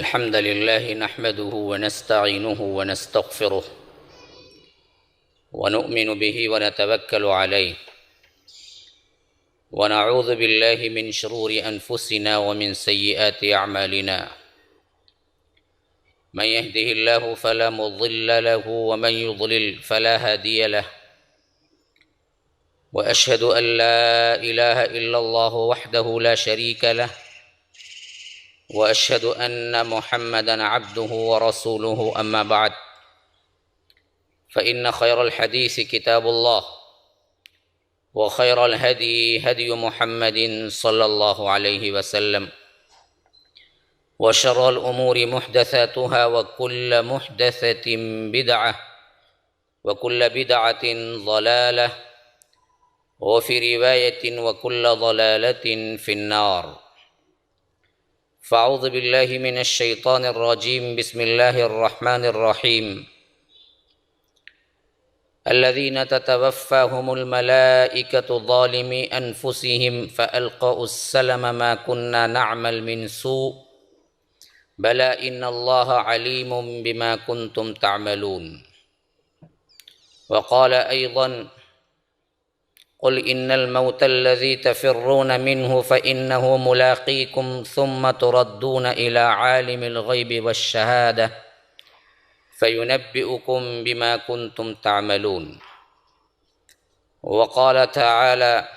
الحمد لله نحمده ونستعينه ونستغفره ونؤمن به ونتوكل عليه ونعوذ بالله من شرور أنفسنا ومن سيئات أعمالنا من يهده الله فلا مضل له ومن يضلل فلا هادي له وأشهد أن لا إله إلا الله وحده لا شريك له وأشهد أن محمدًا عبده ورسوله أما بعد فإن خير الحديث كتاب الله وخير الهدي هدي محمد صلى الله عليه وسلم وشر الأمور محدثاتها وكل محدثة بدعة وكل بدعة ضلالة وفي رواية وكل ضلالة في النار فأعوذ بالله من الشيطان الرجيم بسم الله الرحمن الرحيم الذين تتوفاهم الملائكة ظالمي أنفسهم فألقوا السلم ما كنا نعمل من سوء بلى إن الله عليم بما كنتم تعملون وقال أيضا قل إن الموت الذي تفرون منه فإنه ملاقيكم ثم تردون إلى عالم الغيب والشهادة فينبئكم بما كنتم تعملون وقال تعالى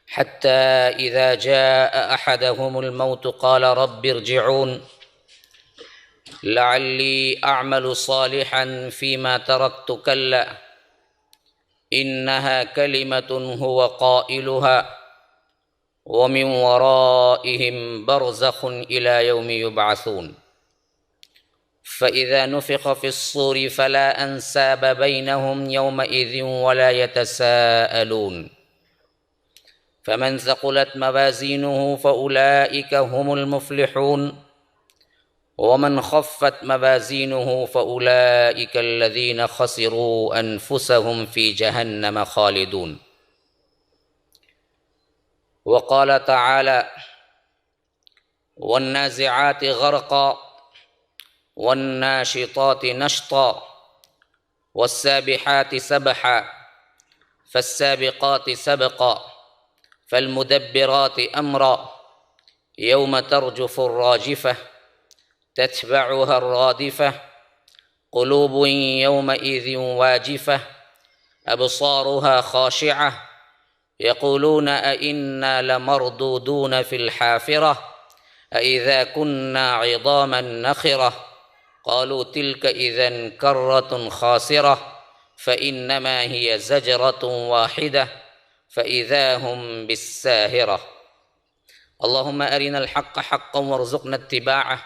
حتى إذا جاء أحدهم الموت قال رب ارجعون لعلي أعمل صالحا فيما تركت كلا إنها كلمة هو قائلها ومن ورائهم برزخ إلى يوم يبعثون فإذا نفخ في الصور فلا أنساب بينهم يومئذ ولا يتساءلون فمن ثقلت موازينه فأولئك هم المفلحون ومن خفت موازينه فأولئك الذين خسروا أنفسهم في جهنم خالدون وقال تعالى والنازعات غرقا والناشطات نشطا والسابحات سبحا فالسابقات سبقا فالمدبرات أمرا يوم ترجف الراجفة تتبعها الرادفة قلوب يومئذ واجفة أبصارها خاشعة يقولون أئنا لمردودون في الحافرة أئذا كنا عظاما نخرة قالوا تلك إذا كرة خاسرة فإنما هي زجرة واحدة فإذا هم بالساهرة اللهم أرنا الحق حقا وارزقنا اتباعه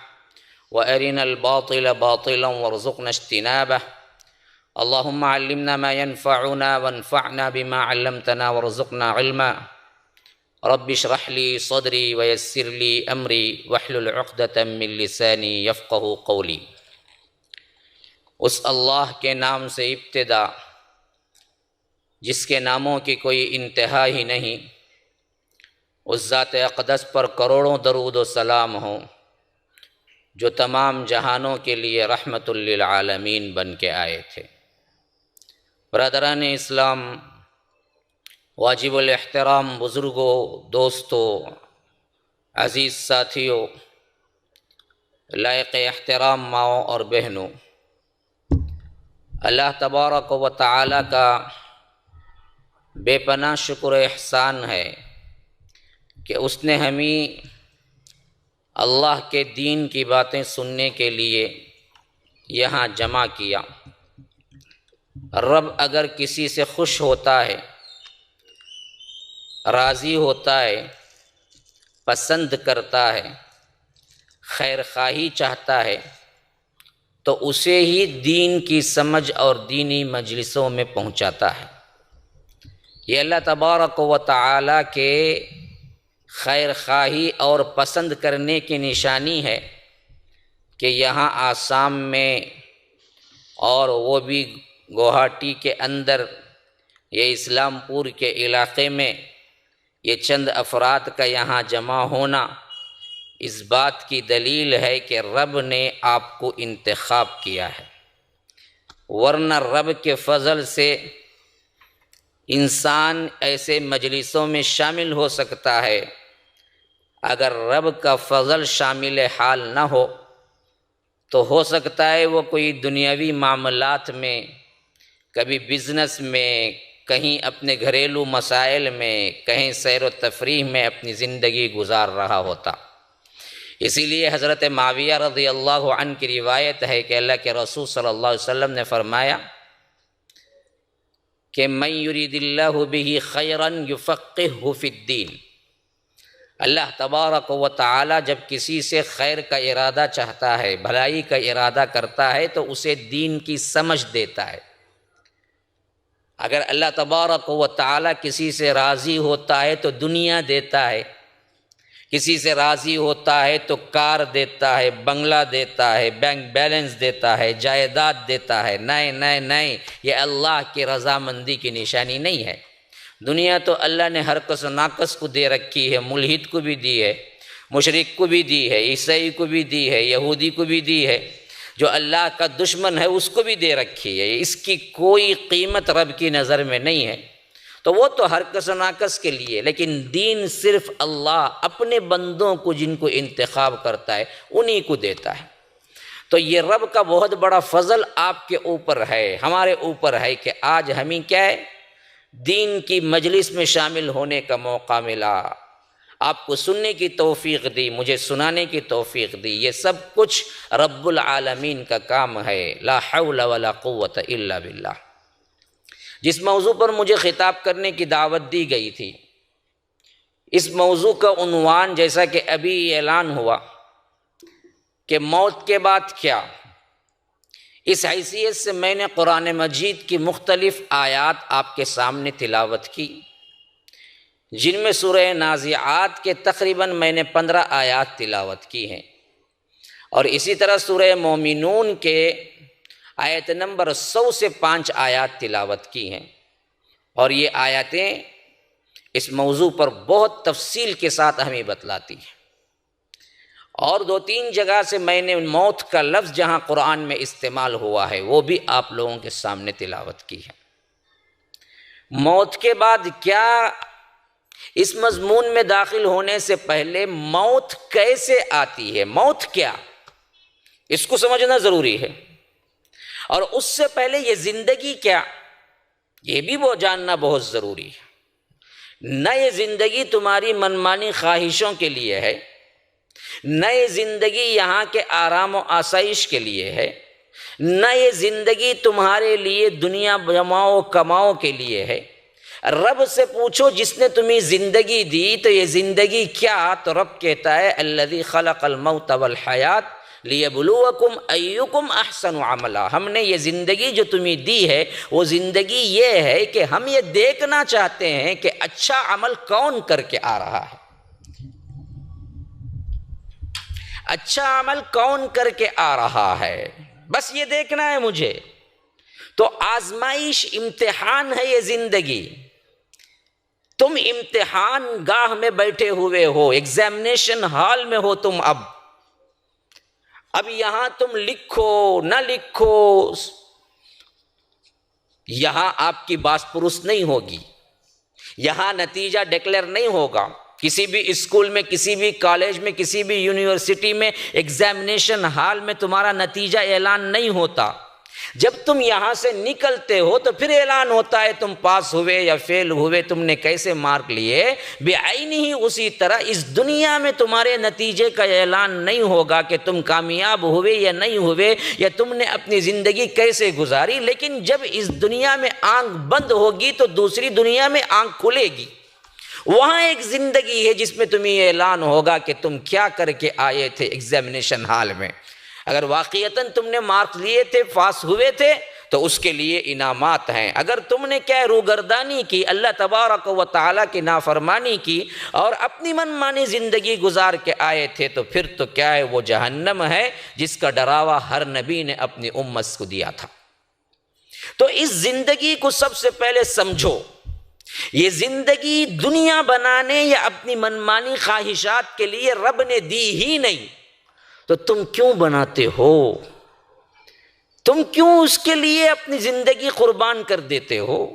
وأرنا الباطل باطلا وارزقنا اجتنابه اللهم علمنا ما ينفعنا وانفعنا بما علمتنا وارزقنا علما رب اشرح لي صدري ويسر لي أمري واحلل عقدة من لساني يفقه قولي اس اللہ کے نام سے ابتدا جس کے ناموں کی کوئی انتہا ہی نہیں، اس ذات اقدس پر کروڑوں درود و سلام ہوں جو تمام جہانوں کے لیے رحمت للعالمین بن کے آئے تھے۔ برادران اسلام، واجب الاحترام بزرگوں، دوستوں، عزیز ساتھیوں، لائق احترام ماؤں اور بہنوں، اللہ تبارک و تعالی کا بے پناہ شکر و احسان ہے کہ اس نے ہمیں اللہ کے دین کی باتیں سننے کے لیے یہاں جمع کیا۔ رب اگر کسی سے خوش ہوتا ہے، راضی ہوتا ہے، پسند کرتا ہے، خیر خواہی چاہتا ہے تو اسے ہی دین کی سمجھ اور دینی مجلسوں میں پہنچاتا ہے۔ یہ اللہ تبارک و تعالی کے خیر خواہی اور پسند کرنے کی نشانی ہے کہ یہاں آسام میں اور وہ بھی گوہاٹی کے اندر یہ اسلام پور کے علاقے میں یہ چند افراد کا یہاں جمع ہونا اس بات کی دلیل ہے کہ رب نے آپ کو انتخاب کیا ہے، ورنہ رب کے فضل سے انسان ایسے مجلسوں میں شامل ہو سکتا ہے، اگر رب کا فضل شامل حال نہ تو ہو سکتا ہے وہ کوئی دنیاوی معاملات میں، کبھی بزنس میں، کہیں اپنے گھریلو مسائل میں، کہیں سیر و تفریح میں اپنی زندگی گزار رہا ہوتا۔ اسی لیے حضرت معاویہ رضی اللہ عنہ کی روایت ہے کہ اللہ کے رسول صلی اللہ علیہ وسلم نے فرمایا کہ من یرید اللہ بہ خیرا یفقہہ فی الدین، اللہ تبارک و تعالی جب کسی سے خیر کا ارادہ چاہتا ہے، بھلائی کا ارادہ کرتا ہے تو اسے دین کی سمجھ دیتا ہے۔ اگر اللہ تبارک و تعالی کسی سے راضی ہوتا ہے تو دنیا دیتا ہے، کسی سے راضی ہوتا ہے تو کار دیتا ہے، بنگلہ دیتا ہے، بینک بیلنس دیتا ہے، جائیداد دیتا ہے۔ نہیں، یہ اللہ کی رضامندی کی نشانی نہیں ہے۔ دنیا تو اللہ نے ہر کس و ناقص کو دے رکھی ہے، ملحد کو بھی دی ہے، مشرک کو بھی دی ہے، عیسائی کو بھی دی ہے، یہودی کو بھی دی ہے، جو اللہ کا دشمن ہے اس کو بھی دے رکھی ہے۔ اس کی کوئی قیمت رب کی نظر میں نہیں ہے، تو وہ تو ہر کس و ناقص کے لیے، لیکن دین صرف اللہ اپنے بندوں کو جن کو انتخاب کرتا ہے انہی کو دیتا ہے۔ تو یہ رب کا بہت بڑا فضل آپ کے اوپر ہے، ہمارے اوپر ہے کہ آج ہمیں کیا ہے، دین کی مجلس میں شامل ہونے کا موقع ملا، آپ کو سننے کی توفیق دی، مجھے سنانے کی توفیق دی۔ یہ سب کچھ رب العالمین کا کام ہے، لا حول ولا قوت الا باللہ۔ جس موضوع پر مجھے خطاب کرنے کی دعوت دی گئی تھی، اس موضوع کا عنوان جیسا کہ ابھی اعلان ہوا کہ موت کے بعد کیا، اس حیثیت سے میں نے قرآن مجید کی مختلف آیات آپ کے سامنے تلاوت کی، جن میں سورہ نازعات کے تقریباً میں نے 15 آیات تلاوت کی ہیں، اور اسی طرح سورہ مومنون کے آیت نمبر 100 سے 5 آیات تلاوت کی ہیں، اور یہ آیاتیں اس موضوع پر بہت تفصیل کے ساتھ ہمیں بتلاتی ہیں۔ اور 2-3 جگہ سے میں نے موت کا لفظ جہاں قرآن میں استعمال ہوا ہے وہ بھی آپ لوگوں کے سامنے تلاوت کی ہے۔ موت کے بعد کیا، اس مضمون میں داخل ہونے سے پہلے موت کیسے آتی ہے، موت کیا، اس کو سمجھنا ضروری ہے، اور اس سے پہلے یہ زندگی کیا، یہ بھی وہ جاننا بہت ضروری ہے۔ نہ یہ زندگی تمہاری منمانی خواہشوں کے لیے ہے، نہ یہ زندگی یہاں کے آرام و آسائش کے لیے ہے، نہ یہ زندگی تمہارے لیے دنیا جماؤ کماؤ کے لیے ہے۔ رب سے پوچھو جس نے تمہیں زندگی دی تو یہ زندگی کیا، تو رب کہتا ہے الذی خلق الموت والحیات لیبلوکم ایکم احسن عملا، ہم نے یہ زندگی جو تمہیں دی ہے وہ زندگی یہ ہے کہ ہم یہ دیکھنا چاہتے ہیں کہ اچھا عمل کون کر کے آ رہا ہے، اچھا عمل کون کر کے آ رہا ہے، بس یہ دیکھنا ہے مجھے۔ تو آزمائش، امتحان ہے یہ زندگی، تم امتحان گاہ میں بیٹھے ہوئے ہو، ایگزامینیشن ہال میں ہو تم۔ اب یہاں تم لکھو نہ لکھو، یہاں آپ کی باس پرس نہیں ہوگی، یہاں نتیجہ ڈکلیئر نہیں ہوگا۔ کسی بھی اسکول میں، کسی بھی کالج میں، کسی بھی یونیورسٹی میں ایگزامینیشن ہال میں تمہارا نتیجہ اعلان نہیں ہوتا۔ جب تم یہاں سے نکلتے ہو تو پھر اعلان ہوتا ہے تم پاس ہوئے یا فیل ہوئے، تم نے کیسے مارک لیے۔ بعینی ہی اسی طرح اس دنیا میں تمہارے نتیجے کا اعلان نہیں ہوگا کہ تم کامیاب ہوئے یا نہیں ہوئے، یا تم نے اپنی زندگی کیسے گزاری، لیکن جب اس دنیا میں آنکھ بند ہوگی تو دوسری دنیا میں آنکھ کھلے گی، وہاں ایک زندگی ہے جس میں تمہیں اعلان ہوگا کہ تم کیا کر کے آئے تھے ایگزامینیشن ہال میں۔ اگر واقعتاً تم نے مارکس لیے تھے، پاس ہوئے تھے، تو اس کے لیے انعامات ہیں۔ اگر تم نے کیا روگردانی کی، اللہ تبارک و تعالیٰ کی نافرمانی کی اور اپنی من مانی زندگی گزار کے آئے تھے، تو پھر تو کیا ہے، وہ جہنم ہے جس کا ڈراوا ہر نبی نے اپنی امت کو دیا تھا۔ تو اس زندگی کو سب سے پہلے سمجھو، یہ زندگی دنیا بنانے یا اپنی منمانی خواہشات کے لیے رب نے دی ہی نہیں، تو تم کیوں بناتے ہو؟ تم کیوں اس کے لیے اپنی زندگی قربان کر دیتے ہو؟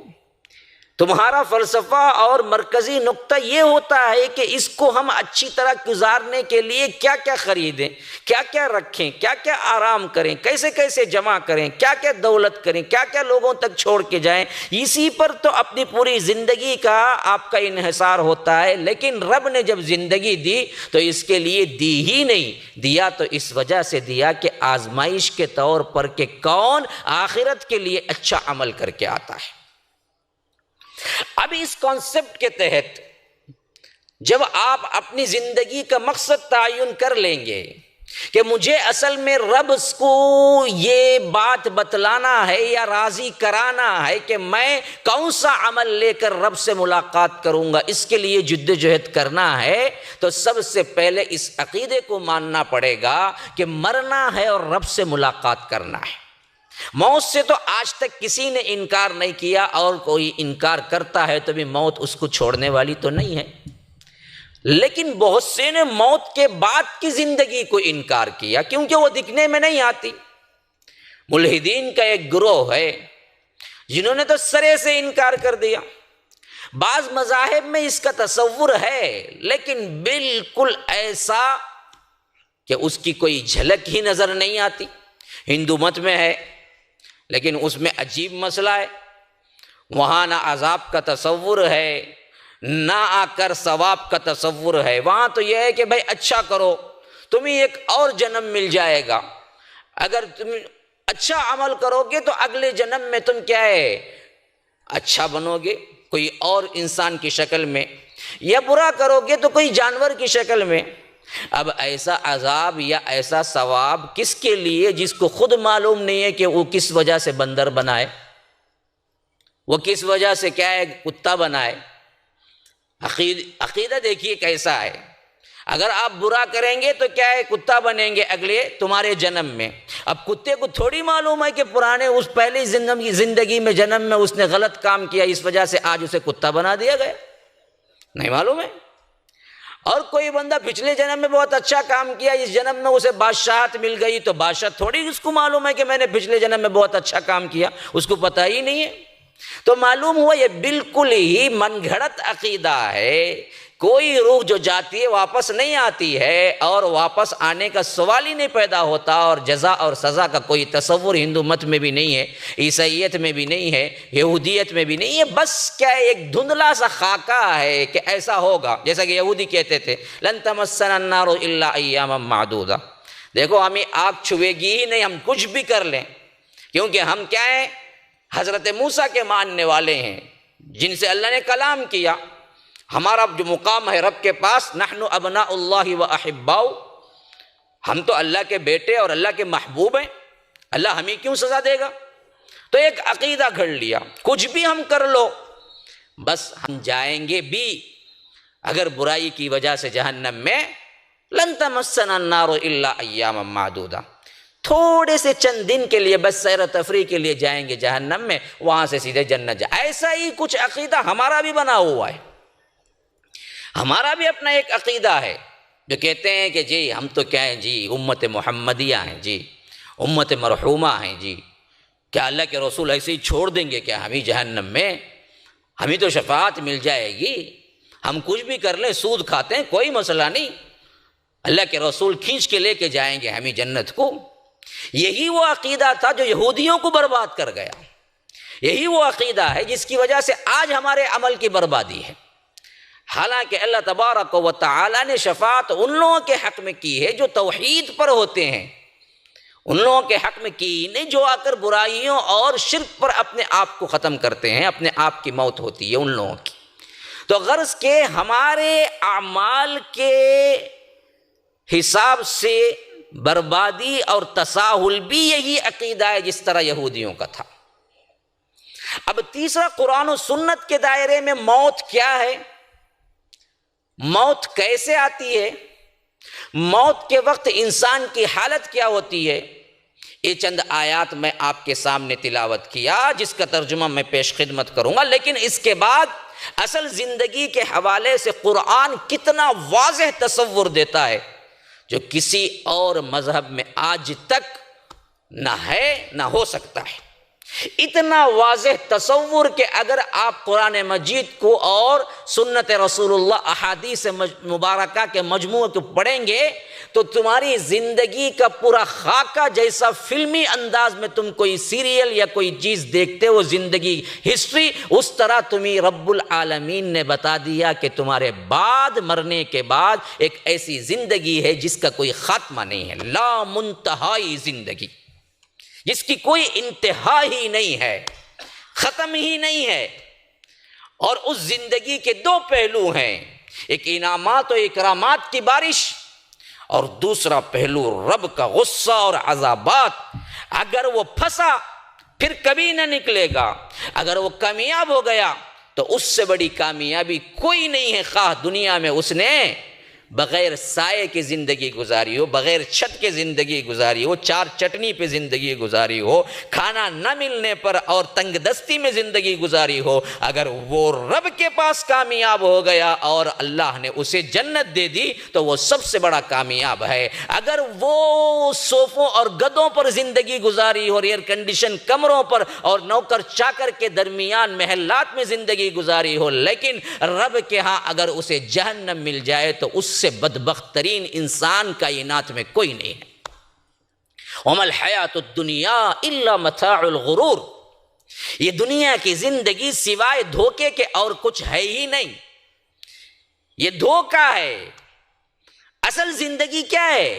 تمہارا فلسفہ اور مرکزی نقطہ یہ ہوتا ہے کہ اس کو ہم اچھی طرح گزارنے کے لیے کیا کیا خریدیں، کیا کیا رکھیں، کیا کیا آرام کریں، کیسے کیسے جمع کریں، کیا کیا دولت کریں، کیا کیا لوگوں تک چھوڑ کے جائیں، اسی پر تو اپنی پوری زندگی کا آپ کا انحصار ہوتا ہے۔ لیکن رب نے جب زندگی دی تو اس کے لیے دی ہی نہیں، دیا تو اس وجہ سے دیا کہ آزمائش کے طور پر کہ کون آخرت کے لیے اچھا عمل کر کے آتا ہے۔ اب اس کانسیپٹ کے تحت جب آپ اپنی زندگی کا مقصد تعین کر لیں گے کہ مجھے اصل میں رب کو یہ بات بتلانا ہے یا راضی کرانا ہے کہ میں کون سا عمل لے کر رب سے ملاقات کروں گا، اس کے لیے جدوجہد کرنا ہے، تو سب سے پہلے اس عقیدے کو ماننا پڑے گا کہ مرنا ہے اور رب سے ملاقات کرنا ہے۔ موت سے تو آج تک کسی نے انکار نہیں کیا، اور کوئی انکار کرتا ہے تو بھی موت اس کو چھوڑنے والی تو نہیں ہے، لیکن بہت سے نے موت کے بعد کی زندگی کو انکار کیا کیونکہ وہ دکھنے میں نہیں آتی۔ ملحدین کا ایک گروہ ہے جنہوں نے تو سرے سے انکار کر دیا۔ بعض مذاہب میں اس کا تصور ہے لیکن بالکل ایسا کہ اس کی کوئی جھلک ہی نظر نہیں آتی۔ ہندو مت میں ہے لیکن اس میں عجیب مسئلہ ہے، وہاں نہ عذاب کا تصور ہے نہ آ کر ثواب کا تصور ہے۔ وہاں تو یہ ہے کہ بھائی اچھا کرو تمہیں ایک اور جنم مل جائے گا، اگر تم اچھا عمل کرو گے تو اگلے جنم میں تم کیا ہے اچھا بنو گے کوئی اور انسان کی شکل میں، یا برا کرو گے تو کوئی جانور کی شکل میں۔ اب ایسا عذاب یا ایسا ثواب کس کے لیے جس کو خود معلوم نہیں ہے کہ وہ کس وجہ سے بندر بنائے، وہ کس وجہ سے کیا ہے کتا بنائے۔ عقیدہ دیکھیے کیسا ہے، اگر آپ برا کریں گے تو کیا ہے کتا بنیں گے اگلے تمہارے جنم میں۔ اب کتے کو تھوڑی معلوم ہے کہ پرانے اس پہلی زندگی میں جنم میں اس نے غلط کام کیا، اس وجہ سے آج اسے کتا بنا دیا گیا، نہیں معلوم ہے۔ اور کوئی بندہ پچھلے جنم میں بہت اچھا کام کیا، اس جنم میں اسے بادشاہت مل گئی، تو بادشاہ تھوڑی اس کو معلوم ہے کہ میں نے پچھلے جنم میں بہت اچھا کام کیا، اس کو پتہ ہی نہیں ہے۔ تو معلوم ہوا یہ بالکل ہی من گھڑت عقیدہ ہے۔ کوئی روح جو جاتی ہے واپس نہیں آتی ہے، اور واپس آنے کا سوال ہی نہیں پیدا ہوتا، اور جزا اور سزا کا کوئی تصور ہندو مت میں بھی نہیں ہے، عیسائیت میں بھی نہیں ہے، یہودیت میں بھی نہیں ہے۔ بس کیا ہے ایک دھندلا سا خاکہ ہے کہ ایسا ہوگا، جیسا کہ یہودی کہتے تھے لن تمسنا النار الا ایاما معدودہ، دیکھو ہمیں آگ چھوئے گی ہی نہیں، ہم کچھ بھی کر لیں، کیونکہ ہم کیا ہیں حضرت موسیٰ کے ماننے والے ہیں جن سے اللہ نے کلام کیا۔ ہمارا جو مقام ہے رب کے پاس، نحن ابناء اللہ و احباؤ، ہم تو اللہ کے بیٹے اور اللہ کے محبوب ہیں، اللہ ہمیں کیوں سزا دے گا؟ تو ایک عقیدہ گھڑ لیا، کچھ بھی ہم کر لو بس ہم جائیں گے بھی اگر برائی کی وجہ سے جہنم میں، لن تمسنا النار الا ایاما معدودہ، تھوڑے سے چند دن کے لیے بس سیر و تفریح کے لیے جائیں گے جہنم میں، وہاں سے سیدھے جنت جائیں۔ ایسا ہی کچھ عقیدہ ہمارا بھی بنا ہوا ہے، ہمارا بھی اپنا ایک عقیدہ ہے جو کہتے ہیں کہ جی ہم تو کیا ہیں جی امت محمدیہ ہیں، جی امت مرحومہ ہیں، جی کیا اللہ کے رسول ایسے ہی چھوڑ دیں گے کیا ہمیں جہنم میں؟ ہمیں تو شفاعت مل جائے گی، ہم کچھ بھی کر لیں، سود کھاتے ہیں کوئی مسئلہ نہیں، اللہ کے رسول کھینچ کے لے کے جائیں گے ہمیں جنت کو۔ یہی وہ عقیدہ تھا جو یہودیوں کو برباد کر گیا، یہی وہ عقیدہ ہے جس کی وجہ سے آج ہمارے عمل کی بربادی ہے۔ حالانکہ اللہ تبارک و تعالی نے شفاعت ان لوگوں کے حق میں کی ہے جو توحید پر ہوتے ہیں، ان لوگوں کے حق میں کی نہیں جو آ کر برائیوں اور شرک پر اپنے آپ کو ختم کرتے ہیں، اپنے آپ کی موت ہوتی ہے ان لوگوں کی۔ تو غرض کہ ہمارے اعمال کے حساب سے بربادی اور تساہل بھی یہی عقیدہ ہے جس طرح یہودیوں کا تھا۔ اب تیسرا، قرآن و سنت کے دائرے میں موت کیا ہے، موت کیسے آتی ہے، موت کے وقت انسان کی حالت کیا ہوتی ہے، یہ چند آیات میں آپ کے سامنے تلاوت کیا جس کا ترجمہ میں پیش خدمت کروں گا، لیکن اس کے بعد اصل زندگی کے حوالے سے قرآن کتنا واضح تصور دیتا ہے جو کسی اور مذہب میں آج تک نہ ہے نہ ہو سکتا ہے۔ اتنا واضح تصور کہ اگر آپ قرآن مجید کو اور سنت رسول اللہ احادیث مبارکہ کے مجموعے کو پڑھیں گے تو تمہاری زندگی کا پورا خاکہ جیسا فلمی انداز میں تم کوئی سیریل یا کوئی چیز دیکھتے ہو زندگی ہسٹری، اس طرح تمہیں رب العالمین نے بتا دیا کہ تمہارے بعد مرنے کے بعد ایک ایسی زندگی ہے جس کا کوئی خاتمہ نہیں ہے، لا منتہائی زندگی جس کی کوئی انتہا ہی نہیں ہے، ختم ہی نہیں ہے۔ اور اس زندگی کے دو پہلو ہیں، ایک انعامات و اکرامات کی بارش اور دوسرا پہلو رب کا غصہ اور عذابات۔ اگر وہ پھنسا پھر کبھی نہ نکلے گا، اگر وہ کامیاب ہو گیا تو اس سے بڑی کامیابی کوئی نہیں ہے، خواہ دنیا میں اس نے بغیر سائے کی زندگی گزاری ہو، بغیر چھت کے زندگی گزاری ہو، چار چٹنی پہ زندگی گزاری ہو، کھانا نہ ملنے پر اور تنگ دستی میں زندگی گزاری ہو، اگر وہ رب کے پاس کامیاب ہو گیا اور اللہ نے اسے جنت دے دی تو وہ سب سے بڑا کامیاب ہے۔ اگر وہ صوفوں اور گدوں پر زندگی گزاری ہو اور ایئر کنڈیشن کمروں پر اور نوکر چاکر کے درمیان محلات میں زندگی گزاری ہو، لیکن رب کے ہاں اگر اسے جہنم مل جائے تو اس سے بدبخت ترین انسان کائنات میں کوئی نہیں ہے۔ وَمَا الْحَيَاةُ الدُّنْيَا إِلَّا مَتَاعُ الْغُرُورِ، یہ دنیا کی زندگی سوائے دھوکے کے اور کچھ ہے ہی نہیں، یہ دھوکہ ہے۔ اصل زندگی کیا ہے؟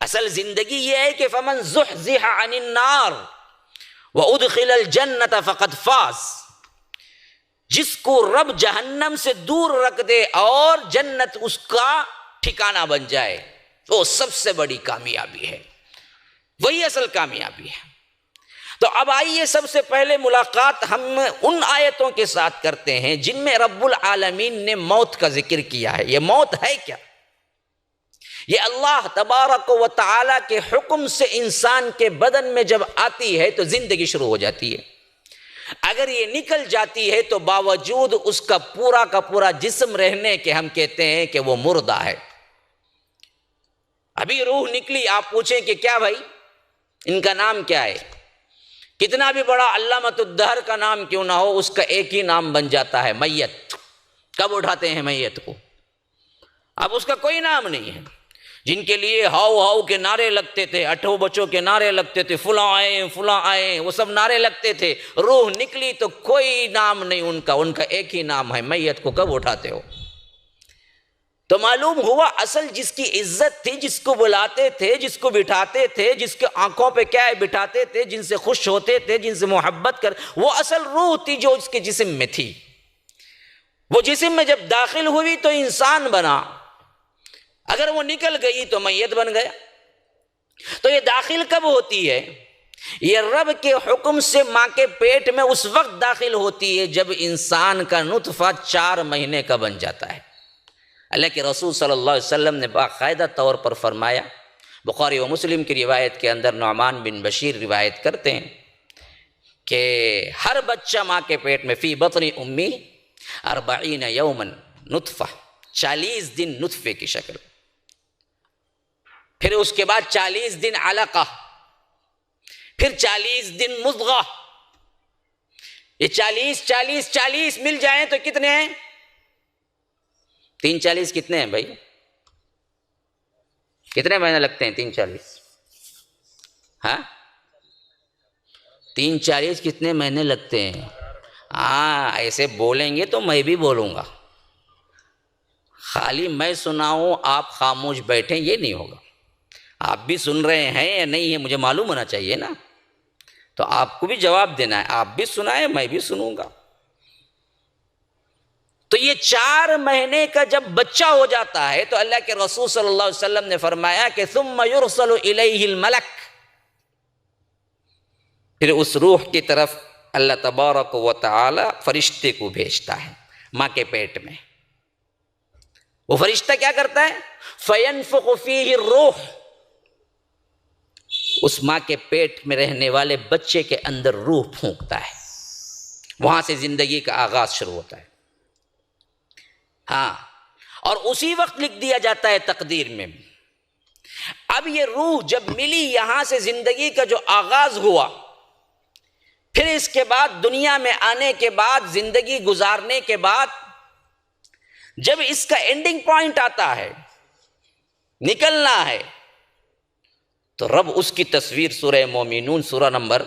اصل زندگی یہ ہے کہ فَمَنْ زُحْزِحَ عَنِ النَّارِ وَأُدْخِلَ الْجَنَّةَ فَقَدْ فَازَ، جس کو رب جہنم سے دور رکھ دے اور جنت اس کا ٹھکانہ بن جائے وہ سب سے بڑی کامیابی ہے، وہی اصل کامیابی ہے۔ تو اب آئیے سب سے پہلے ملاقات ہم ان آیتوں کے ساتھ کرتے ہیں جن میں رب العالمین نے موت کا ذکر کیا ہے۔ یہ موت ہے کیا؟ یہ اللہ تبارک و تعالی کے حکم سے انسان کے بدن میں جب آتی ہے تو زندگی شروع ہو جاتی ہے۔ اگر یہ نکل جاتی ہے تو باوجود اس کا پورا جسم رہنے کے ہم کہتے ہیں کہ وہ مردہ ہے۔ ابھی روح نکلی، آپ پوچھیں کہ کیا بھائی ان کا نام کیا ہے؟ کتنا بھی بڑا علامۃ الدہر کا نام کیوں نہ ہو، اس کا ایک ہی نام بن جاتا ہے، میت۔ کب اٹھاتے ہیں میت کو؟ اب اس کا کوئی نام نہیں ہے۔ جن کے لیے ہاؤ ہاؤ کے نعرے لگتے تھے، اٹھو بچوں کے نعرے لگتے تھے، فلاں آئے، وہ سب نعرے لگتے تھے، روح نکلی تو کوئی نام نہیں ان کا ایک ہی نام ہے، میت کو کب اٹھاتے ہو؟ تو معلوم ہوا اصل جس کی عزت تھی، جس کو بلاتے تھے، جس کو بٹھاتے تھے، جس کے آنکھوں پہ کیا ہے بٹھاتے تھے، جن سے خوش ہوتے تھے، جن سے محبت کر، وہ اصل روح تھی جو اس کے جسم میں تھی۔ وہ جسم میں جب داخل ہوئی تو انسان بنا، اگر وہ نکل گئی تو میت بن گیا۔ تو یہ داخل کب ہوتی ہے؟ یہ رب کے حکم سے ماں کے پیٹ میں اس وقت داخل ہوتی ہے جب انسان کا نطفہ 4 مہینے کا بن جاتا ہے۔ اللہ کے رسول صلی اللہ علیہ وسلم نے باقاعدہ طور پر فرمایا، بخاری و مسلم کی روایت کے اندر نعمان بن بشیر روایت کرتے ہیں کہ ہر بچہ ماں کے پیٹ میں فی بطن امی 40 یوما نطفہ، 40 دن نطفے کی شکل، پھر اس کے بعد 40 دن علقہ، پھر 40 دن مضغہ۔ یہ 40 مل جائیں تو کتنے ہیں؟ 3 40 کتنے ہیں بھائی؟ کتنے مہینے لگتے ہیں 3 40؟ ہاں 3 40 کتنے مہینے لگتے ہیں؟ ہاں ایسے بولیں گے تو میں بھی بولوں گا، خالی میں سناؤں آپ خاموش بیٹھیں یہ نہیں ہوگا۔ آپ بھی سن رہے ہیں یا نہیں ہے مجھے معلوم ہونا چاہیے نا، تو آپ کو بھی جواب دینا ہے، آپ بھی سنائیں میں بھی سنوں گا۔ تو یہ 4 مہینے کا جب بچہ ہو جاتا ہے تو اللہ کے رسول صلی اللہ علیہ وسلم نے فرمایا کہ ثم یرسل الیہ الملک، پھر اس روح کی طرف اللہ تبارک و تعالی فرشتے کو بھیجتا ہے ماں کے پیٹ میں۔ وہ فرشتہ کیا کرتا ہے؟ فینفخ فیہ الروح، اس ماں کے پیٹ میں رہنے والے بچے کے اندر روح پھونکتا ہے، وہاں سے زندگی کا آغاز شروع ہوتا ہے. ہاں، اور اسی وقت لکھ دیا جاتا ہے تقدیر میں. اب یہ روح جب ملی، یہاں سے زندگی کا جو آغاز ہوا، پھر اس کے بعد دنیا میں آنے کے بعد، زندگی گزارنے کے بعد، جب اس کا اینڈنگ پوائنٹ آتا ہے، نکلنا ہے، تو رب اس کی تصویر سورہ مومنون سورہ نمبر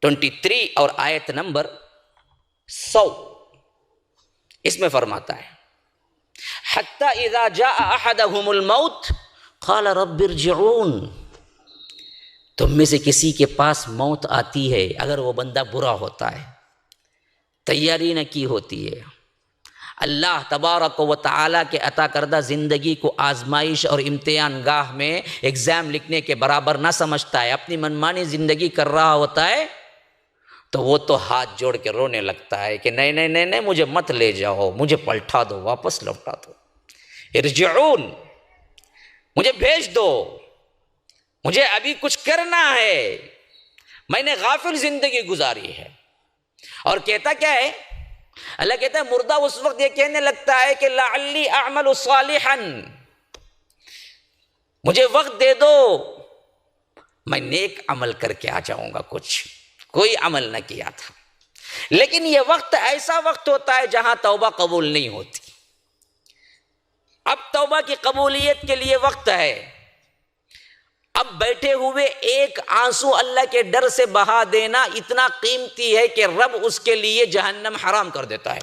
23 اور آیت نمبر 100 اس میں فرماتا ہے، حتی اذا جاء احدهم الموت قال رب ارجعون. تم میں سے کسی کے پاس موت آتی ہے، اگر وہ بندہ برا ہوتا ہے، تیاری نہ کی ہوتی ہے، اللہ تبارک و تعالیٰ کے عطا کردہ زندگی کو آزمائش اور امتحان گاہ میں ایگزام لکھنے کے برابر نہ سمجھتا ہے، اپنی منمانی زندگی کر رہا ہوتا ہے، تو وہ تو ہاتھ جوڑ کے رونے لگتا ہے کہ نہیں نہیں نہیں نہیں، مجھے مت لے جاؤ، مجھے پلٹا دو، واپس لوٹا دو، ارجعون، مجھے بھیج دو، مجھے ابھی کچھ کرنا ہے، میں نے غافل زندگی گزاری ہے. اور کہتا کیا ہے؟ اللہ کہتا ہے مردہ اس وقت یہ کہنے لگتا ہے کہ لعلی اعمل صالحا، مجھے وقت دے دو، میں نیک عمل کر کے آ جاؤں گا. کوئی عمل نہ کیا تھا. لیکن یہ وقت ایسا وقت ہوتا ہے جہاں توبہ قبول نہیں ہوتی. اب توبہ کی قبولیت کے لیے وقت ہے. اب بیٹھے ہوئے ایک آنسو اللہ کے ڈر سے بہا دینا اتنا قیمتی ہے کہ رب اس کے لیے جہنم حرام کر دیتا ہے.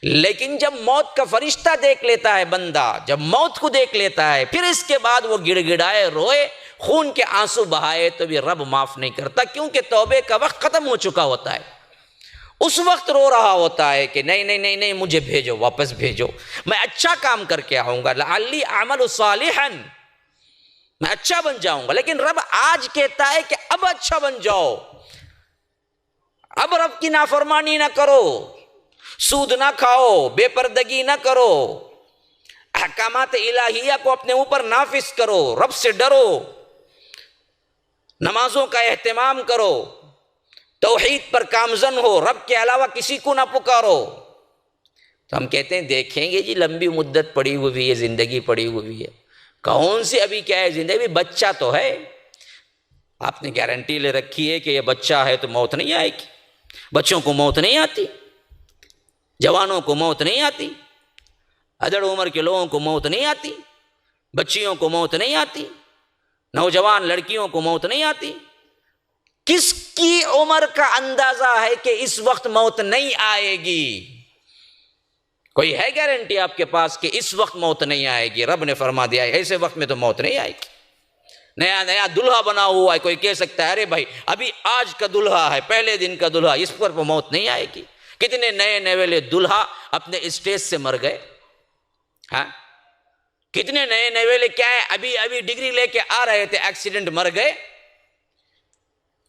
لیکن جب موت کا فرشتہ دیکھ لیتا ہے بندہ، جب موت کو دیکھ لیتا ہے، پھر اس کے بعد وہ گڑ گڑائے، روئے، خون کے آنسو بہائے، تو بھی رب معاف نہیں کرتا، کیونکہ توبے کا وقت ختم ہو چکا ہوتا ہے. اس وقت رو رہا ہوتا ہے کہ نہیں نہیں نہیں نہیں، مجھے بھیجو، واپس بھیجو، میں اچھا کام کر کے آؤں گا، لعلی اعمل صالحا، میں اچھا بن جاؤں گا. لیکن رب آج کہتا ہے کہ اب اچھا بن جاؤ، اب رب کی نافرمانی نہ کرو، سود نہ کھاؤ، بے پردگی نہ کرو، احکامات الہیہ کو اپنے اوپر نافذ کرو، رب سے ڈرو، نمازوں کا اہتمام کرو، توحید پر کامزن ہو، رب کے علاوہ کسی کو نہ پکارو. تو ہم کہتے ہیں دیکھیں گے جی، لمبی مدت پڑی ہوئی ہے، زندگی پڑی ہوئی ہے، کون سی ابھی کیا ہے زندگی، بچہ تو ہے، آپ نے گارنٹی لے رکھی ہے کہ یہ بچہ ہے تو موت نہیں آئے گی. بچوں کو موت نہیں آتی، جوانوں کو موت نہیں آتی، ادڑ عمر کے لوگوں کو موت نہیں آتی، بچیوں کو موت نہیں آتی، نوجوان لڑکیوں کو موت نہیں آتی. کس کی عمر کا اندازہ ہے کہ اس وقت موت نہیں آئے گی؟ کوئی ہے گارنٹی آپ کے پاس کہ اس وقت موت نہیں آئے گی؟ رب نے فرما دیا ہے ایسے وقت میں تو موت نہیں آئے گی. نیا نیا دلہا بنا ہوا ہے، کوئی کہہ سکتا ہے ارے بھائی ابھی آج کا دلہا ہے، پہلے دن کا دلہا، اس پر موت نہیں آئے گی. کتنے نئے نویلے دلہا اپنے اسٹیج سے مر گئے. ہاں، کتنے نئے نویلے کیا ہے، ابھی ڈگری لے کے آ رہے تھے، ایکسیڈنٹ، مر گئے.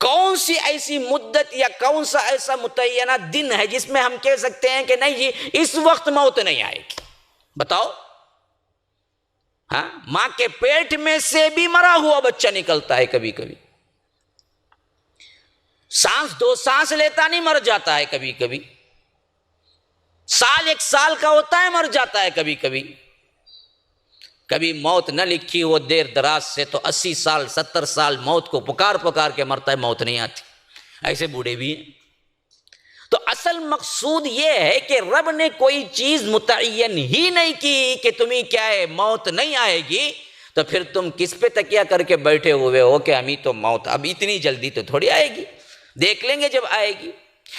کون سی ایسی مدت یا کون سا ایسا متعینہ دن ہے جس میں ہم کہہ سکتے ہیں کہ نہیں جی اس وقت موت نہیں آئے گی؟ بتاؤ. ہاں، ماں کے پیٹ میں سے بھی مرا ہوا بچہ نکلتا ہے کبھی کبھی، سانس دو سانس لیتا نہیں، مر جاتا ہے کبھی کبھی، سال 1 سال کا ہوتا ہے، مر جاتا ہے کبھی کبھی. کبھی موت نہ لکھی ہو دیر دراز سے تو 80 سال 70 سال موت کو پکار پکار کے مرتا ہے، موت نہیں آتی. ایسے بوڑھے بھی ہیں. تو اصل مقصود یہ ہے کہ رب نے کوئی چیز متعین ہی نہیں کی کہ تمہیں کیا ہے موت نہیں آئے گی، تو پھر تم کس پہ تکیہ کر کے بیٹھے ہوئے ہو کہ ہمیں تو موت اب اتنی جلدی تو تھوڑی آئے گی، دیکھ لیں گے جب آئے گی.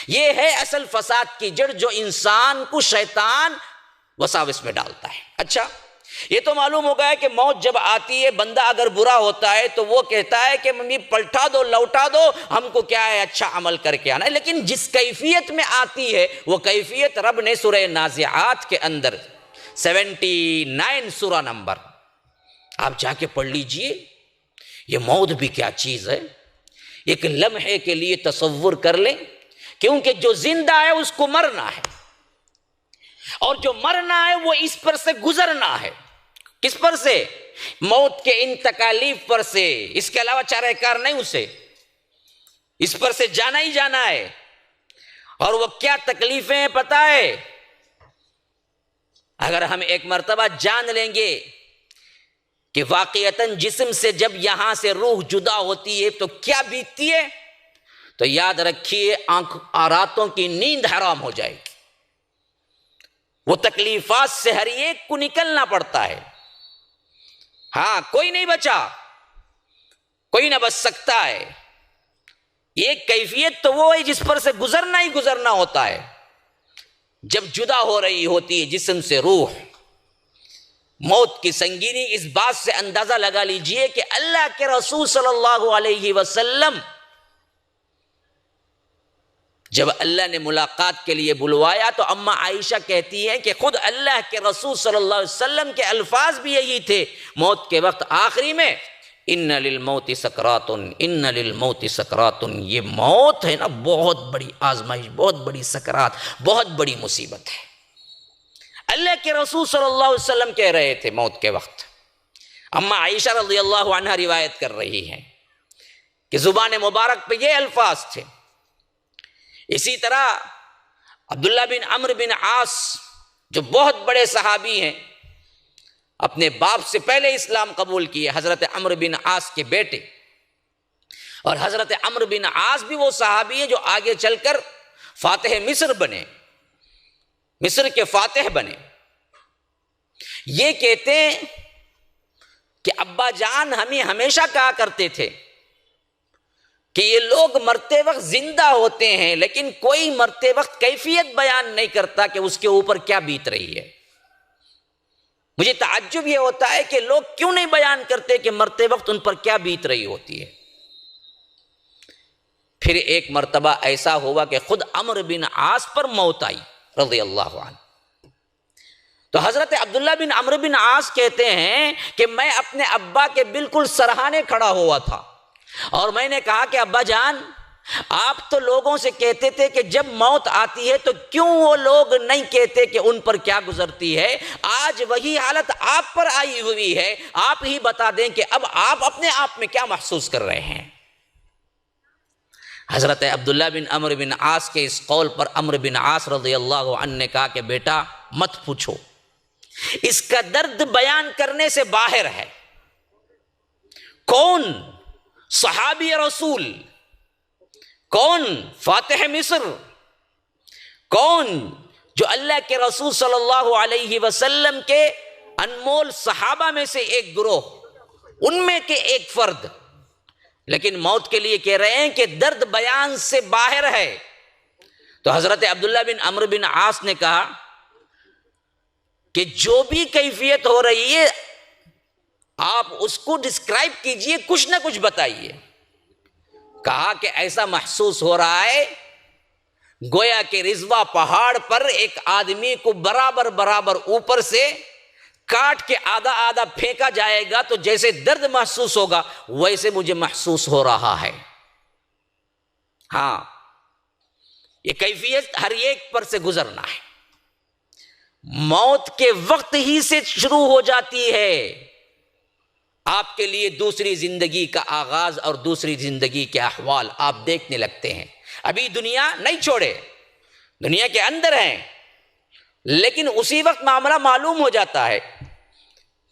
یہ ہے اصل فساد کی جڑ جو انسان کو شیطان وساوس میں ڈالتا ہے. اچھا، یہ تو معلوم ہو گیا کہ موت جب آتی ہے، بندہ اگر برا ہوتا ہے تو وہ کہتا ہے کہ ممی پلٹا دو، لوٹا دو، ہم کو کیا ہے اچھا عمل کر کے آنا ہے. لیکن جس کیفیت میں آتی ہے وہ کیفیت رب نے سورہ نازعات کے اندر 79 سورہ نمبر آپ جا کے پڑھ لیجئے. یہ موت بھی کیا چیز ہے، ایک لمحے کے لیے تصور کر لیں، کیونکہ جو زندہ ہے اس کو مرنا ہے، اور جو مرنا ہے وہ اس پر سے گزرنا ہے. کس پر سے؟ موت کے ان تکالیف پر سے، اس کے علاوہ چارہ کار نہیں اسے، اس پر سے جانا ہی جانا ہے۔ اور وہ کیا تکلیفیں ہیں پتہ ہے؟ اگر ہم ایک مرتبہ جان لیں گے کہ واقعتاً جسم سے جب یہاں سے روح جدا ہوتی ہے تو کیا بیتتی ہے، تو یاد رکھیے راتوں کی نیند حرام ہو جائے گی۔ وہ تکلیفات سے ہر ایک کو نکلنا پڑتا ہے۔ ہاں، کوئی نہیں بچا، کوئی نہ بچ سکتا ہے۔ ایک کیفیت تو وہ ہے جس پر سے گزرنا ہی گزرنا ہوتا ہے، جب جدا ہو رہی ہوتی ہے جسم سے روح۔ موت کی سنگینی اس بات سے اندازہ لگا لیجئے کہ اللہ کے رسول صلی اللہ علیہ وسلم جب اللہ نے ملاقات کے لیے بلوایا تو اماں عائشہ کہتی ہیں کہ خود اللہ کے رسول صلی اللہ علیہ وسلم کے الفاظ بھی یہی تھے موت کے وقت آخری میں، ان للموت سکرات، ان للموت سکرات۔ یہ موت ہے نا، بہت بڑی آزمائش، بہت بڑی سکرات، بہت بڑی مصیبت ہے۔ اللہ کے رسول صلی اللہ علیہ وسلم کہہ رہے تھے موت کے وقت۔ اماں عائشہ رضی اللہ عنہا روایت کر رہی ہیں کہ زبان مبارک پہ یہ الفاظ تھے۔ اسی طرح عبداللہ بن عمرو بن عاص جو بہت بڑے صحابی ہیں، اپنے باپ سے پہلے اسلام قبول کیے، حضرت عمرو بن عاص کے بیٹے، اور حضرت عمرو بن عاص بھی وہ صحابی ہیں جو آگے چل کر فاتح مصر بنے، مصر کے فاتح بنے۔ یہ کہتے ہیں کہ ابا جان ہمیں ہمیشہ کہا کرتے تھے کہ یہ لوگ مرتے وقت زندہ ہوتے ہیں لیکن کوئی مرتے وقت کیفیت بیان نہیں کرتا کہ اس کے اوپر کیا بیت رہی ہے۔ مجھے تعجب یہ ہوتا ہے کہ لوگ کیوں نہیں بیان کرتے کہ مرتے وقت ان پر کیا بیت رہی ہوتی ہے۔ پھر ایک مرتبہ ایسا ہوا کہ خود عمرو بن عاص پر موت آئی رضی اللہ عنہ، تو حضرت عبداللہ بن عمرو بن عاص کہتے ہیں کہ میں اپنے ابا کے بالکل سرہانے کھڑا ہوا تھا اور میں نے کہا کہ ابا جان، آپ تو لوگوں سے کہتے تھے کہ جب موت آتی ہے تو کیوں وہ لوگ نہیں کہتے کہ ان پر کیا گزرتی ہے؟ آج وہی حالت آپ پر آئی ہوئی ہے، آپ ہی بتا دیں کہ اب آپ اپنے آپ میں کیا محسوس کر رہے ہیں۔ حضرت عبداللہ بن عمرو بن عاص کے اس قول پر عمرو بن عاص رضی اللہ عنہ نے کہا کہ بیٹا مت پوچھو، اس کا درد بیان کرنے سے باہر ہے۔ کون صحابی رسول، کون فاتح مصر، کون جو اللہ کے رسول صلی اللہ علیہ وسلم کے انمول صحابہ میں سے ایک گروہ، ان میں کے ایک فرد، لیکن موت کے لیے کہہ رہے ہیں کہ درد بیان سے باہر ہے۔ تو حضرت عبداللہ بن عمرو بن عاص نے کہا کہ جو بھی کیفیت ہو رہی ہے آپ اس کو ڈسکرائب کیجئے، کچھ نہ کچھ بتائیے۔ کہا کہ ایسا محسوس ہو رہا ہے گویا کہ رضوا پہاڑ پر ایک آدمی کو برابر برابر اوپر سے کاٹ کے آدھا آدھا پھینکا جائے گا تو جیسے درد محسوس ہوگا ویسے مجھے محسوس ہو رہا ہے۔ ہاں، یہ کیفیت ہر ایک پر سے گزرنا ہے، موت کے وقت ہی سے شروع ہو جاتی ہے آپ کے لیے دوسری زندگی کا آغاز اور دوسری زندگی کے احوال آپ دیکھنے لگتے ہیں۔ ابھی دنیا نہیں چھوڑے، دنیا کے اندر ہیں، لیکن اسی وقت معاملہ معلوم ہو جاتا ہے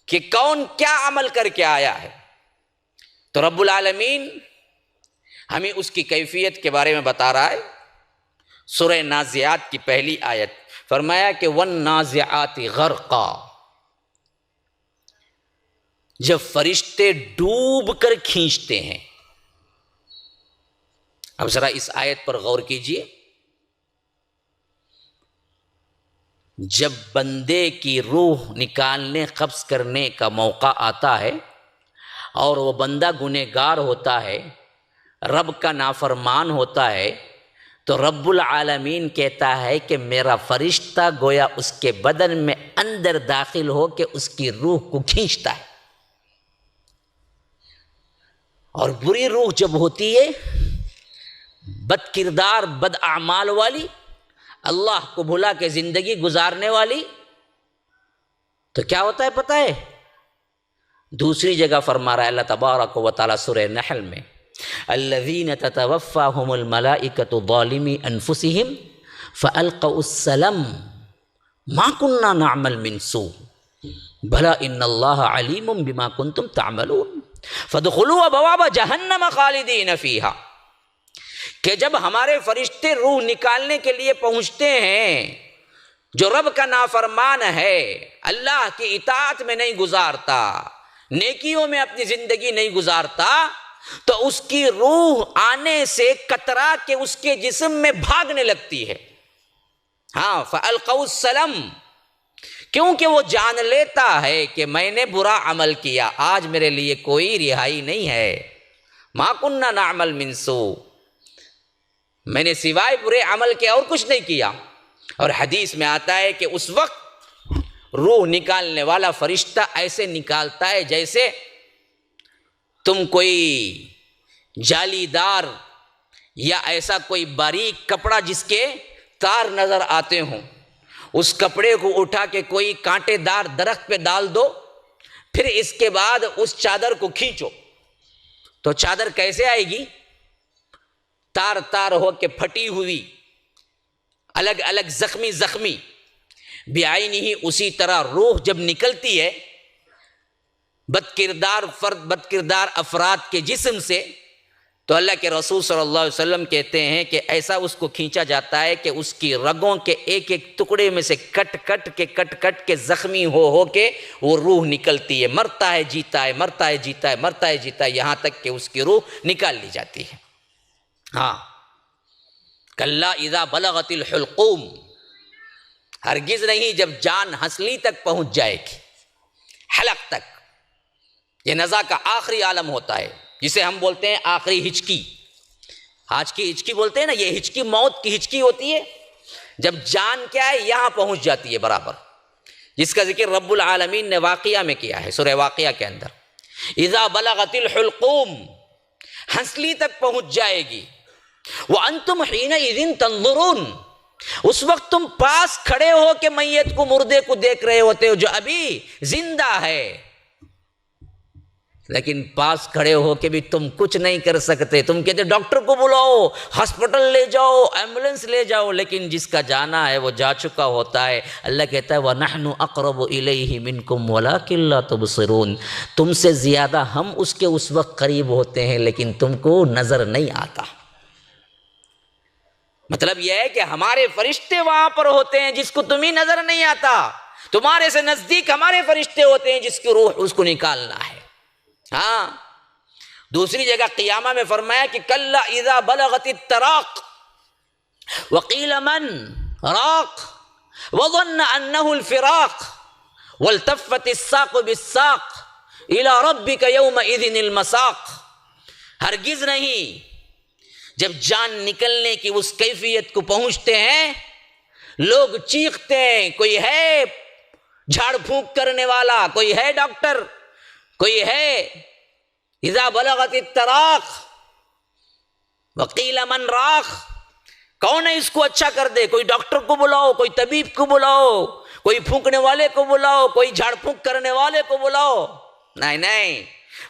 کہ کون کیا عمل کر کے آیا ہے۔ تو رب العالمین ہمیں اس کی کیفیت کے بارے میں بتا رہا ہے۔ سورہ نازعات کی پہلی آیت فرمایا کہ وَالنَّازِعَاتِ غَرْقًا، جب فرشتے ڈوب کر کھینچتے ہیں۔ اب ذرا اس آیت پر غور کیجئے، جب بندے کی روح نکالنے قبض کرنے کا موقع آتا ہے اور وہ بندہ گنہگار ہوتا ہے، رب کا نافرمان ہوتا ہے، تو رب العالمین کہتا ہے کہ میرا فرشتہ گویا اس کے بدن میں اندر داخل ہو کے اس کی روح کو کھینچتا ہے۔ اور بری روح جب ہوتی ہے، بد کردار بد اعمال والی، اللہ کو بھلا کے زندگی گزارنے والی، تو کیا ہوتا ہے پتہ ہے؟ دوسری جگہ فرما رہا ہے اللہ تبارک و تعالیٰ سورہ نحل میں، الذین تتوفاہم الملائکۃ ظالمی انفسہم فالقوا السلم ما كنا نعمل من سوء بلا ان اللہ علیم بما کنتم تعملون فادخلوا ابواب جہنم خالدین فیہا، کہ جب ہمارے فرشتے روح نکالنے کے لیے پہنچتے ہیں، جو رب کا نافرمان ہے، اللہ کی اطاعت میں نہیں گزارتا، نیکیوں میں اپنی زندگی نہیں گزارتا، تو اس کی روح آنے سے کترا کے اس کے جسم میں بھاگنے لگتی ہے۔ ہاں، فَأَلْقَوْا السَّلَمَ، کیونکہ وہ جان لیتا ہے کہ میں نے برا عمل کیا، آج میرے لیے کوئی رہائی نہیں ہے، مَا كُنَّا نَعْمَلْ مِن سُوءٍ، میں نے سوائے برے عمل کے اور کچھ نہیں کیا۔ اور حدیث میں آتا ہے کہ اس وقت روح نکالنے والا فرشتہ ایسے نکالتا ہے جیسے تم کوئی جالی دار یا ایسا کوئی باریک کپڑا جس کے تار نظر آتے ہوں، اس کپڑے کو اٹھا کے کوئی کانٹے دار درخت پہ ڈال دو، پھر اس کے بعد اس چادر کو کھینچو تو چادر کیسے آئے گی؟ تار تار ہو کے پھٹی ہوئی، الگ الگ زخمی زخمی بعینہ ہی۔ اسی طرح روح جب نکلتی ہے بد کردار افراد کے جسم سے، تو اللہ کے رسول صلی اللہ علیہ وسلم کہتے ہیں کہ ایسا اس کو کھینچا جاتا ہے کہ اس کی رگوں کے ایک ایک ٹکڑے میں سے کٹ کٹ کے زخمی ہو کے وہ روح نکلتی ہے، مرتا ہے جیتا ہے، مرتا ہے جیتا ہے، مرتا ہے جیتا ہے، یہاں تک کہ اس کی روح نکال لی جاتی ہے۔ ہاں، کلا اذا بلغت الحلقوم، ہرگز نہیں جب جان ہنسلی تک پہنچ جائے گی، حلق تک۔ یہ نزا کا آخری عالم ہوتا ہے جسے ہم بولتے ہیں آخری ہچکی، آج کی ہچکی بولتے ہیں نا، یہ ہچکی موت کی ہچکی ہوتی ہے جب جان کیا ہے یہاں پہنچ جاتی ہے برابر، جس کا ذکر رب العالمین نے واقعہ میں کیا ہے، سورہ واقعہ کے اندر، اذا بلغت الحلقوم، ہنسلی تک پہنچ جائے گی، وَأَنْتُمْ حِينَئِذٍ تَنْظُرُونَ، اس وقت تم پاس کھڑے ہو کے میت کو، مردے کو دیکھ رہے ہوتے ہو جو ابھی زندہ ہے، لیکن پاس کھڑے ہو کے بھی تم کچھ نہیں کر سکتے۔ تم کہتے ڈاکٹر کو بلاؤ، ہاسپٹل لے جاؤ، ایمبولینس لے جاؤ، لیکن جس کا جانا ہے وہ جا چکا ہوتا ہے۔ اللہ کہتا ہے وَنَحْنُ أَقْرَبُ إِلَيْهِ مِنْكُمْ وَلَكِنْ لَا تُبْصِرُونَ، تم سے زیادہ ہم اس کے اس وقت قریب ہوتے ہیں لیکن تم کو نظر نہیں آتا۔ مطلب یہ ہے کہ ہمارے فرشتے وہاں پر ہوتے ہیں جس کو تمہیں نظر نہیں آتا، تمہارے سے نزدیک ہمارے فرشتے ہوتے ہیں جس کی روح اس کو نکالنا ہے۔ ہاں، دوسری جگہ قیامہ میں فرمایا کہ کلا اذا بلغت التراق وقیل من راق وظن انه الفراق والتفت الساق بالساق الى ربك يومئذ المساق، ہرگز نہیں جب جان نکلنے کی اس کیفیت کو پہنچتے ہیں، لوگ چیختے ہیں، کوئی ہے جھاڑ پھونک کرنے والا، کوئی ہے ڈاکٹر، کوئی ہے اذا بلغت التراق وقیل من راق، کون ہے اس کو اچھا کر دے؟ کوئی ڈاکٹر کو بلاؤ، کوئی طبیب کو بلاؤ، کوئی پھونکنے والے کو بلاؤ، کوئی جھاڑ پھونک کرنے والے کو بلاؤ، نہیں۔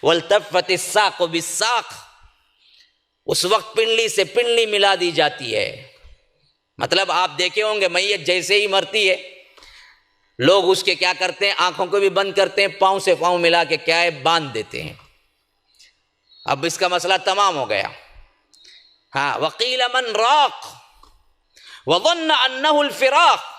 والتفت الساق بالساق، اس وقت پنڈلی سے پنڈلی ملا دی جاتی ہے۔ مطلب آپ دیکھے ہوں گے میت جیسے ہی مرتی ہے لوگ اس کے کیا کرتے ہیں، آنکھوں کو بھی بند کرتے ہیں، پاؤں سے پاؤں ملا کے کیا ہے باندھ دیتے ہیں۔ اب اس کا مسئلہ تمام ہو گیا۔ ہاں، وقیل من راق وظن انہ الفراق،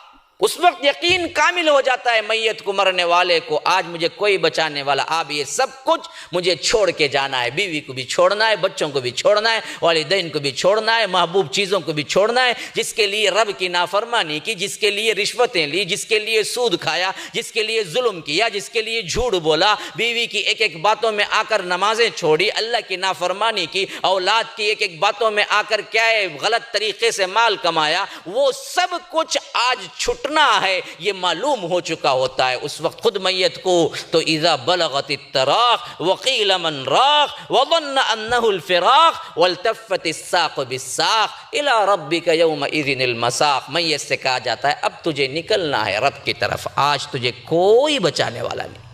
اس وقت یقین کامل ہو جاتا ہے میت کو، مرنے والے کو، آج مجھے کوئی بچانے والا، اب یہ سب کچھ مجھے چھوڑ کے جانا ہے، بیوی کو بھی چھوڑنا ہے، بچوں کو بھی چھوڑنا ہے، والدین کو بھی چھوڑنا ہے، محبوب چیزوں کو بھی چھوڑنا ہے، جس کے لیے رب کی نافرمانی کی، جس کے لیے رشوتیں لی، جس کے لیے سود کھایا، جس کے لیے ظلم کیا، جس کے لیے جھوٹ بولا، بیوی کی ایک ایک باتوں میں آ کر نمازیں چھوڑی، اللہ کی نافرمانی کی، اولاد کی ایک ایک باتوں میں آ کر کیا ہے غلط طریقے سے مال کمایا، وہ سب کچھ آج چھٹنا ہے، یہ معلوم ہو چکا ہوتا ہے اس وقت خود میت کو۔ تو اذا بلغت التراق وقیل من راق وظن انہ الفراق والتفت الساق بالساق الى ربک یومئذ المساق، میت سے کہا جاتا ہے اب تجھے نکلنا ہے رب کی طرف، آج تجھے کوئی بچانے والا نہیں۔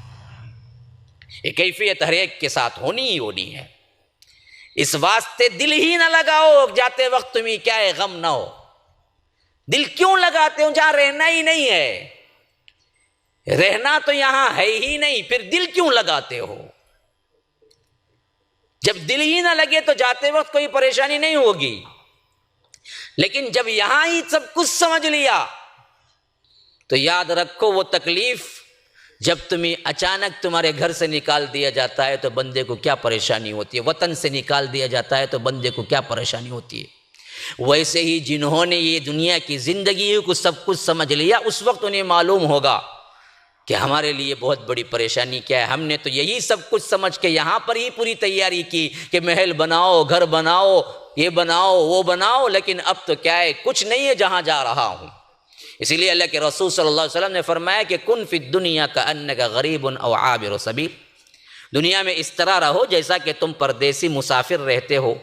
یہ کیفیت ہر ایک کے ساتھ ہونی ہی ہونی ہے۔ اس واسطے دل ہی نہ لگاؤ جاتے وقت تمہیں کیا ہے غم نہ ہو۔ دل کیوں لگاتے ہو جہاں رہنا ہی نہیں ہے؟ رہنا تو یہاں ہے ہی نہیں، پھر دل کیوں لگاتے ہو؟ جب دل ہی نہ لگے تو جاتے وقت کوئی پریشانی نہیں ہوگی، لیکن جب یہاں ہی سب کچھ سمجھ لیا تو یاد رکھو وہ تکلیف جب تمہیں اچانک تمہارے گھر سے نکال دیا جاتا ہے تو بندے کو کیا پریشانی ہوتی ہے، وطن سے نکال دیا جاتا ہے تو بندے کو کیا پریشانی ہوتی ہے۔ ویسے ہی جنہوں نے یہ دنیا کی زندگی کو سب کچھ سمجھ لیا، اس وقت انہیں معلوم ہوگا کہ ہمارے لیے بہت بڑی پریشانی کیا ہے۔ ہم نے تو یہی سب کچھ سمجھ کے یہاں پر ہی پوری تیاری کی کہ محل بناؤ، گھر بناؤ، یہ بناؤ، وہ بناؤ، لیکن اب تو کیا ہے، کچھ نہیں ہے جہاں جا رہا ہوں۔ اسی لیے اللہ کے رسول صلی اللہ علیہ وسلم نے فرمایا کہ کن فی الدنیا کأنک غریب او عابر سبیل، دنیا میں اس طرح رہو جیسا کہ تم پردیسی مسافر رہتے ہو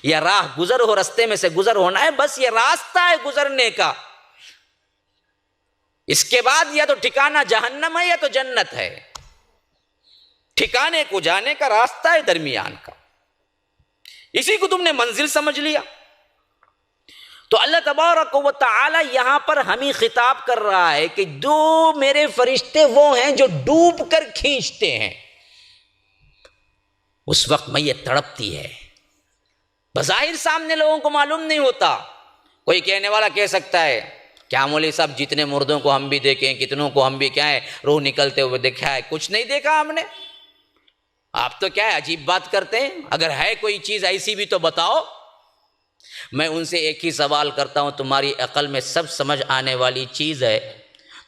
یا راہ گزر ہو، رستے میں سے گزر ہونا ہے، بس یہ راستہ ہے گزرنے کا، اس کے بعد یا تو ٹھکانہ جہنم ہے یا تو جنت ہے، ٹھکانے کو جانے کا راستہ ہے درمیان کا، اسی کو تم نے منزل سمجھ لیا۔ تو اللہ تبارک و تعالی یہاں پر ہمیں خطاب کر رہا ہے کہ جو میرے فرشتے وہ ہیں جو ڈوب کر کھینچتے ہیں، اس وقت میت تڑپتی ہے، بظاہر سامنے لوگوں کو معلوم نہیں ہوتا۔ کوئی کہنے والا کہہ سکتا ہے کیا مولوی صاحب جتنے مردوں کو ہم بھی دیکھیں، کتنوں کو ہم بھی کیا ہے روح نکلتے ہوئے دیکھا ہے، کچھ نہیں دیکھا ہم نے۔ آپ تو کیا ہے عجیب بات کرتے ہیں، اگر ہے کوئی چیز ایسی بھی تو بتاؤ۔ میں ان سے ایک ہی سوال کرتا ہوں، تمہاری عقل میں سب سمجھ آنے والی چیز ہے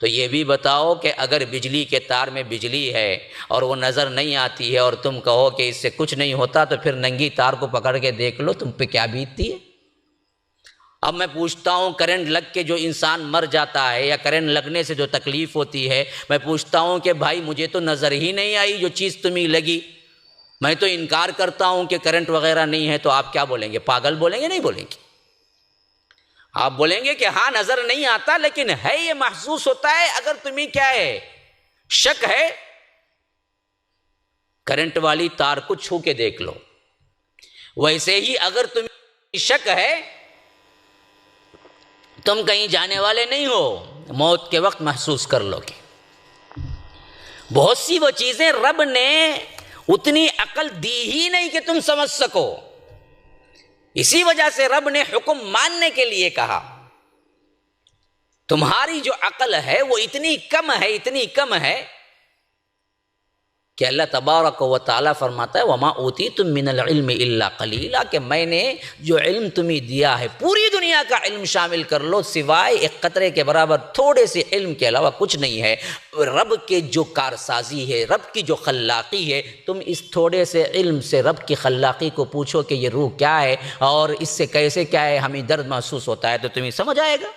تو یہ بھی بتاؤ کہ اگر بجلی کے تار میں بجلی ہے اور وہ نظر نہیں آتی ہے اور تم کہو کہ اس سے کچھ نہیں ہوتا، تو پھر ننگی تار کو پکڑ کے دیکھ لو تم پہ کیا بیتتی ہے۔ اب میں پوچھتا ہوں کرنٹ لگ کے جو انسان مر جاتا ہے یا کرنٹ لگنے سے جو تکلیف ہوتی ہے، میں پوچھتا ہوں کہ بھائی مجھے تو نظر ہی نہیں آئی جو چیز تمہیں لگی، میں تو انکار کرتا ہوں کہ کرنٹ وغیرہ نہیں ہے، تو آپ کیا بولیں گے؟ پاگل بولیں گے؟ نہیں بولیں گے؟ آپ بولیں گے کہ ہاں نظر نہیں آتا لیکن ہے، یہ محسوس ہوتا ہے۔ اگر تمہیں کیا ہے شک ہے، کرنٹ والی تار کو چھو کے دیکھ لو۔ ویسے ہی اگر تمہیں شک ہے، تم کہیں جانے والے نہیں ہو، موت کے وقت محسوس کر لو گے۔ بہت سی وہ چیزیں رب نے اتنی عقل دی ہی نہیں کہ تم سمجھ سکو، اسی وجہ سے رب نے حکم ماننے کے لیے کہا۔ تمہاری جو عقل ہے وہ اتنی کم ہے، اتنی کم ہے کہ اللہ تبارک و تعالیٰ فرماتا ہے وَمَا أُوتِيتُم مِّنَ الْعِلْمِ إِلَّا قَلِيلًا، کہ میں نے جو علم تمہیں دیا ہے پوری دنیا کا علم شامل کر لو، سوائے ایک قطرے کے برابر تھوڑے سے علم کے علاوہ کچھ نہیں ہے۔ رب کے جو کارسازی ہے، رب کی جو خلاقی ہے، تم اس تھوڑے سے علم سے رب کی خلاقی کو پوچھو کہ یہ روح کیا ہے اور اس سے کیسے کیا ہے ہمیں درد محسوس ہوتا ہے، تو تمہیں سمجھ آئے گا؟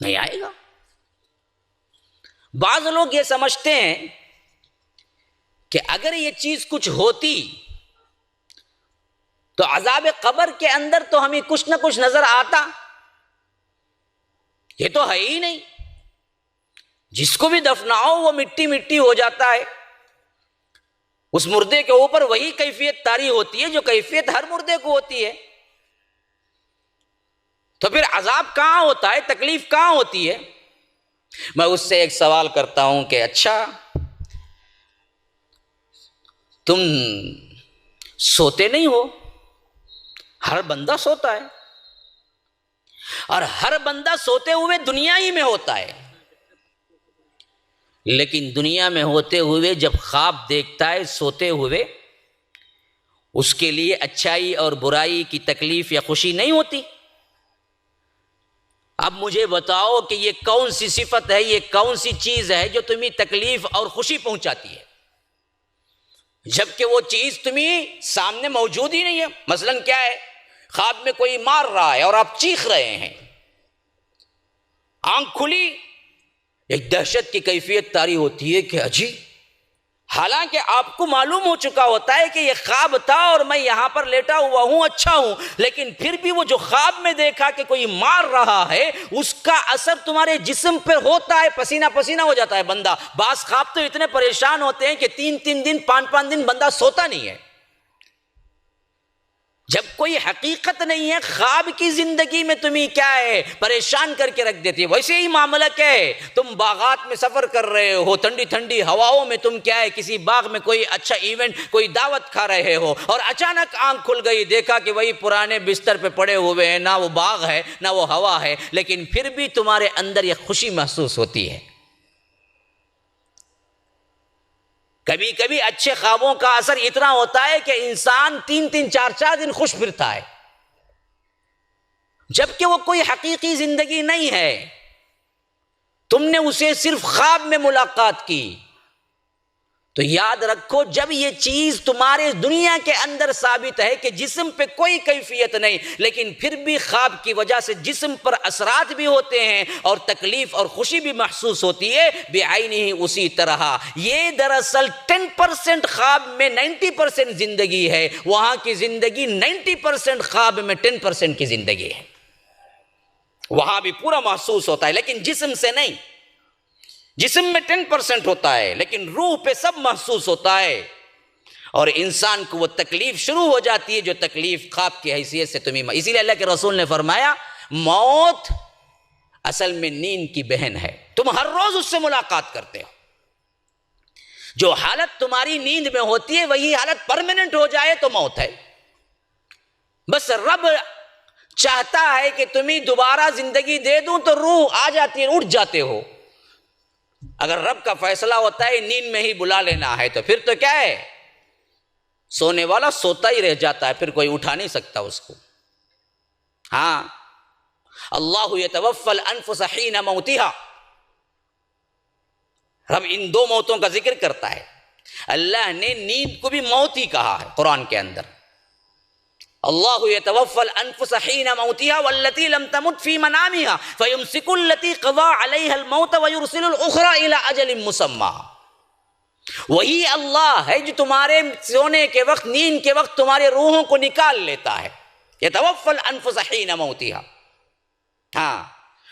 نہیں آئے گا۔ بعض لوگ یہ سمجھتے ہیں کہ اگر یہ چیز کچھ ہوتی تو عذاب قبر کے اندر تو ہمیں کچھ نہ کچھ نظر آتا، یہ تو ہے ہی نہیں، جس کو بھی دفناؤ وہ مٹی مٹی ہو جاتا ہے، اس مردے کے اوپر وہی کیفیت طاری ہوتی ہے جو کیفیت ہر مردے کو ہوتی ہے، تو پھر عذاب کہاں ہوتا ہے، تکلیف کہاں ہوتی ہے؟ میں اس سے ایک سوال کرتا ہوں کہ اچھا تم سوتے نہیں ہو؟ ہر بندہ سوتا ہے، اور ہر بندہ سوتے ہوئے دنیا ہی میں ہوتا ہے، لیکن دنیا میں ہوتے ہوئے جب خواب دیکھتا ہے سوتے ہوئے، اس کے لیے اچھائی اور برائی کی تکلیف یا خوشی نہیں ہوتی۔ اب مجھے بتاؤ کہ یہ کون سی صفت ہے، یہ کون سی چیز ہے جو تمہیں تکلیف اور خوشی پہنچاتی ہے، جبکہ وہ چیز تمہیں سامنے موجود ہی نہیں ہے؟ مثلاً کیا ہے، خواب میں کوئی مار رہا ہے اور آپ چیخ رہے ہیں، آنکھ کھلی، ایک دہشت کی کیفیت طاری ہوتی ہے کہ اجی حالانکہ آپ کو معلوم ہو چکا ہوتا ہے کہ یہ خواب تھا اور میں یہاں پر لیٹا ہوا ہوں، اچھا ہوں، لیکن پھر بھی وہ جو خواب میں دیکھا کہ کوئی مار رہا ہے، اس کا اثر تمہارے جسم پر ہوتا ہے، پسینہ پسینہ ہو جاتا ہے بندہ۔ بعض خواب تو اتنے پریشان ہوتے ہیں کہ 3 دن 5 دن بندہ سوتا نہیں ہے۔ جب کوئی حقیقت نہیں ہے، خواب کی زندگی میں تمہیں کیا ہے پریشان کر کے رکھ دیتی ہے۔ ویسے ہی معاملہ کیا ہے، تم باغات میں سفر کر رہے ہو، ٹھنڈی ٹھنڈی ہواؤں میں تم کیا ہے کسی باغ میں کوئی اچھا ایونٹ، کوئی دعوت کھا رہے ہو، اور اچانک آنکھ کھل گئی، دیکھا کہ وہی پرانے بستر پہ پڑے ہوئے ہیں، نہ وہ باغ ہے نہ وہ ہوا ہے، لیکن پھر بھی تمہارے اندر یہ خوشی محسوس ہوتی ہے۔ کبھی کبھی اچھے خوابوں کا اثر اتنا ہوتا ہے کہ انسان 3 4 دن خوش پھرتا ہے، جبکہ وہ کوئی حقیقی زندگی نہیں ہے، تم نے اسے صرف خواب میں ملاقات کی۔ تو یاد رکھو، جب یہ چیز تمہارے دنیا کے اندر ثابت ہے کہ جسم پہ کوئی کیفیت نہیں، لیکن پھر بھی خواب کی وجہ سے جسم پر اثرات بھی ہوتے ہیں اور تکلیف اور خوشی بھی محسوس ہوتی ہے، بعینہ اسی طرح یہ دراصل 10% خواب میں 90% زندگی ہے، وہاں کی زندگی 90% خواب میں 10% کی زندگی ہے، وہاں بھی پورا محسوس ہوتا ہے لیکن جسم سے نہیں۔ جسم میں 10% ہوتا ہے لیکن روح پہ سب محسوس ہوتا ہے، اور انسان کو وہ تکلیف شروع ہو جاتی ہے جو تکلیف خواب کی حیثیت سے تمہیں۔ اسی لیے اللہ کے رسول نے فرمایا، موت اصل میں نیند کی بہن ہے، تم ہر روز اس سے ملاقات کرتے ہو۔ جو حالت تمہاری نیند میں ہوتی ہے وہی حالت پرماننٹ ہو جائے تو موت ہے۔ بس رب چاہتا ہے کہ تمہیں دوبارہ زندگی دے دوں تو روح آ جاتی ہے، اٹھ جاتے ہو۔ اگر رب کا فیصلہ ہوتا ہے نیند میں ہی بلا لینا ہے تو پھر تو کیا ہے، سونے والا سوتا ہی رہ جاتا ہے، پھر کوئی اٹھا نہیں سکتا اس کو۔ ہاں، اللہ یتوفی الانفس حین موتہا، رب ان 2 موتوں کا ذکر کرتا ہے۔ اللہ نے نیند کو بھی موت ہی کہا ہے قرآن کے اندر، اللہ یتوفی الانفس حین موتہا واللتی لم تمت فی منامہا فیمسک التی قضی علیہا الموت ویرسل الاخری الی اجل مسمی۔ وہی اللہ ہے جو تمہارے سونے کے وقت، نیند کے وقت تمہارے روحوں کو نکال لیتا ہے۔ یتوفی الانفس حین موتہا، ہاں،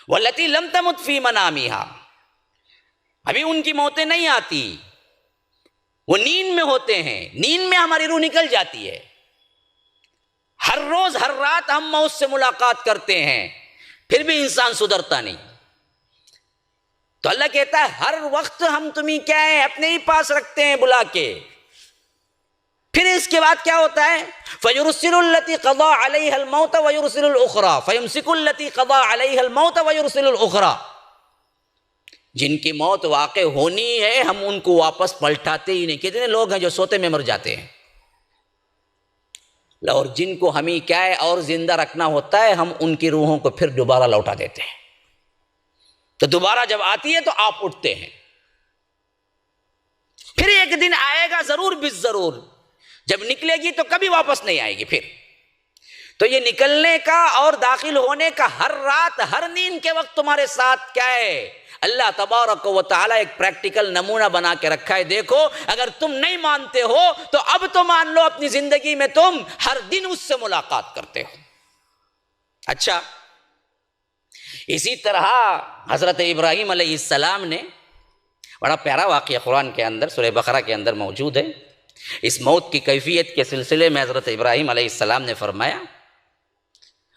واللتی لم تمت فی منامہا، ابھی ان کی موتیں نہیں آتی، وہ نیند میں ہوتے ہیں، نیند میں ہماری روح نکل جاتی ہے۔ ہر روز ہر رات ہم موت سے ملاقات کرتے ہیں، پھر بھی انسان سدھرتا نہیں۔ تو اللہ کہتا ہے ہر وقت ہم تمہیں کیا ہے اپنے ہی پاس رکھتے ہیں بلا کے۔ پھر اس کے بعد کیا ہوتا ہے، فَيُرْسِلُ الَّتِي قَضَى عَلَيْهَا الْمَوْتَ وَيُرْسِلُ الْأُخْرَى فَيُمْسِكُ الَّتِي قَضَى عَلَيْهَا الْمَوْتَ وَيُرْسِلُ الْأُخْرَى۔ جن کی موت واقع ہونی ہے ہم ان کو واپس پلٹاتے ہی نہیں۔ کتنے لوگ ہیں جو سوتے میں مر جاتے ہیں، اور جن کو ہمیں کیا ہے اور زندہ رکھنا ہوتا ہے ہم ان کی روحوں کو پھر دوبارہ لوٹا دیتے ہیں، تو دوبارہ جب آتی ہے تو آپ اٹھتے ہیں۔ پھر ایک دن آئے گا ضرور بالضرور، جب نکلے گی تو کبھی واپس نہیں آئے گی پھر۔ تو یہ نکلنے کا اور داخل ہونے کا ہر رات ہر نیند کے وقت تمہارے ساتھ کیا ہے، اللہ تبارک و تعالیٰ ایک پریکٹیکل نمونہ بنا کے رکھا ہے۔ دیکھو اگر تم نہیں مانتے ہو تو اب تو مان لو اپنی زندگی میں تم ہر دن اس سے ملاقات کرتے ہو۔ اچھا، اسی طرح حضرت ابراہیم علیہ السلام نے بڑا پیارا واقعہ قرآن کے اندر سورہ بقرہ کے اندر موجود ہے۔ اس موت کی کیفیت کے سلسلے میں حضرت ابراہیم علیہ السلام نے فرمایا،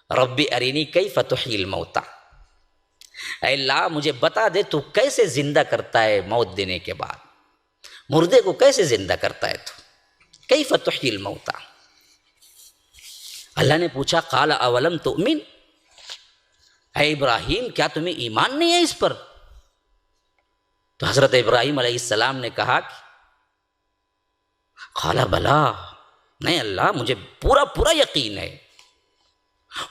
رب ارینی کیف تحیی الموتى، اے اللہ مجھے بتا دے تو کیسے زندہ کرتا ہے موت دینے کے بعد، مردے کو کیسے زندہ کرتا ہے تو، کیف تحیی الموتى۔ اللہ نے پوچھا قال اولم تؤمن، اے ابراہیم کیا تمہیں ایمان نہیں ہے اس پر؟ تو حضرت ابراہیم علیہ السلام نے کہا کہ قال بلا، نہیں اللہ مجھے پورا پورا یقین ہے،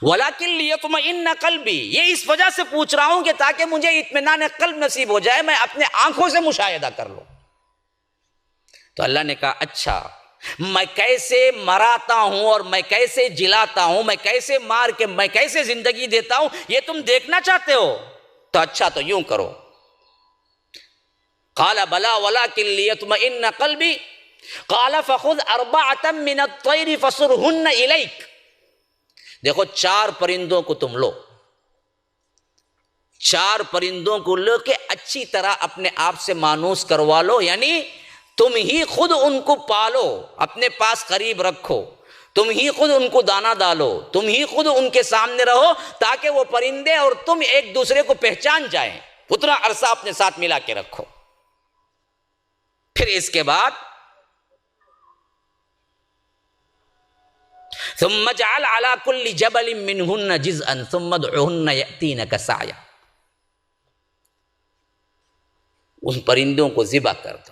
ولیکن لیطمئن قلبی، یہ اس وجہ سے پوچھ رہا ہوں کہ تاکہ مجھے اطمینان قلب نصیب ہو جائے، میں اپنے آنکھوں سے مشاہدہ کر لوں۔ تو اللہ نے کہا اچھا میں کیسے مراتا ہوں اور میں کیسے جلاتا ہوں، میں کیسے مار کے میں کیسے زندگی دیتا ہوں، یہ تم دیکھنا چاہتے ہو تو اچھا تو یوں کرو، قال بلا ولکن لیطمئن قلبی قال فخذ اربعۃ من الطیر فصرہن الیک. دیکھو 4 پرندوں کو تم لو، 4 پرندوں کو لو کے اچھی طرح اپنے آپ سے مانوس کروا لو، یعنی تم ہی خود ان کو پالو، اپنے پاس قریب رکھو، تم ہی خود ان کو دانہ ڈالو، تم ہی خود ان کے سامنے رہو، تاکہ وہ پرندے اور تم ایک دوسرے کو پہچان جائیں، اتنا عرصہ اپنے ساتھ ملا کے رکھو. پھر اس کے بعد ثم اجعل على كل جبل منهن جزءا ثم ادعهن يأتينك سعيا. ان پرندوں کو ذبح کر دو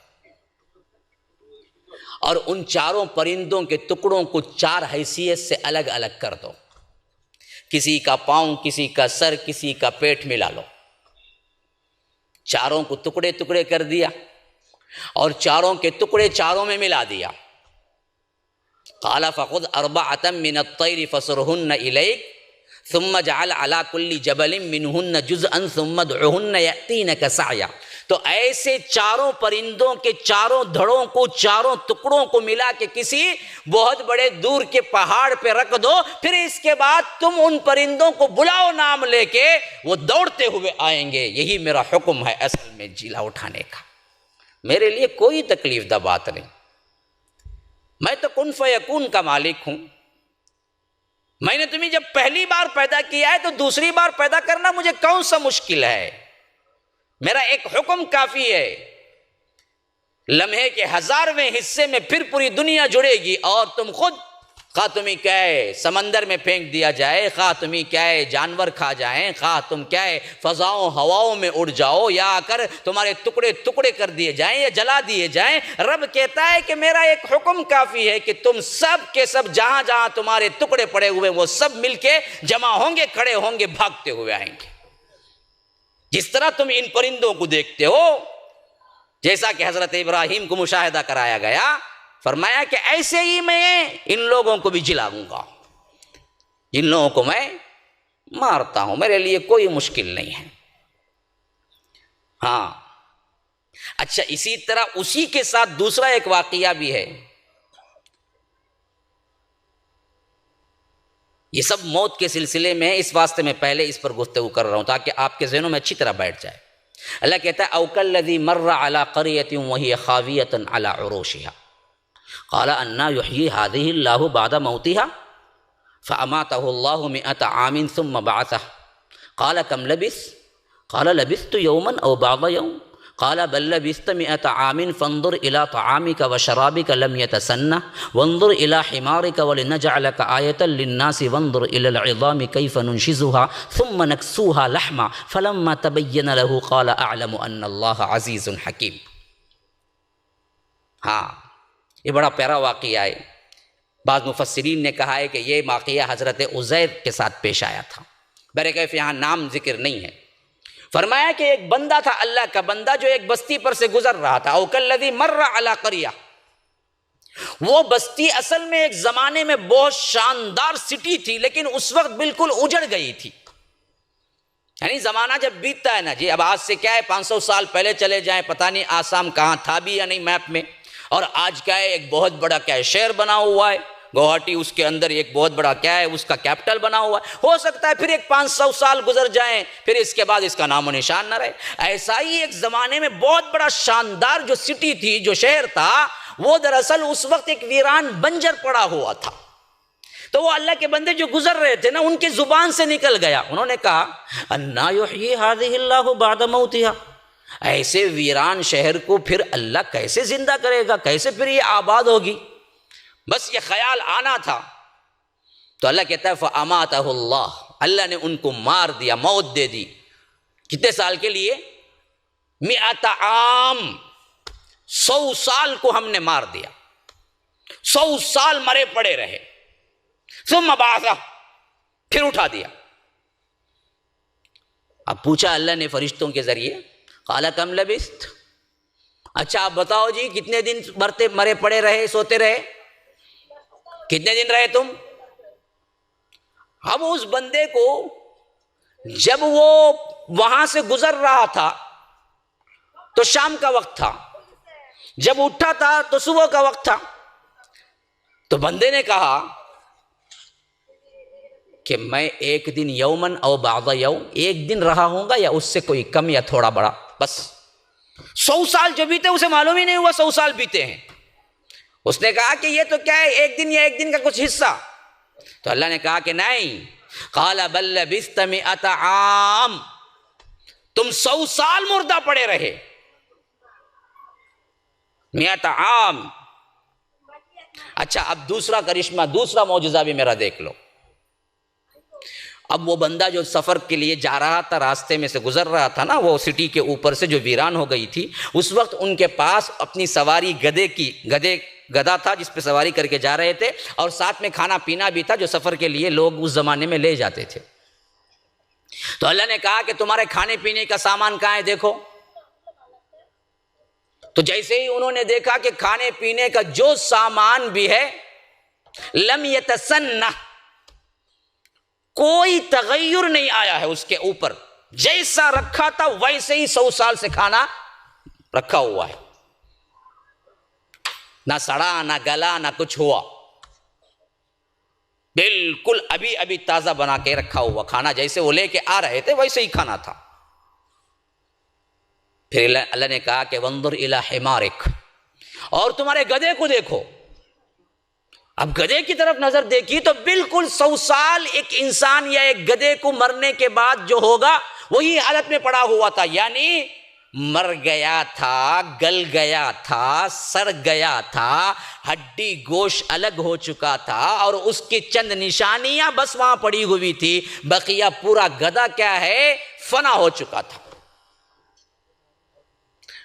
اور ان 4 پرندوں کے ٹکڑوں کو 4 حیثیت سے الگ الگ کر دو، کسی کا پاؤں، کسی کا سر، کسی کا پیٹ ملا لو. 4 کو ٹکڑے ٹکڑے کر دیا اور 4 کے ٹکڑے 4 میں ملا دیا. قال فخذ اربعۃ من الطیر فصرہن الیک ثم اجعل على كل جبل منهن جزءا ثم ادعهن يأتينك سعيا. تو ایسے 4 پرندوں کے 4 دھڑوں کو 4 ٹکڑوں کو ملا کے کسی بہت بڑے دور کے پہاڑ پہ رکھ دو. پھر اس کے بعد تم ان پرندوں کو بلاؤ نام لے کے، وہ دوڑتے ہوئے آئیں گے. یہی میرا حکم ہے اصل میں جیلا اٹھانے کا. میرے لیے کوئی تکلیف دہ بات نہیں، میں تو کن فیکون کا مالک ہوں. میں نے تمہیں جب پہلی بار پیدا کیا ہے تو دوسری بار پیدا کرنا مجھے کون سا مشکل ہے؟ میرا ایک حکم کافی ہے. لمحے کے 1000ویں حصے میں پھر پوری دنیا جڑے گی اور تم خود، خواہ تمہیں کیا ہے سمندر میں پھینک دیا جائے، خواہ تمہیں کیا ہے جانور کھا جائیں، خواہ تم کیا ہے فضاؤں ہواؤں میں اڑ جاؤ، یا آ کر تمہارے ٹکڑے ٹکڑے کر دیے جائیں یا جلا دیے جائیں، رب کہتا ہے کہ میرا ایک حکم کافی ہے کہ تم سب کے سب جہاں جہاں تمہارے ٹکڑے پڑے ہوئے وہ سب مل کے جمع ہوں گے، کھڑے ہوں گے، بھاگتے ہوئے آئیں گے. جس طرح تم ان پرندوں کو دیکھتے ہو، جیسا کہ حضرت ابراہیم کو مشاہدہ کرایا گیا، فرمایا کہ ایسے ہی میں ان لوگوں کو بھی جلاؤں گا، ان لوگوں کو میں مارتا ہوں، میرے لیے کوئی مشکل نہیں ہے. ہاں اچھا، اسی طرح اسی کے ساتھ دوسرا ایک واقعہ بھی ہے. یہ سب موت کے سلسلے میں، اس واسطے میں پہلے اس پر گفتگو کر رہا ہوں تاکہ آپ کے ذہنوں میں اچھی طرح بیٹھ جائے. اللہ کہتا ہے او کالذی مر علی قریۃ وہی خاویۃ علی عروشها قال انا یحیی هذه اللہ بعد موتها فاماته اللہ 100 عام ثم بعثه قال کم لبثت قال لبثت یوما او بعض یوم قال بل لبثت 100 عام فانظر الى طعامك وشرابك لم يتسنه وانظر الى حمارك ولنجعلك آية للناس وانظر الى العظام كيف ننشزها ثم نكسوها لحما فلما تبين له قال اعلم ان الله عزيز حكيم. ہاں یہ بڑا پیارا واقعہ ہے. بعض مفسرین نے کہا ہے کہ یہ واقعہ حضرت عزیر کے ساتھ پیش آیا تھا. بہرکیف یہاں نام ذکر نہیں ہے. فرمایا کہ ایک بندہ تھا، اللہ کا بندہ، جو ایک بستی پر سے گزر رہا تھا. او کالذی مر علی قریہ، وہ بستی اصل میں ایک زمانے میں بہت شاندار سٹی تھی، لیکن اس وقت بالکل اجڑ گئی تھی. یعنی زمانہ جب بیتتا ہے نا جی، اب آج سے کیا ہے 500 سال پہلے چلے جائیں، پتہ نہیں آسام کہاں تھا بھی یا نہیں میپ میں، اور آج کیا ہے ایک بہت بڑا کیا ہے شہر بنا ہوا ہے گوہاٹی، اس کے اندر ایک بہت بڑا کیا ہے اس کا کیپٹل بنا ہوا ہے. ہو سکتا ہے پھر ایک 500 سال گزر جائیں، پھر اس کے بعد اس کا نام و نشان نہ رہے. ایسا ہی ایک زمانے میں بہت بڑا شاندار جو سٹی تھی، جو شہر تھا، وہ دراصل اس وقت ایک ویران بنجر پڑا ہوا تھا. تو وہ اللہ کے بندے جو گزر رہے تھے نا، ان کی زبان سے نکل گیا. انہوں نے کہا انا یحیی ھذہ اللہ بعد موتہا، ایسے ویران شہر کو پھر اللہ کیسے زندہ کرے گا، کیسے پھر یہ آباد ہوگی. بس یہ خیال آنا تھا. تو اللہ کہتا ہے فَأَمَاتَهُ اللَّهُ، اللہ نے ان کو مار دیا، موت دے دی. کتنے سال کے لیے؟ 100 عام، 100 سال کو ہم نے مار دیا. 100 سال مرے پڑے رہے. ثم بعثہ، پھر اٹھا دیا. اب پوچھا اللہ نے فرشتوں کے ذریعے، قال کم لبثت، اچھا آپ بتاؤ جی کتنے دن مرے پڑے رہے، سوتے رہے، کتنے دن رہے تم؟ اب اس بندے کو جب وہ وہاں سے گزر رہا تھا تو شام کا وقت تھا، جب اٹھا تھا تو صبح کا وقت تھا۔ تو بندے نے کہا کہ میں ایک دن یومن او بعض یوم، ایک دن رہا ہوں گا یا اس سے کوئی کم یا تھوڑا بڑا، بس 100 سال جو بیتے اسے معلوم ہی نہیں ہوا 100 سال بیتے ہیں۔ اس نے کہا کہ یہ تو کیا ہے، ایک دن یا ایک دن کا کچھ حصہ۔ تو اللہ نے کہا کہ نہیں، قال بل لبثت 100 عام، تم 100 سال مردہ پڑے رہے، 100 عام۔ اچھا اب دوسرا کرشمہ، دوسرا معجزہ بھی میرا دیکھ لو۔ اب وہ بندہ جو سفر کے لیے جا رہا تھا، راستے میں سے گزر رہا تھا نا، وہ سٹی کے اوپر سے جو ویران ہو گئی تھی، اس وقت ان کے پاس اپنی سواری گدھا تھا جس پہ سواری کر کے جا رہے تھے، اور ساتھ میں کھانا پینا بھی تھا جو سفر کے لیے لوگ اس زمانے میں لے جاتے تھے۔ تو اللہ نے کہا کہ تمہارے کھانے پینے کا سامان کہاں ہے، دیکھو۔ تو جیسے ہی انہوں نے دیکھا کہ کھانے پینے کا جو سامان بھی ہے، لم یتسنہ، کوئی تغیر نہیں آیا ہے اس کے اوپر، جیسا رکھا تھا ویسے ہی 100 سال سے کھانا رکھا ہوا ہے، نہ سڑا نہ گلا نہ کچھ ہوا، بالکل ابھی ابھی تازہ بنا کے رکھا ہوا کھانا، جیسے وہ لے کے آ رہے تھے ویسے ہی کھانا تھا۔ پھر اللہ نے کہا کہ وانظر الی حمارک، اور تمہارے گدھے کو دیکھو۔ اب گدھے کی طرف نظر دیکھی تو بالکل 100 سال ایک انسان یا ایک گدھے کو مرنے کے بعد جو ہوگا وہی حالت میں پڑا ہوا تھا، یعنی مر گیا تھا، گل گیا تھا، سڑ گیا تھا، ہڈی گوشت الگ ہو چکا تھا، اور اس کی چند نشانیاں بس وہاں پڑی ہوئی تھی، بقیہ پورا گدھا کیا ہے، فنا ہو چکا تھا۔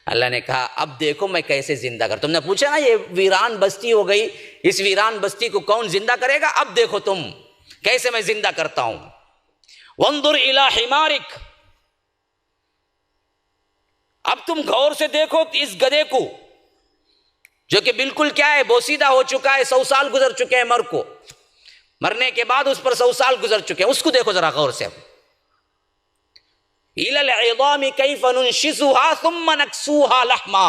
اللہ نے کہا اب دیکھو میں کیسے زندہ کر، تم نے پوچھا نا یہ ویران بستی ہو گئی، اس ویران بستی کو کون زندہ کرے گا، اب دیکھو تم کیسے میں زندہ کرتا ہوں۔ وانظر الی حمارک، اب تم غور سے دیکھو اس گدھے کو جو کہ بالکل کیا ہے، بوسیدہ ہو چکا ہے، 100 سال گزر چکے ہیں مرنے کے بعد اس پر 100 سال گزر چکے ہیں، اس کو دیکھو ذرا غور سے۔ اب الی العظام کیف ننشزها ثم نکسوها لحما،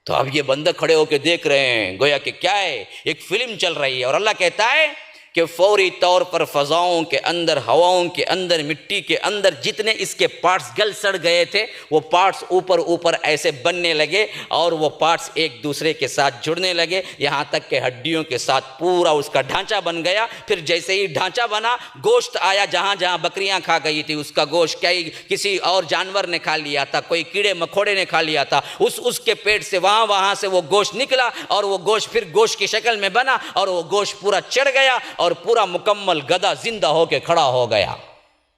تو اب یہ بندے کھڑے ہو کے دیکھ رہے ہیں گویا کہ کیا ہے، ایک فلم چل رہی ہے، اور اللہ کہتا ہے کہ فوری طور پر فضاؤں کے اندر، ہواؤں کے اندر، مٹی کے اندر جتنے اس کے پارٹس گل سڑ گئے تھے وہ پارٹس اوپر ایسے بننے لگے، اور وہ پارٹس ایک دوسرے کے ساتھ جڑنے لگے، یہاں تک کہ ہڈیوں کے ساتھ پورا اس کا ڈھانچہ بن گیا۔ پھر جیسے ہی ڈھانچہ بنا، گوشت آیا، جہاں جہاں بکریاں کھا گئی تھی اس کا گوشت کسی اور جانور نے کھا لیا تھا، کوئی کیڑے مکوڑے نے کھا لیا تھا، اس کے پیٹ سے وہاں سے وہ گوشت نکلا، اور وہ گوشت پھر گوشت کی شکل میں بنا، اور وہ گوشت پورا چڑھ گیا، اور پورا مکمل گدھا زندہ ہو کے کھڑا ہو گیا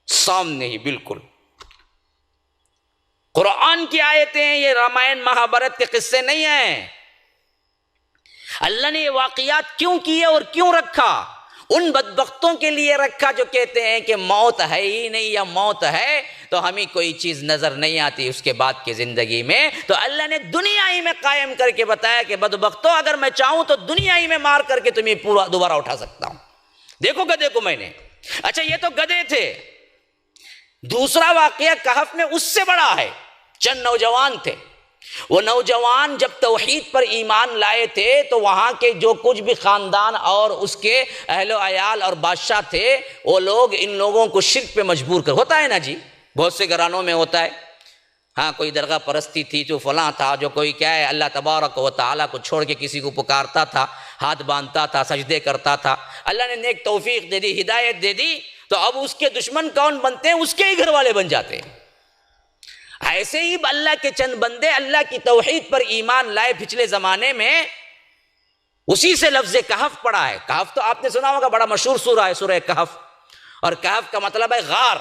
سامنے ہی بالکل۔ قرآن کی آیتیں ہیں، یہ رامائن مہابھارت کے قصے نہیں ہیں۔ اللہ نے یہ واقعات کیوں کیے اور کیوں رکھا؟ ان بدبختوں کے لیے رکھا جو کہتے ہیں کہ موت ہے ہی نہیں، یا موت ہے تو ہمیں کوئی چیز نظر نہیں آتی اس کے بعد کی زندگی میں، تو اللہ نے دنیا ہی میں قائم کر کے بتایا کہ بدبختوں اگر میں چاہوں تو دنیا ہی میں مار کر کے تمہیں پورا دوبارہ اٹھا سکتا ہوں۔ دیکھو گدھے کو میں نے، اچھا یہ تو گدھے تھے، دوسرا واقعہ کہف میں اس سے بڑا ہے، چند نوجوان تھے، وہ نوجوان جب توحید پر ایمان لائے تھے تو وہاں کے جو کچھ بھی خاندان اور اس کے اہل و عیال اور بادشاہ تھے، وہ لوگ ان لوگوں کو شرک پہ مجبور کر، ہوتا ہے نا جی، بہت سے گھرانوں میں ہوتا ہے، ہاں کوئی درگاہ پرستی تھی، جو فلاں تھا، جو کوئی کیا ہے اللہ تبارک و تعالیٰ کو چھوڑ کے کسی کو پکارتا تھا، ہاتھ باندھتا تھا، سجدے کرتا تھا، اللہ نے نیک توفیق دے دی، ہدایت دے دی، تو اب اس کے دشمن کون بنتے ہیں؟ اس کے ہی گھر والے بن جاتے ہیں۔ ایسے ہی اللہ کے چند بندے اللہ کی توحید پر ایمان لائے پچھلے زمانے میں، اسی سے لفظ کہف پڑا ہے۔ کہف تو آپ نے سنا ہوگا، بڑا مشہور سورہ ہے سورہ کہف، اور کہف کا مطلب ہے غار۔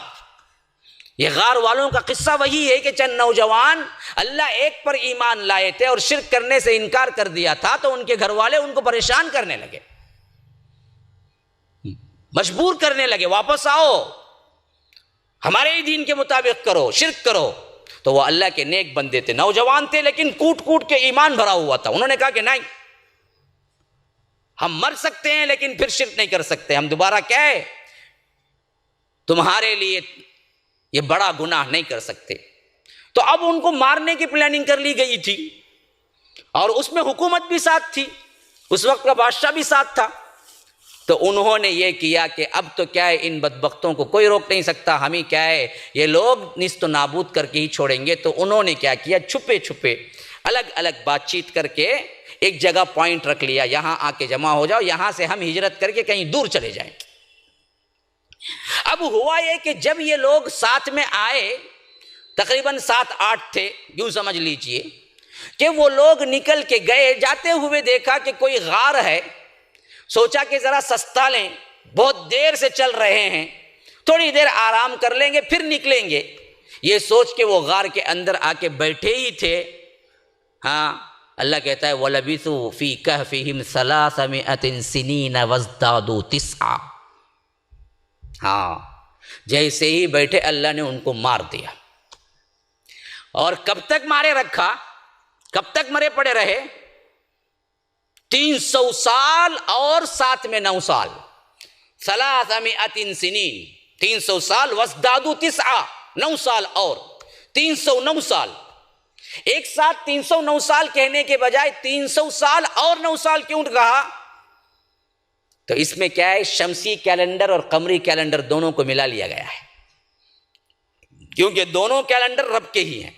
یہ غار والوں کا قصہ وہی ہے کہ چند نوجوان اللہ ایک پر ایمان لائے تھے اور شرک کرنے سے انکار کر دیا تھا، تو ان کے گھر والے ان کو پریشان کرنے لگے، مجبور کرنے لگے، واپس آؤ، ہمارے ہی دین کے مطابق کرو، شرک کرو۔ تو وہ اللہ کے نیک بندے تھے، نوجوان تھے، لیکن کوٹ کوٹ کے ایمان بھرا ہوا تھا۔ انہوں نے کہا کہ نہیں، ہم مر سکتے ہیں لیکن پھر شرک نہیں کر سکتے، ہم دوبارہ کیا ہے تمہارے لیے یہ بڑا گناہ نہیں کر سکتے۔ تو اب ان کو مارنے کی پلاننگ کر لی گئی تھی، اور اس میں حکومت بھی ساتھ تھی، اس وقت کا بادشاہ بھی ساتھ تھا۔ تو انہوں نے یہ کیا کہ اب تو کیا ہے، ان بدبختوں کو کوئی روک نہیں سکتا، ہمیں کیا ہے یہ لوگ نیست و نابود کر کے ہی چھوڑیں گے۔ تو انہوں نے کیا کیا، چھپے چھپے الگ الگ بات چیت کر کے ایک جگہ پوائنٹ رکھ لیا، یہاں آ کے جمع ہو جاؤ، یہاں سے ہم ہجرت کر کے کہیں دور چلے جائیں۔ اب ہوا یہ کہ جب یہ لوگ ساتھ میں آئے، تقریباً 7-8 تھے، یوں سمجھ لیجئے کہ وہ لوگ نکل کے گئے، جاتے ہوئے دیکھا کہ کوئی غار ہے، سوچا کہ ذرا سستا لیں، بہت دیر سے چل رہے ہیں، تھوڑی دیر آرام کر لیں گے پھر نکلیں گے۔ یہ سوچ کے وہ غار کے اندر آ کے بیٹھے ہی تھے۔ ہاں، اللہ کہتا ہے وَلَبِثُوا فِي كَهْفِهِمْ 300 سِنِينَ وَازْدَادُوا 9۔ ہاں، جیسے ہی بیٹھے اللہ نے ان کو مار دیا۔ اور کب تک مارے رکھا، کب تک مرے پڑے رہے؟ 300 سال اور ساتھ میں 9 سال، 300 سنین، 300 سال وازدادوا 9، 9 سال اور 309 سال۔ ایک ساتھ 309 سال کہنے کے بجائے 300 سال اور 9 سال کیوں کہا؟ تو اس میں کیا ہے، شمسی کیلنڈر اور قمری کیلنڈر دونوں کو ملا لیا گیا ہے، کیونکہ دونوں کیلنڈر رب کے ہی ہیں۔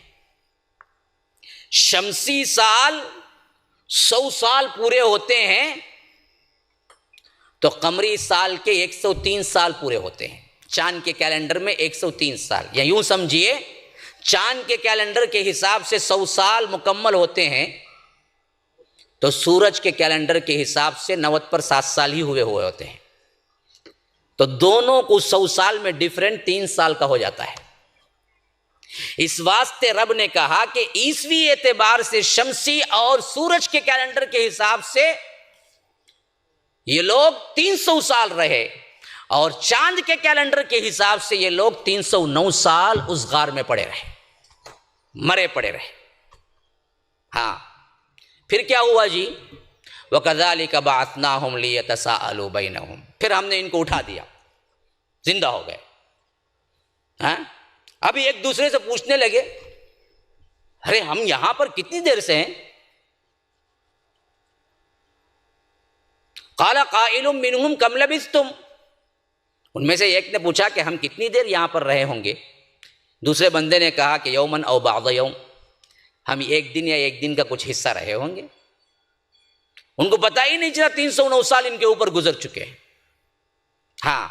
شمسی سال 100 سال پورے ہوتے ہیں تو قمری سال کے 103 سال پورے ہوتے ہیں۔ چاند کے کیلنڈر میں 103 سال، یا یوں سمجھیے چاند کے کیلنڈر کے حساب سے 100 سال مکمل ہوتے ہیں، تو سورج کے کیلنڈر کے حساب سے 90 پر 7 سال ہی ہوئے ہوتے ہیں۔ تو دونوں کو 100 سال میں ڈیفرنٹ 3 سال کا ہو جاتا ہے۔ اس واسطے رب نے کہا کہ عیسوی اعتبار سے شمسی اور سورج کے کیلنڈر کے حساب سے یہ لوگ 300 سال رہے، اور چاند کے کیلنڈر کے حساب سے یہ لوگ 309 سال اس غار میں پڑے رہے، مرے پڑے رہے۔ ہاں، پھر کیا ہوا جی؟ وَكَذَلِكَ بَعَثْنَاهُمْ لِيَتَسَاءَلُوا بَيْنَهُمْ، پھر ہم نے ان کو اٹھا دیا، زندہ ہو گئے۔ ہاں، ابھی ایک دوسرے سے پوچھنے لگے، ارے ہم یہاں پر کتنی دیر سے ہیں؟ قَالَ قَائِلٌ مِّنْهُمْ كَمْ لَبِثْتُمْ، ان میں سے ایک نے پوچھا کہ ہم کتنی دیر یہاں پر رہے ہوں گے؟ دوسرے بندے نے کہا کہ یومن او بعض یوم، ہم ایک دن یا ایک دن کا کچھ حصہ رہے ہوں گے۔ ان کو پتہ ہی نہیں چلا 309 سال ان کے اوپر گزر چکے ہیں۔ ہاں،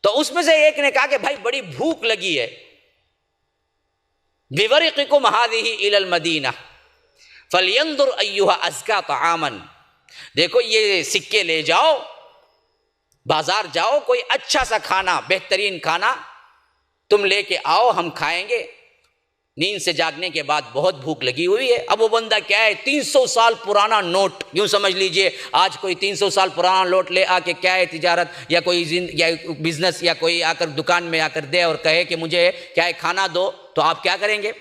تو اس میں سے ایک نے کہا کہ بھائی بڑی بھوک لگی ہے، بِوَرِقِكُمْ هَٰذِهِ إِلَى الْمَدِينَةِ فَلْيَنظُرْ أَيُّهَا أَزْكَىٰ طَعَامًا، دیکھو یہ سکے لے جاؤ، بازار جاؤ، کوئی اچھا سا کھانا، بہترین کھانا تم لے کے آؤ، ہم کھائیں گے۔ نیند سے جاگنے کے بعد بہت بھوک لگی ہوئی ہے۔ اب وہ بندہ کیا ہے، 300 سال پرانا نوٹ، یوں سمجھ لیجئے آج کوئی 300 سال پرانا نوٹ لے آ کے کیا ہے تجارت یا کوئی یا بزنس یا کوئی آ کر دکان میں آ کر دے اور کہے کہ مجھے کیا ہے کھانا دو، تو آپ کیا کریں گے؟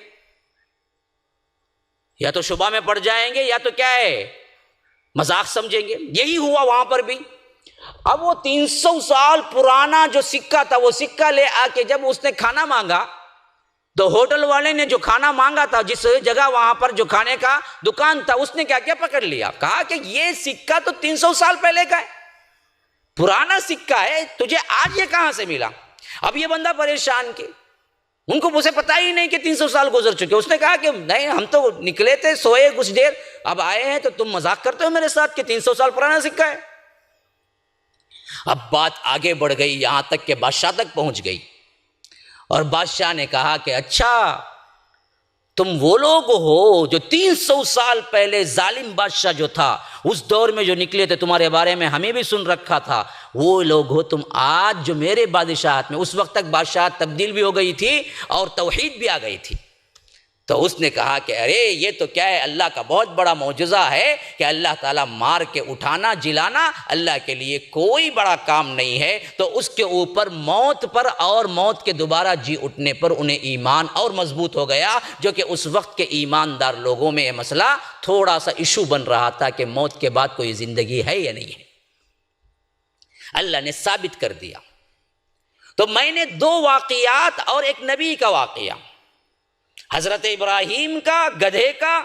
یا تو شبہ میں پڑ جائیں گے یا تو کیا ہے مذاق سمجھیں گے۔ یہی ہوا وہاں پر بھی۔ اب وہ 300 سال پرانا جو سکہ تھا، وہ سکہ لے آ کے جب اس نے کھانا مانگا تو ہوٹل والے نے جو کھانا مانگا تھا، جس جگہ وہاں پر جو کھانے کا دکان تھا، اس نے کیا کیا پکڑ لیا، کہا کہ یہ سکہ تو 300 سال پہلے کا ہے، پرانا سکہ ہے، تجھے آج یہ کہاں سے ملا؟ اب یہ بندہ پریشان کی، ان کو اسے پتا ہی نہیں کہ 300 سال گزر چکے۔ اس نے کہا کہ نہیں، ہم تو نکلے تھے، سوئے کچھ دیر، اب آئے ہیں تو تم مذاق کرتے ہو میرے ساتھ کہ 300 سال پرانا سکہ ہے۔ اب بات آگے بڑھ گئی، یہاں تک کہ بادشاہ تک پہنچ گئی، اور بادشاہ نے کہا کہ اچھا تم وہ لوگ ہو جو 300 سال پہلے ظالم بادشاہ جو تھا اس دور میں جو نکلے تھے، تمہارے بارے میں ہمیں بھی سن رکھا تھا، وہ لوگ ہو تم آج جو میرے بادشاہت میں۔ اس وقت تک بادشاہت تبدیل بھی ہو گئی تھی اور توحید بھی آ گئی تھی۔ تو اس نے کہا کہ ارے یہ تو کیا ہے، اللہ کا بہت بڑا معجزہ ہے کہ اللہ تعالیٰ مار کے اٹھانا جلانا اللہ کے لیے کوئی بڑا کام نہیں ہے۔ تو اس کے اوپر موت پر اور موت کے دوبارہ جی اٹھنے پر انہیں ایمان اور مضبوط ہو گیا، جو کہ اس وقت کے ایماندار لوگوں میں یہ مسئلہ تھوڑا سا ایشو بن رہا تھا کہ موت کے بعد کوئی زندگی ہے یا نہیں ہے۔ اللہ نے ثابت کر دیا۔ تو میں نے 2 واقعات اور ایک نبی کا واقعہ حضرت ابراہیم کا، گدھے کا،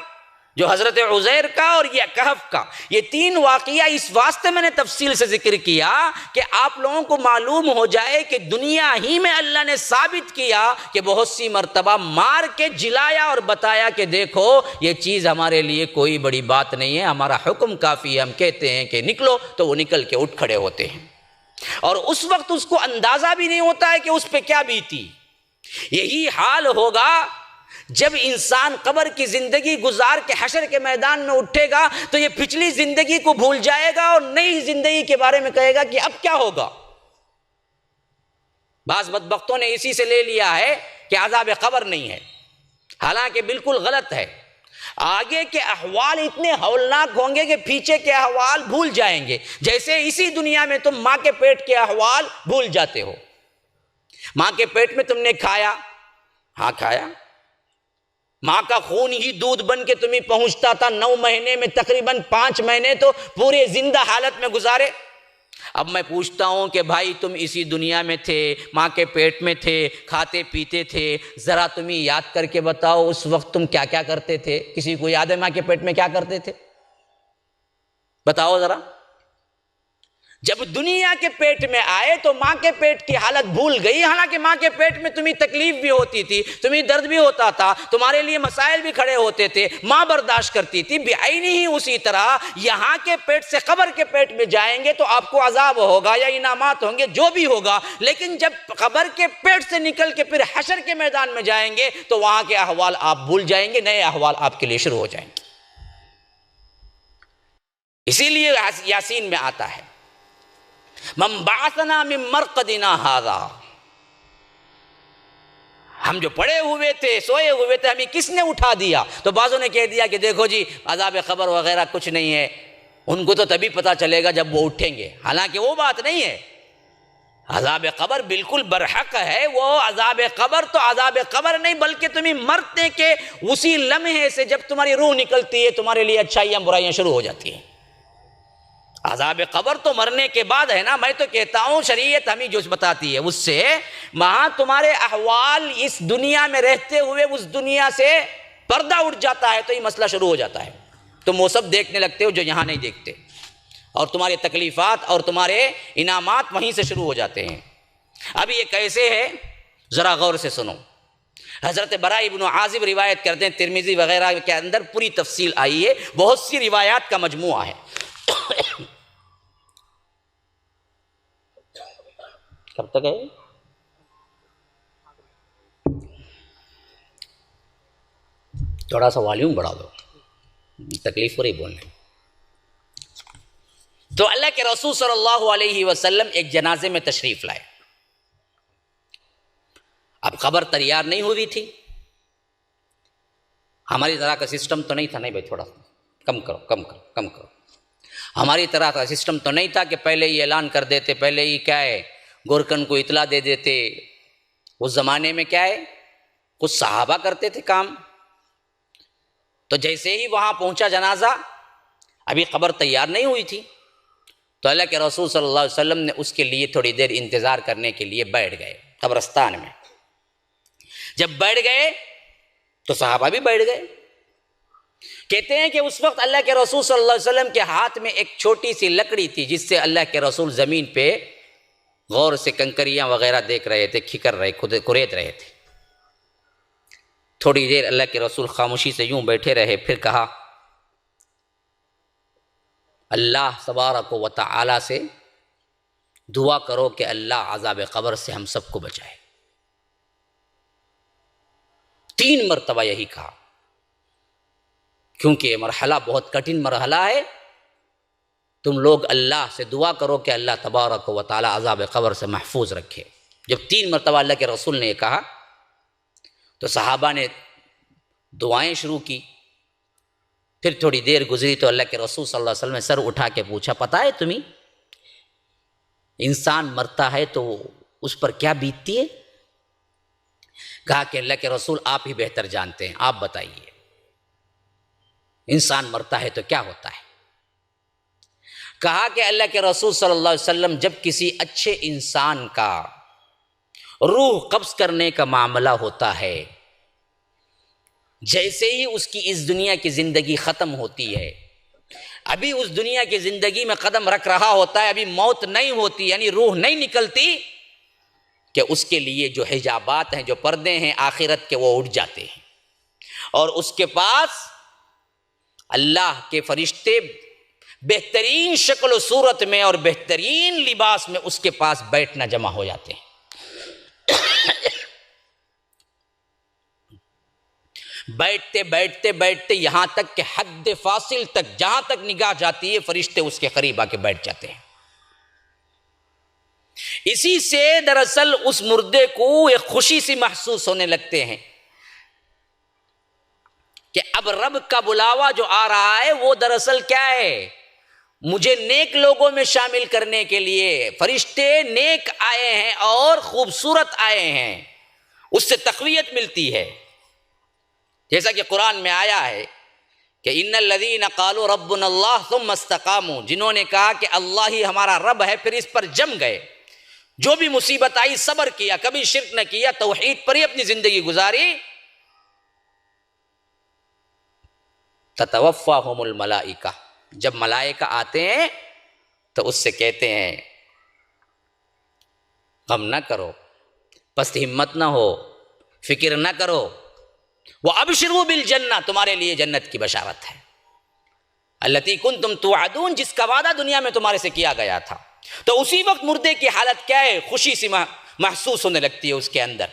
جو حضرت عزیر کا، اور یہ کہف کا، یہ تین واقعہ اس واسطے میں نے تفصیل سے ذکر کیا کہ آپ لوگوں کو معلوم ہو جائے کہ دنیا ہی میں اللہ نے ثابت کیا کہ بہت سی مرتبہ مار کے جلایا اور بتایا کہ دیکھو یہ چیز ہمارے لیے کوئی بڑی بات نہیں ہے، ہمارا حکم کافی ہے، ہم کہتے ہیں کہ نکلو تو وہ نکل کے اٹھ کھڑے ہوتے ہیں، اور اس وقت اس کو اندازہ بھی نہیں ہوتا ہے کہ اس پہ کیا بیتی۔ یہی حال ہوگا جب انسان قبر کی زندگی گزار کے حشر کے میدان میں اٹھے گا تو یہ پچھلی زندگی کو بھول جائے گا اور نئی زندگی کے بارے میں کہے گا کہ اب کیا ہوگا۔ بعض بدبختوں نے اسی سے لے لیا ہے کہ عذاب قبر نہیں ہے، حالانکہ بالکل غلط ہے۔ آگے کے احوال اتنے ہولناک ہوں گے کہ پیچھے کے احوال بھول جائیں گے، جیسے اسی دنیا میں تم ماں کے پیٹ کے احوال بھول جاتے ہو۔ ماں کے پیٹ میں تم نے کھایا، ہاں کھایا، ماں کا خون ہی دودھ بن کے تمہیں پہنچتا تھا، 9 مہینے میں تقریباً 5 مہینے تو پورے زندہ حالت میں گزارے۔ اب میں پوچھتا ہوں کہ بھائی تم اسی دنیا میں تھے، ماں کے پیٹ میں تھے، کھاتے پیتے تھے، ذرا تمہیں یاد کر کے بتاؤ اس وقت تم کیا کیا کرتے تھے؟ کسی کو یاد ہے ماں کے پیٹ میں کیا کرتے تھے؟ بتاؤ ذرا۔ جب دنیا کے پیٹ میں آئے تو ماں کے پیٹ کی حالت بھول گئی، حالانکہ ماں کے پیٹ میں تمہیں تکلیف بھی ہوتی تھی، تمہیں درد بھی ہوتا تھا، تمہارے لیے مسائل بھی کھڑے ہوتے تھے، ماں برداشت کرتی تھی۔ بعینی ہی اسی طرح یہاں کے پیٹ سے قبر کے پیٹ میں جائیں گے تو آپ کو عذاب ہوگا یا انعامات ہوں گے، جو بھی ہوگا، لیکن جب قبر کے پیٹ سے نکل کے پھر حشر کے میدان میں جائیں گے تو وہاں کے احوال آپ بھول جائیں گے، نئے احوال آپ کے لیے شروع ہو جائیں گے۔ اسی لیے یاسین میں آتا ہے من بعثنا من مرقدنا ھذا، ہم جو پڑے ہوئے تھے، سوئے ہوئے تھے، ہمیں کس نے اٹھا دیا؟ تو بعضوں نے کہہ دیا کہ دیکھو جی عذاب قبر وغیرہ کچھ نہیں ہے، ان کو تو تبھی پتہ چلے گا جب وہ اٹھیں گے، حالانکہ وہ بات نہیں ہے۔ عذاب قبر بالکل برحق ہے، وہ عذاب قبر تو عذاب قبر نہیں بلکہ تمہیں مرتے کے اسی لمحے سے جب تمہاری روح نکلتی ہے تمہارے لیے اچھائیاں برائیاں شروع ہو جاتی ہیں۔ عذاب قبر تو مرنے کے بعد ہے نا، میں تو کہتا ہوں شریعت ہمیں جو بتاتی ہے اس سے وہاں تمہارے احوال اس دنیا میں رہتے ہوئے اس دنیا سے پردہ اٹھ جاتا ہے تو یہ مسئلہ شروع ہو جاتا ہے، تم وہ سب دیکھنے لگتے ہو جو یہاں نہیں دیکھتے، اور تمہاری تکلیفات اور تمہارے انعامات وہیں سے شروع ہو جاتے ہیں۔ اب یہ کیسے ہے ذرا غور سے سنو۔ حضرت براء بن عازب روایت کرتے ہیں، ترمذی وغیرہ کے اندر پوری تفصیل آئی ہے، بہت سی روایات کا مجموعہ ہے۔ کب تک ہے؟ تھوڑا سا والیوم بڑھا دو، تکلیف ہو رہی بولنے۔ تو اللہ کے رسول صلی اللہ علیہ وسلم ایک جنازے میں تشریف لائے۔ اب خبر تیار نہیں ہوئی تھی، ہماری طرح کا سسٹم تو نہیں تھا، نہیں بھائی تھوڑا کم کرو کم کرو کم کرو، ہماری طرح کا سسٹم تو نہیں تھا کہ پہلے ہی اعلان کر دیتے، پہلے ہی کیا ہے گورکن کو اطلاع دے دیتے۔ اس زمانے میں کیا ہے کچھ صحابہ کرتے تھے کام، تو جیسے ہی وہاں پہنچا جنازہ، ابھی قبر تیار نہیں ہوئی تھی، تو اللہ کے رسول صلی اللہ علیہ وسلم نے اس کے لیے تھوڑی دیر انتظار کرنے کے لیے بیٹھ گئے قبرستان میں۔ جب بیٹھ گئے تو صحابہ بھی بیٹھ گئے۔ کہتے ہیں کہ اس وقت اللہ کے رسول صلی اللہ علیہ وسلم کے ہاتھ میں ایک چھوٹی سی لکڑی تھی جس سے اللہ کے رسول زمین پہ غور سے کنکریاں وغیرہ دیکھ رہے تھے، کھکر رہے، کریت رہے تھے۔ تھوڑی دیر اللہ کے رسول خاموشی سے یوں بیٹھے رہے، پھر کہا اللہ تبارک و تعالی سے دعا کرو کہ اللہ عذاب قبر سے ہم سب کو بچائے۔ 3 مرتبہ یہی کہا، کیونکہ یہ مرحلہ بہت کٹھن مرحلہ ہے، تم لوگ اللہ سے دعا کرو کہ اللہ تبارک و تعالی عذاب قبر سے محفوظ رکھے۔ جب 3 مرتبہ اللہ کے رسول نے یہ کہا تو صحابہ نے دعائیں شروع کی۔ پھر تھوڑی دیر گزری تو اللہ کے رسول صلی اللہ علیہ وسلم نے سر اٹھا کے پوچھا، پتہ ہے تمہیں انسان مرتا ہے تو اس پر کیا بیتتی ہے؟ کہا کہ اللہ کے رسول آپ ہی بہتر جانتے ہیں، آپ بتائیے انسان مرتا ہے تو کیا ہوتا ہے؟ کہا کہ اللہ کے رسول صلی اللہ علیہ وسلم جب کسی اچھے انسان کا روح قبض کرنے کا معاملہ ہوتا ہے جیسے ہی اس کی اس دنیا کی زندگی ختم ہوتی ہے، ابھی اس دنیا کی زندگی میں قدم رکھ رہا ہوتا ہے، ابھی موت نہیں ہوتی، یعنی روح نہیں نکلتی، کہ اس کے لیے جو حجابات ہیں، جو پردے ہیں آخرت کے، وہ اٹھ جاتے ہیں، اور اس کے پاس اللہ کے فرشتے بہترین شکل و صورت میں اور بہترین لباس میں اس کے پاس بیٹھنا جمع ہو جاتے ہیں۔ بیٹھتے یہاں تک کہ حد فاصل تک، جہاں تک نگاہ جاتی ہے، فرشتے اس کے قریب آ کے بیٹھ جاتے ہیں۔ اسی سے دراصل اس مردے کو ایک خوشی سی محسوس ہونے لگتے ہیں کہ اب رب کا بلاوا جو آ رہا ہے وہ دراصل کیا ہے؟ مجھے نیک لوگوں میں شامل کرنے کے لیے فرشتے نیک آئے ہیں اور خوبصورت آئے ہیں، اس سے تقویت ملتی ہے۔ جیسا کہ قرآن میں آیا ہے کہ ان الذین قالوا ربنا اللہ ثم استقاموا، جنہوں نے کہا کہ اللہ ہی ہمارا رب ہے، پھر اس پر جم گئے، جو بھی مصیبت آئی صبر کیا، کبھی شرک نہ کیا، توحید پر ہی اپنی زندگی گزاری، تتوفاہم الملائکہ، جب ملائکہ آتے ہیں تو اس سے کہتے ہیں غم نہ کرو، پست ہمت نہ ہو، فکر نہ کرو، وَأَبْشِرُوا بِالْجَنَّةِ، تمہارے لیے جنت کی بشارت ہے، الَّتِي كُنْتُمْ تُوعَدُونَ، جس کا وعدہ دنیا میں تمہارے سے کیا گیا تھا۔ تو اسی وقت مردے کی حالت کیا ہے؟ خوشی سی محسوس ہونے لگتی ہے اس کے اندر،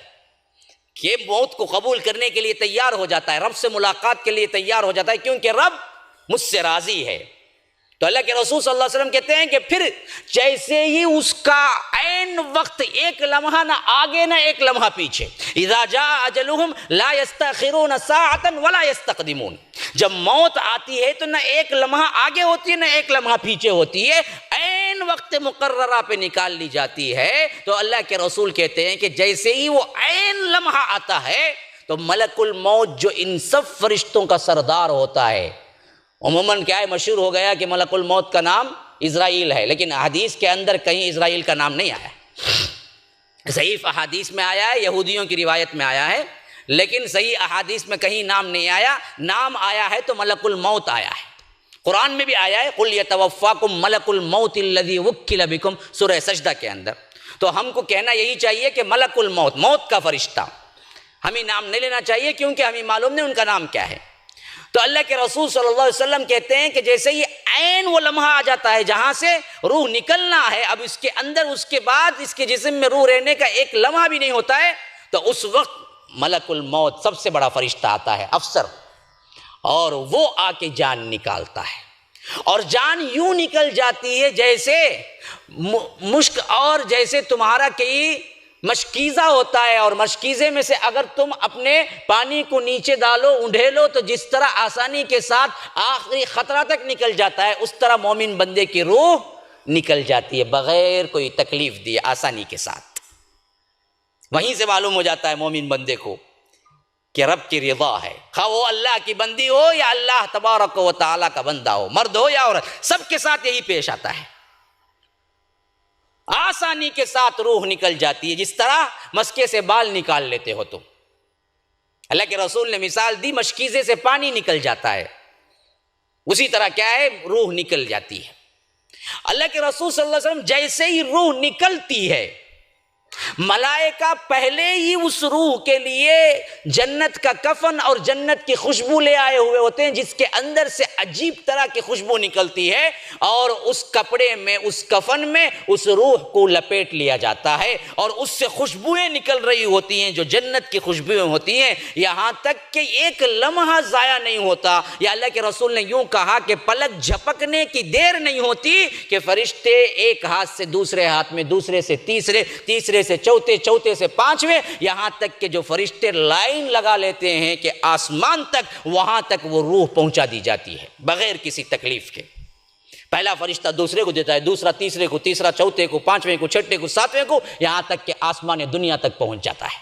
کہ موت کو قبول کرنے کے لیے تیار ہو جاتا ہے، رب سے ملاقات کے لیے تیار ہو جاتا ہے، کیونکہ رب مجھ سے راضی ہے۔ تو اللہ کے رسول صلی اللہ علیہ وسلم کہتے ہیں کہ پھر جیسے ہی اس کا عین وقت، ایک لمحہ نہ آگے نہ ایک لمحہ پیچھے، اذا جاء اجلہم لا یستأخرون ساعۃ ولا یستقدمون، جب موت آتی ہے تو نہ ایک لمحہ آگے ہوتی ہے نہ ایک لمحہ پیچھے ہوتی ہے، عین وقت مقررہ پہ نکال لی جاتی ہے۔ تو اللہ کے رسول کہتے ہیں کہ جیسے ہی وہ عین لمحہ آتا ہے تو ملک الموت جو ان سب فرشتوں کا سردار ہوتا ہے، عموماً کیا ہے، مشہور ہو گیا کہ ملک الموت کا نام اسرائیل ہے، لیکن حدیث کے اندر کہیں اسرائیل کا نام نہیں آیا، ضعیف احادیث میں آیا ہے، یہودیوں کی روایت میں آیا ہے، لیکن صحیح احادیث میں کہیں نام نہیں آیا، نام آیا ہے تو ملک الموت آیا ہے۔ قرآن میں بھی آیا ہے قُلْ يَتَوَفَّاكُمْ مَلَكُ الْمَوْتِ الَّذِي وُكِّلَ بِكُمْ، سورہ سجدہ کے اندر۔ تو ہم کو کہنا یہی چاہیے کہ ملک الموت، موت کا فرشتہ، ہمیں نام نہیں لینا چاہیے کیونکہ ہمیں معلوم نہیں ان کا نام کیا ہے۔ تو اللہ کے رسول صلی اللہ علیہ وسلم کہتے ہیں کہ جیسے ہی عین وہ لمحہ آ جاتا ہے جہاں سے روح نکلنا ہے، اب اس کے اندر، اس کے بعد اس کے جسم میں روح رہنے کا ایک لمحہ بھی نہیں ہوتا ہے، تو اس وقت ملک الموت، سب سے بڑا فرشتہ آتا ہے، افسر، اور وہ آ کے جان نکالتا ہے، اور جان یوں نکل جاتی ہے جیسے مشک، اور جیسے تمہارا کئی مشکیزہ ہوتا ہے، اور مشکیزے میں سے اگر تم اپنے پانی کو نیچے ڈالو، اونڈھیلو، تو جس طرح آسانی کے ساتھ آخری خطرہ تک نکل جاتا ہے، اس طرح مومن بندے کی روح نکل جاتی ہے بغیر کوئی تکلیف دیے، آسانی کے ساتھ۔ وہیں سے معلوم ہو جاتا ہے مومن بندے کو کہ رب کی رضا ہے، خواہ وہ اللہ کی بندی ہو یا اللہ تبارک و تعالیٰ کا بندہ ہو، مرد ہو یا عورت، سب کے ساتھ یہی پیش آتا ہے، آسانی کے ساتھ روح نکل جاتی ہے، جس طرح مسکے سے بال نکال لیتے ہو تم۔ اللہ کے رسول نے مثال دی، مشکیزے سے پانی نکل جاتا ہے، اسی طرح کیا ہے، روح نکل جاتی ہے۔ اللہ کے رسول صلی اللہ علیہ وسلم جیسے ہی روح نکلتی ہے، ملائکہ پہلے ہی اس روح کے لیے جنت کا کفن اور جنت کی خوشبو لے آئے ہوئے ہوتے ہیں، جس کے اندر سے عجیب طرح کی خوشبو نکلتی ہے، اور اس کپڑے میں، اس کفن میں اس روح کو لپیٹ لیا جاتا ہے، اور اس سے خوشبوئیں نکل رہی ہوتی ہیں جو جنت کی خوشبوئیں ہوتی ہیں، یہاں تک کہ ایک لمحہ ضائع نہیں ہوتا۔ یا اللہ کے رسول نے یوں کہا کہ پلک جھپکنے کی دیر نہیں ہوتی کہ فرشتے ایک ہاتھ سے دوسرے ہاتھ میں، دوسرے سے تیسرے، تیسرے سے چوتھے، چوتھے سے پانچویں، یہاں تک کہ جو فرشتے لائن لگا لیتے ہیں کہ آسمان تک، وہاں تک وہ روح پہنچا دی جاتی ہے بغیر کسی تکلیف کے۔ پہلا فرشتہ دوسرے کو دیتا ہے، دوسرا تیسرے کو، تیسرا چوتھے کو، پانچویں کو، چھٹے کو، ساتویں کو، یہاں تک کہ آسمان دنیا تک پہنچ جاتا ہے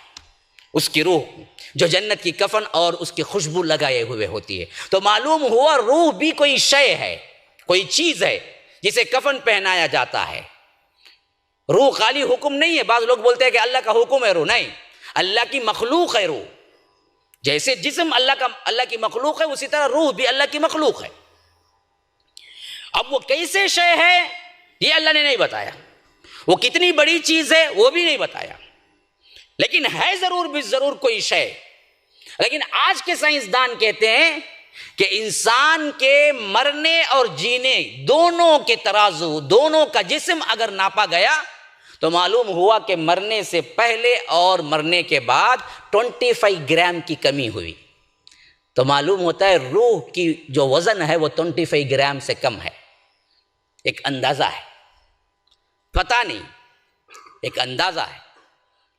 اس کی روح جو جنت کی کفن اور اس کی خوشبو لگائے ہوئے ہوتی ہے۔ تو معلوم ہوا روح بھی کوئی شے ہے، کوئی چیز ہے جسے کفن پہنایا جاتا ہے۔ روح خالی حکم نہیں ہے، بعض لوگ بولتے ہیں کہ اللہ کا حکم ہے روح، نہیں، اللہ کی مخلوق ہے روح، جیسے جسم اللہ کی مخلوق ہے، اسی طرح روح بھی اللہ کی مخلوق ہے۔ اب وہ کیسے شے ہے یہ اللہ نے نہیں بتایا، وہ کتنی بڑی چیز ہے وہ بھی نہیں بتایا، لیکن ہے ضرور کوئی شے۔ لیکن آج کے سائنسدان کہتے ہیں کہ انسان کے مرنے اور جینے دونوں کے ترازو، دونوں کا جسم اگر ناپا گیا تو معلوم ہوا کہ مرنے سے پہلے اور مرنے کے بعد 25 گرام کی کمی ہوئی۔ تو معلوم ہوتا ہے روح کی جو وزن ہے وہ 25 گرام سے کم ہے۔ ایک اندازہ ہے، پتہ نہیں، ایک اندازہ ہے۔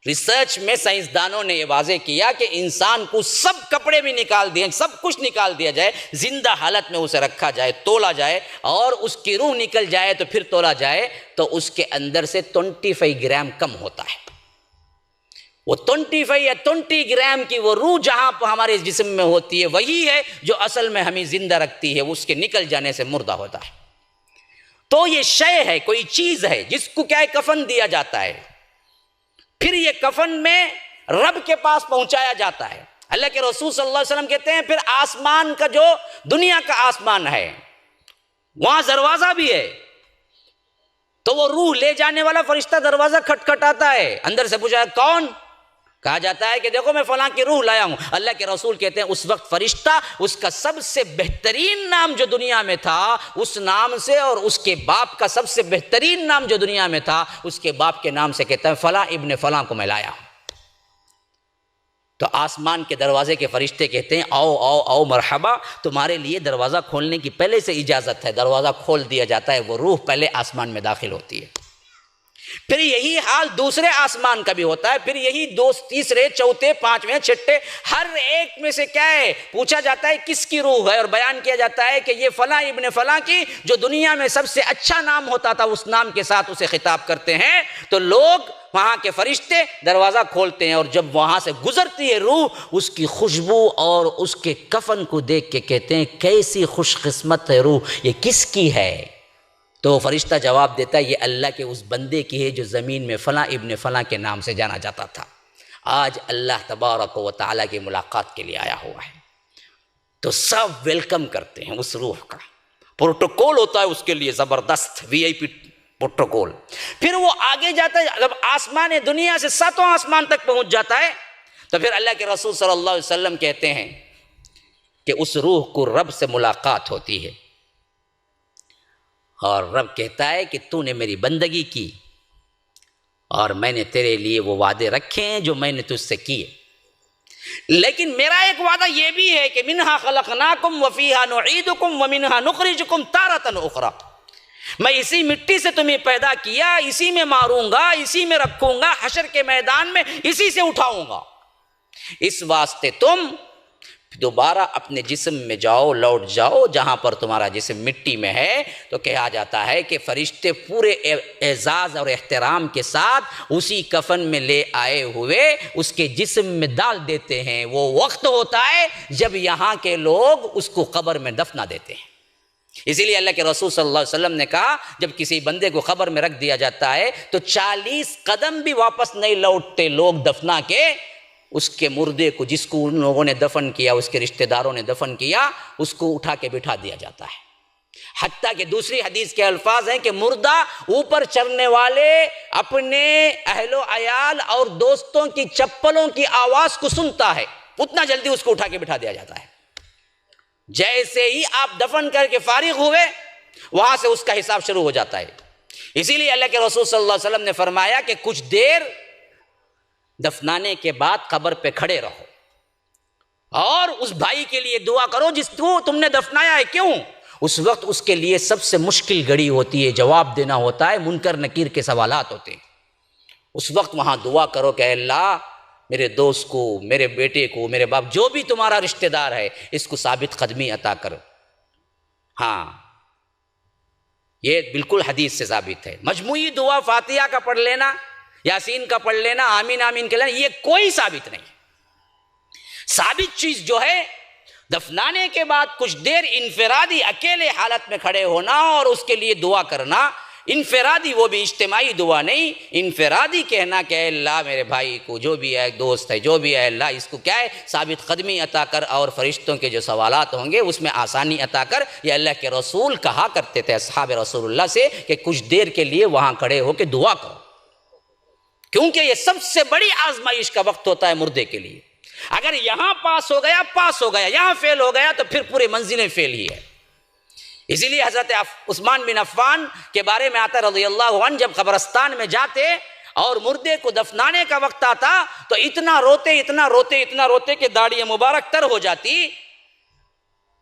ریسرچ میں سائنسدانوں نے یہ واضح کیا کہ انسان کو سب کپڑے بھی نکال دیے، سب کچھ نکال دیا جائے، زندہ حالت میں اسے رکھا جائے، تولا جائے اور اس کی روح نکل جائے تو پھر تولا جائے تو اس کے اندر سے 25 گرام کم ہوتا ہے۔ وہ 25 یا 20 گرام کی وہ روح جہاں ہمارے جسم میں ہوتی ہے وہی ہے جو اصل میں ہمیں زندہ رکھتی ہے، اس کے نکل جانے سے مردہ ہوتا ہے۔ تو یہ شے ہے، کوئی چیز ہے جس کو کیا ہے کفن دیا جاتا ہے، پھر یہ کفن میں رب کے پاس پہنچایا جاتا ہے۔ اللہ کے رسول صلی اللہ علیہ وسلم کہتے ہیں پھر آسمان کا جو دنیا کا آسمان ہے وہاں دروازہ بھی ہے، تو وہ روح لے جانے والا فرشتہ دروازہ کھٹکھٹاتا ہے، اندر سے پوچھا کون؟ کہا جاتا ہے کہ دیکھو میں فلاں کی روح لایا ہوں۔ اللہ کے رسول کہتے ہیں اس وقت فرشتہ اس کا سب سے بہترین نام جو دنیا میں تھا اس نام سے، اور اس کے باپ کا سب سے بہترین نام جو دنیا میں تھا اس کے باپ کے نام سے کہتا ہے فلاں ابن فلاں کو میں لایا ہوں۔ تو آسمان کے دروازے کے فرشتے کہتے ہیں آؤ آؤ آؤ مرحبا، تمہارے لیے دروازہ کھولنے کی پہلے سے اجازت ہے۔ دروازہ کھول دیا جاتا ہے، وہ روح پہلے آسمان میں داخل ہوتی ہے۔ پھر یہی حال دوسرے آسمان کا بھی ہوتا ہے، پھر یہی تیسرے، چوتھے، پانچویں، چھٹے، ہر ایک میں سے کیا ہے پوچھا جاتا ہے کس کی روح ہے، اور بیان کیا جاتا ہے کہ یہ فلاں ابن فلاں کی، جو دنیا میں سب سے اچھا نام ہوتا تھا اس نام کے ساتھ اسے خطاب کرتے ہیں۔ تو لوگ وہاں کے فرشتے دروازہ کھولتے ہیں، اور جب وہاں سے گزرتی ہے روح، اس کی خوشبو اور اس کے کفن کو دیکھ کے کہتے ہیں کیسی خوش قسمت ہے روح، یہ کس کی ہے؟ تو فرشتہ جواب دیتا ہے یہ اللہ کے اس بندے کی ہے جو زمین میں فلاں ابن فلاں کے نام سے جانا جاتا تھا، آج اللہ تبارک و تعالیٰ کی ملاقات کے لیے آیا ہوا ہے۔ تو سب ویلکم کرتے ہیں اس روح کا، پروٹوکول ہوتا ہے اس کے لیے زبردست VIP پروٹوکول۔ پھر وہ آگے جاتا ہے، جب آسمان دنیا سے 7واں آسمان تک پہنچ جاتا ہے تو پھر اللہ کے رسول صلی اللہ علیہ وسلم کہتے ہیں کہ اس روح کو رب سے ملاقات ہوتی ہے، اور رب کہتا ہے کہ تو نے میری بندگی کی اور میں نے تیرے لیے وہ وعدے رکھے ہیں جو میں نے تجھ سے کیے، لیکن میرا ایک وعدہ یہ بھی ہے کہ منہا خلقناکم وفیہا نعیدکم ومنہا نخرجکم تارۃ اخری، میں اسی مٹی سے تمہیں پیدا کیا، اسی میں ماروں گا، اسی میں رکھوں گا، حشر کے میدان میں اسی سے اٹھاؤں گا، اس واسطے تم دوبارہ اپنے جسم میں جاؤ، لوٹ جاؤ جہاں پر تمہارا جسم مٹی میں ہے۔ تو کہا جاتا ہے کہ فرشتے پورے اعزاز اور احترام کے ساتھ اسی کفن میں لے آئے ہوئے اس کے جسم میں ڈال دیتے ہیں۔ وہ وقت ہوتا ہے جب یہاں کے لوگ اس کو قبر میں دفنا دیتے ہیں۔ اسی لیے اللہ کے رسول صلی اللہ علیہ وسلم نے کہا جب کسی بندے کو قبر میں رکھ دیا جاتا ہے تو 40 قدم بھی واپس نہیں لوٹتے لوگ دفنا کے، اس کے مردے کو جس کو ان لوگوں نے دفن کیا، اس کے رشتہ داروں نے دفن کیا، اس کو اٹھا کے بٹھا دیا جاتا ہے۔ حتیٰ کہ دوسری حدیث کے الفاظ ہیں کہ مردہ اوپر چڑھنے والے اپنے اہل و عیال اور دوستوں کی چپلوں کی آواز کو سنتا ہے، اتنا جلدی اس کو اٹھا کے بٹھا دیا جاتا ہے۔ جیسے ہی آپ دفن کر کے فارغ ہوئے وہاں سے اس کا حساب شروع ہو جاتا ہے۔ اسی لیے اللہ کے رسول صلی اللہ علیہ وسلم نے فرمایا کہ کچھ دیر دفنانے کے بعد قبر پہ کھڑے رہو اور اس بھائی کے لیے دعا کرو جس کو تم نے دفنایا ہے۔ کیوں؟ اس وقت اس کے لیے سب سے مشکل گھڑی ہوتی ہے، جواب دینا ہوتا ہے، منکر نکیر کے سوالات ہوتے ہیں۔ اس وقت وہاں دعا کرو کہ اللہ میرے دوست کو، میرے بیٹے کو، میرے باپ، جو بھی تمہارا رشتہ دار ہے، اس کو ثابت قدمی عطا کرو۔ ہاں یہ بالکل حدیث سے ثابت ہے۔ مجموعی دعا فاتحہ کا پڑھ لینا، یاسین کا پڑھ لینا، آمین آمین کہہ لینا، یہ کوئی ثابت نہیں۔ ثابت چیز جو ہے دفنانے کے بعد کچھ دیر انفرادی اکیلے حالت میں کھڑے ہونا اور اس کے لیے دعا کرنا، انفرادی، وہ بھی اجتماعی دعا نہیں، انفرادی کہنا کہ اے اللہ میرے بھائی کو جو بھی ہے دوست ہے جو بھی ہے اللہ اس کو کیا ہے ثابت قدمی عطا کر، اور فرشتوں کے جو سوالات ہوں گے اس میں آسانی عطا کر۔ یہ اللہ کے رسول کہا کرتے تھے اصحاب رسول اللہ سے کہ کچھ دیر کے لیے وہاں کھڑے ہو کے دعا کرو، کیونکہ یہ سب سے بڑی آزمائش کا وقت ہوتا ہے مردے کے لیے۔ اگر یہاں پاس ہو گیا، یہاں فیل ہو گیا تو پھر پورے منزلیں فیل ہی ہے۔ اسی لیے حضرت عثمان بن عفان کے بارے میں آتا رضی اللہ عنہ، جب قبرستان میں جاتے اور مردے کو دفنانے کا وقت آتا تو اتنا روتے کہ داڑھی مبارک تر ہو جاتی۔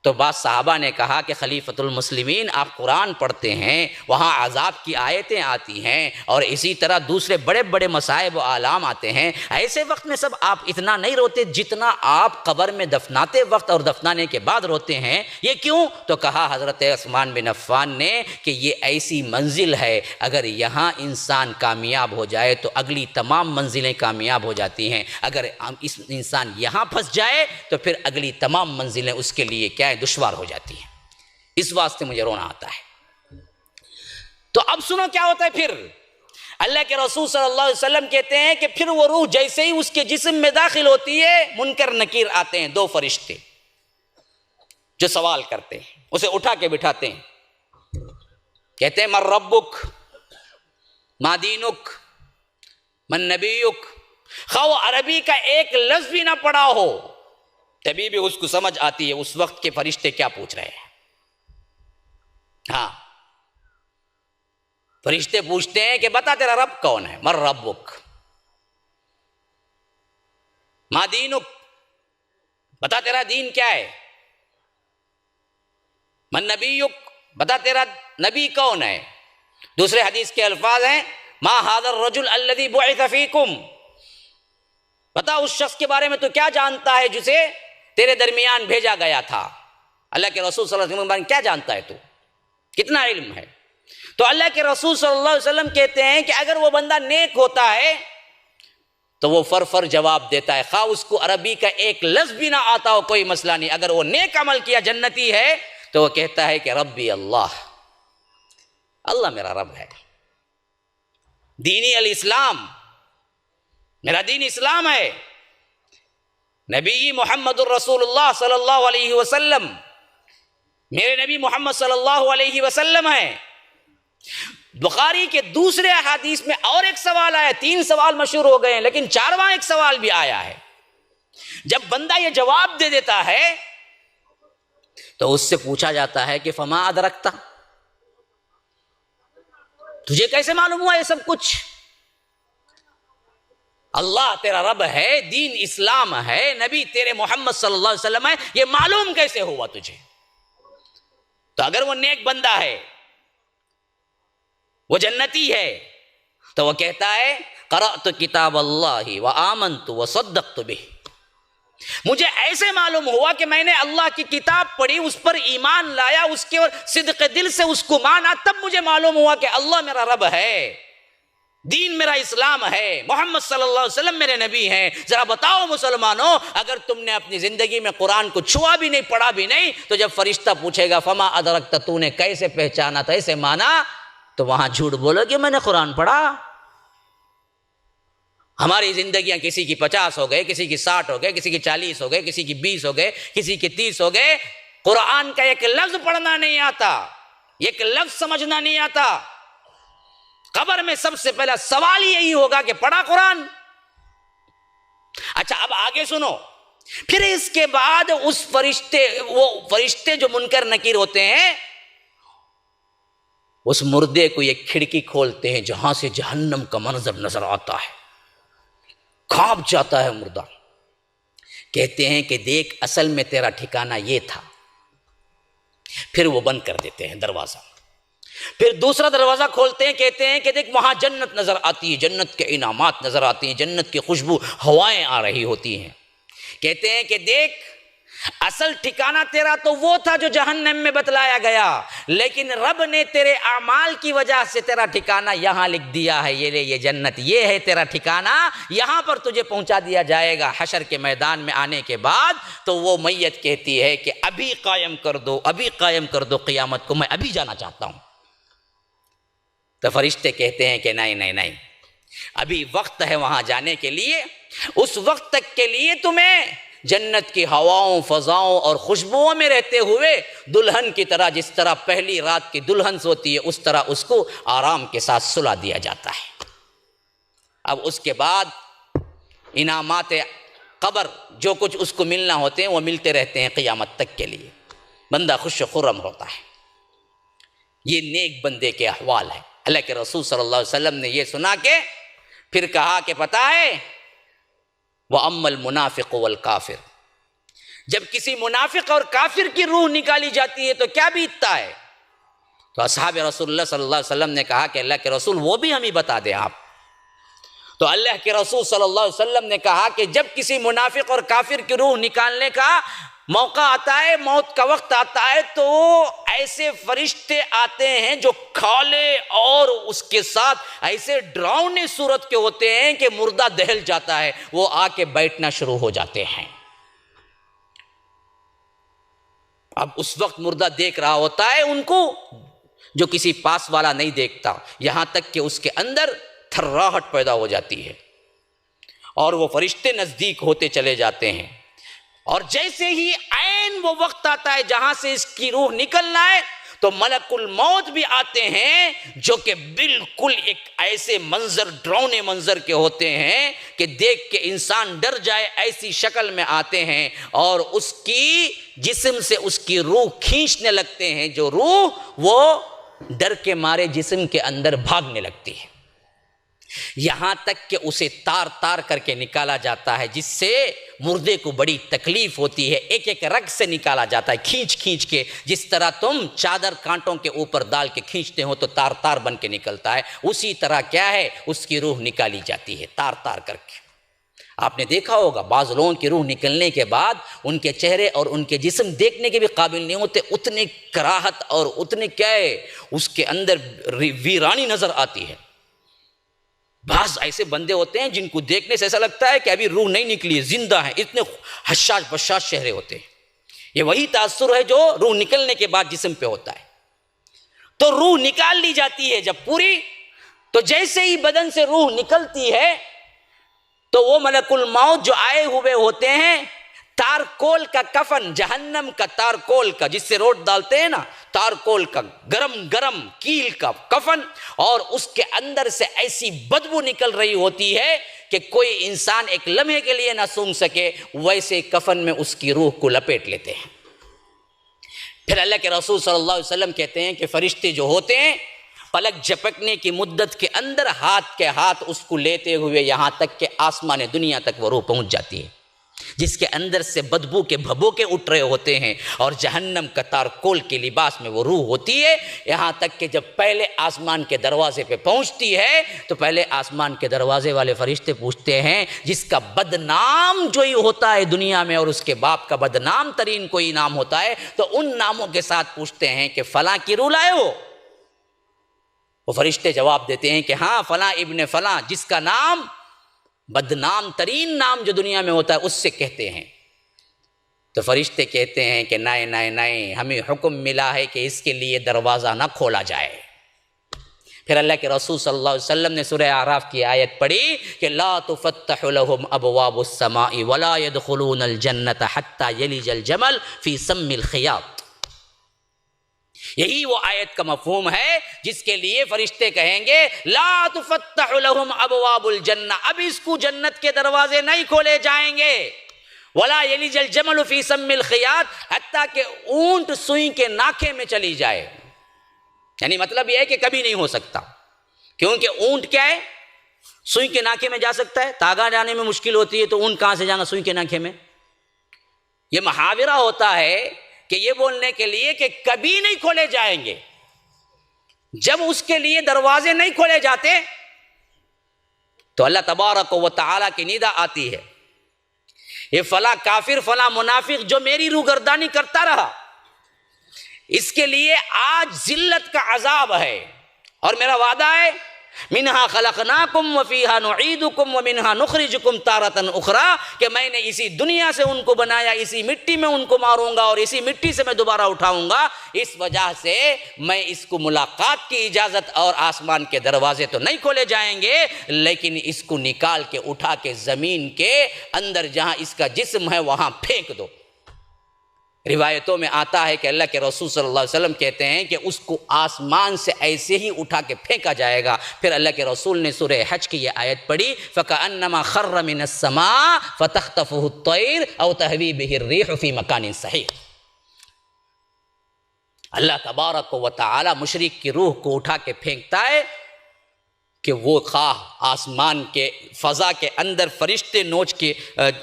تو بعض صحابہ نے کہا کہ خلیفۃ المسلمین آپ قرآن پڑھتے ہیں، وہاں عذاب کی آیتیں آتی ہیں اور اسی طرح دوسرے بڑے بڑے مصائب و آلام آتے ہیں، ایسے وقت میں سب آپ اتنا نہیں روتے جتنا آپ قبر میں دفناتے وقت اور دفنانے کے بعد روتے ہیں، یہ کیوں؟ تو کہا حضرت عثمان بن عفان نے کہ یہ ایسی منزل ہے، اگر یہاں انسان کامیاب ہو جائے تو اگلی تمام منزلیں کامیاب ہو جاتی ہیں، اگر اس انسان یہاں پھنس جائے تو پھر اگلی تمام منزلیں اس کے لیے کیا ہے دشوار ہو جاتی ہیں۔ اس واسطے مجھے رونا آتا ہے۔ تو اب سنو کیا ہوتا ہے پھر، اللہ کے رسول صلی اللہ علیہ وسلم کہتے ہیں کہ پھر وہ روح جیسے ہی اس کے جسم میں داخل ہوتی ہے، منکر نکیر آتے ہیں، دو فرشتے جو سوال کرتے ہیں، اسے اٹھا کے بٹھاتے ہیں، کہتے ہیں من ربک، ما دینک، من نبیک، خواہ وہ عربی کا ایک لفظ بھی نہ پڑھا ہو تبھی بھی اس کو سمجھ آتی ہے اس وقت کے فرشتے کیا پوچھ رہے ہیں۔ ہاں، فرشتے پوچھتے ہیں کہ بتا تیرا رب کون ہے، من ربک، ما دینک، بتا تیرا دین کیا ہے، من نبیک، بتا تیرا نبی کون ہے۔ دوسرے حدیث کے الفاظ ہیں ما ھذا الرجل الذی بعث فیکم، بتا اس شخص کے بارے میں تو کیا جانتا ہے جسے تیرے درمیان بھیجا گیا تھا۔ اللہ کے رسول صلی اللہ علیہ وسلم کیا جانتا ہے تو، کتنا علم ہے؟ تو اللہ کے رسول صلی اللہ علیہ وسلم کہتے ہیں کہ اگر وہ بندہ نیک ہوتا ہے تو وہ فر جواب دیتا ہے، خواہ اس کو عربی کا ایک لفظ بھی نہ آتا ہو کوئی مسئلہ نہیں، اگر وہ نیک عمل کیا جنتی ہے تو وہ کہتا ہے کہ ربی اللہ، اللہ میرا رب ہے، دینی الاسلام، میرا دین اسلام ہے، نبی محمد الرسول اللہ صلی اللہ علیہ وسلم، میرے نبی محمد صلی اللہ علیہ وسلم ہے۔ بخاری کے دوسرے احادیث میں اور ایک سوال آیا، 3 سوال مشہور ہو گئے ہیں لیکن 4واں ایک سوال بھی آیا ہے۔ جب بندہ یہ جواب دے دیتا ہے تو اس سے پوچھا جاتا ہے کہ فما ادرکتا، تجھے کیسے معلوم ہوا یہ سب کچھ؟ اللہ تیرا رب ہے، دین اسلام ہے، نبی تیرے محمد صلی اللہ علیہ وسلم ہے، یہ معلوم کیسے ہوا تجھے؟ تو اگر وہ نیک بندہ ہے، وہ جنتی ہے، تو وہ کہتا ہے قرأت کتاب اللہ وآمنت وصدقت بہ، مجھے ایسے معلوم ہوا کہ میں نے اللہ کی کتاب پڑھی، اس پر ایمان لایا، اس کے صدق دل سے اس کو مانا، تب مجھے معلوم ہوا کہ اللہ میرا رب ہے، دین میرا اسلام ہے، محمد صلی اللہ علیہ وسلم میرے نبی ہیں۔ ذرا بتاؤ مسلمانوں، اگر تم نے اپنی زندگی میں قرآن کو چھوا بھی نہیں، پڑھا بھی نہیں، تو جب فرشتہ پوچھے گا فما ادرکت، تو نے کیسے پہچانا تھا، ایسے مانا، تو وہاں جھوٹ بولو کہ میں نے قرآن پڑھا۔ ہماری زندگیاں کسی کی 50 ہو گئے، کسی کی 60 ہو گئے، کسی کی 40 ہو گئے، کسی کی 20 ہو گئے، کسی کی 30 ہو گئے، قرآن کا ایک لفظ پڑھنا نہیں آتا، ایک لفظ سمجھنا نہیں آتا۔ قبر میں سب سے پہلا سوال یہی ہوگا کہ پڑھا قرآن؟ اچھا اب آگے سنو، پھر اس کے بعد اس وہ فرشتے جو منکر نکیر ہوتے ہیں اس مردے کو ایک کھڑکی کھولتے ہیں جہاں سے جہنم کا منظر نظر آتا ہے، کانپ جاتا ہے مردہ، کہتے ہیں کہ دیکھ اصل میں تیرا ٹھکانہ یہ تھا، پھر وہ بند کر دیتے ہیں دروازہ، پھر دوسرا دروازہ کھولتے ہیں، کہتے ہیں کہ دیکھ وہاں جنت نظر آتی ہے، جنت کے انعامات نظر آتی ہیں، جنت کی خوشبو ہوائیں آ رہی ہوتی ہیں، کہتے ہیں کہ دیکھ اصل ٹھکانہ تیرا تو وہ تھا جو جہنم میں بتلایا گیا، لیکن رب نے تیرے اعمال کی وجہ سے تیرا ٹھکانہ یہاں لکھ دیا ہے، یہ لے یہ جنت، یہ ہے تیرا ٹھکانہ، یہاں پر تجھے پہنچا دیا جائے گا۔ حشر کے میدان میں آنے کے بعد تو وہ میت کہتی ہے کہ ابھی قائم کر دو، ابھی قائم کر دو قیامت کو، میں ابھی جانا چاہتا ہوں۔ تو فرشتے کہتے ہیں کہ نہیں نہیں نہیں، ابھی وقت ہے وہاں جانے کے لیے، اس وقت تک کے لیے تمہیں جنت کی ہواؤں فضاؤں اور خوشبوؤں میں رہتے ہوئے دلہن کی طرح، جس طرح پہلی رات کی دلہن سوتی ہے اس طرح اس کو آرام کے ساتھ سلا دیا جاتا ہے۔ اب اس کے بعد انعامات قبر جو کچھ اس کو ملنا ہوتے ہیں وہ ملتے رہتے ہیں قیامت تک کے لیے، بندہ خوش و خرم ہوتا ہے۔ یہ نیک بندے کے احوال ہے۔ اللہ کے رسول صلی اللہ علیہ وسلم نے یہ سنا کے پھر کہا کہ پتہ ہے وَأَمَّا الْمُنَافِقُ وَالْكَافِرُ، جب کسی منافق اور کافر کی روح نکالی جاتی ہے تو کیا بیتتا ہے؟ تو اصحاب رسول اللہ صلی اللہ علیہ وسلم نے کہا کہ اللہ کے رسول وہ بھی ہمیں بتا دیں آپ۔ تو اللہ کے رسول صلی اللہ علیہ وسلم نے کہا کہ جب کسی منافق اور کافر کی روح نکالنے کا موقع آتا ہے، موت کا وقت آتا ہے، تو ایسے فرشتے آتے ہیں جو کالے اور اس کے ساتھ ایسے ڈراؤنے صورت کے ہوتے ہیں کہ مردہ دہل جاتا ہے، وہ آ کے بیٹھنا شروع ہو جاتے ہیں۔ اب اس وقت مردہ دیکھ رہا ہوتا ہے ان کو جو کسی پاس والا نہیں دیکھتا، یہاں تک کہ اس کے اندر تھراہٹ پیدا ہو جاتی ہے اور وہ فرشتے نزدیک ہوتے چلے جاتے ہیں، اور جیسے ہی عین وہ وقت آتا ہے جہاں سے اس کی روح نکلنا ہے تو ملک الموت بھی آتے ہیں جو کہ بالکل ایک ایسے منظر، ڈراؤنے منظر کے ہوتے ہیں کہ دیکھ کے انسان ڈر جائے، ایسی شکل میں آتے ہیں اور اس کی جسم سے اس کی روح کھینچنے لگتے ہیں، جو روح وہ ڈر کے مارے جسم کے اندر بھاگنے لگتی ہے، یہاں تک کہ اسے تار تار کر کے نکالا جاتا ہے، جس سے مردے کو بڑی تکلیف ہوتی ہے۔ ایک ایک رگ سے نکالا جاتا ہے، کھینچ کھینچ کے، جس طرح تم چادر کانٹوں کے اوپر ڈال کے کھینچتے ہو تو تار تار بن کے نکلتا ہے، اسی طرح کیا ہے اس کی روح نکالی جاتی ہے تار تار کر کے۔ آپ نے دیکھا ہوگا بعض لوگوں کی روح نکلنے کے بعد ان کے چہرے اور ان کے جسم دیکھنے کے بھی قابل نہیں ہوتے، اتنی کراہت اور اتنے کیا ہے اس کے اندر ویرانی نظر آتی ہے۔ بعض ایسے بندے ہوتے ہیں جن کو دیکھنے سے ایسا لگتا ہے کہ ابھی روح نہیں نکلی ہے، زندہ ہیں، اتنے حشاش بشاش چہرے ہوتے ہیں۔ یہ وہی تاثر ہے جو روح نکلنے کے بعد جسم پہ ہوتا ہے۔ تو روح نکال لی جاتی ہے جب پوری، تو جیسے ہی بدن سے روح نکلتی ہے تو وہ ملک الموت جو آئے ہوئے ہوتے ہیں، تارکول کا کفن، جہنم کا تارکول کا جس سے روٹ ڈالتے ہیں نا، تارکول کا گرم گرم کیل کا کفن، اور اس کے اندر سے ایسی بدبو نکل رہی ہوتی ہے کہ کوئی انسان ایک لمحے کے لیے نہ سونگھ سکے، ویسے کفن میں اس کی روح کو لپیٹ لیتے ہیں۔ پھر اللہ کے رسول صلی اللہ علیہ وسلم کہتے ہیں کہ فرشتے جو ہوتے ہیں پلک جھپکنے کی مدت کے اندر ہاتھ کے ہاتھ اس کو لیتے ہوئے یہاں تک کہ آسمان دنیا تک وہ روح پہنچ جاتی ہے، جس کے اندر سے بدبو کے بھبوکے اٹھ رہے ہوتے ہیں، اور جہنم کا تارکول کے لباس میں وہ روح ہوتی ہے، یہاں تک کہ جب پہلے آسمان کے دروازے پہ پہنچتی ہے تو پہلے آسمان کے دروازے والے فرشتے پوچھتے ہیں، جس کا بدنام جو ہی ہوتا ہے دنیا میں اور اس کے باپ کا بدنام ترین کوئی نام ہوتا ہے، تو ان ناموں کے ساتھ پوچھتے ہیں کہ فلاں کی روح لائے ہو؟ وہ فرشتے جواب دیتے ہیں کہ ہاں فلاں ابن فلاں، جس کا نام بدنام ترین نام جو دنیا میں ہوتا ہے اس سے کہتے ہیں۔ تو فرشتے کہتے ہیں کہ نہیں نہیں نہیں، ہمیں حکم ملا ہے کہ اس کے لیے دروازہ نہ کھولا جائے۔ پھر اللہ کے رسول صلی اللہ علیہ وسلم نے سورہ اعراف کی آیت پڑھی کہ لا تفتح لهم ابواب السماء ولا يدخلون الجنة حتى يلج الجمل في سم الخياط۔ یہی وہ آیت کا مفہوم ہے جس کے لیے فرشتے کہیں گے لا تفتح لهم ابواب الجنہ، اب اس کو جنت کے دروازے نہیں کھولے جائیں گے، ولا یلج الجمل فی سم الخیاط، حتیٰ کہ اونٹ سوئی کے ناکے میں چلی جائے۔ یعنی مطلب یہ ہے کہ کبھی نہیں ہو سکتا، کیونکہ اونٹ کیا ہے سوئی کے ناکے میں جا سکتا ہے، تاگا جانے میں مشکل ہوتی ہے تو اونٹ کہاں سے جانا سوئی کے ناکے میں۔ یہ محاورہ ہوتا ہے کہ یہ بولنے کے لیے کہ کبھی نہیں کھولے جائیں گے۔ جب اس کے لیے دروازے نہیں کھولے جاتے تو اللہ تبارک و تعالیٰ کی ندا آتی ہے، یہ فلاں کافر فلاں منافق جو میری روگردانی کرتا رہا، اس کے لیے آج ذلت کا عذاب ہے، اور میرا وعدہ ہے منہا خلقناکم وفیہا نعیدکم ومنہا نخرجکم تارۃ اخری، کہ میں نے اسی دنیا سے ان کو بنایا، اسی مٹی میں ان کو ماروں گا اور اسی مٹی سے میں دوبارہ اٹھاؤں گا، اس وجہ سے میں اس کو ملاقات کی اجازت اور آسمان کے دروازے تو نہیں کھولے جائیں گے، لیکن اس کو نکال کے اٹھا کے زمین کے اندر جہاں اس کا جسم ہے وہاں پھینک دو۔ روایتوں میں آتا ہے کہ اللہ کے رسول صلی اللہ علیہ وسلم کہتے ہیں کہ اس کو آسمان سے ایسے ہی اٹھا کے پھینکا جائے گا۔ پھر اللہ کے رسول نے سورہ حج کی یہ آیت پڑھی، فَكَأَنَّمَا خَرَّ مِنَ السَّمَاءِ فَتَخْطَفُهُ الطَّيْرُ أَوْ تَهْوِي بِهِ الرِّيحُ فِي مَكَانٍ صَحِيحٍ۔ اللہ تبارک و تعالی مشرک کی روح کو اٹھا کے پھینکتا ہے کہ وہ خواہ آسمان کے فضا کے اندر فرشتے نوچ کے،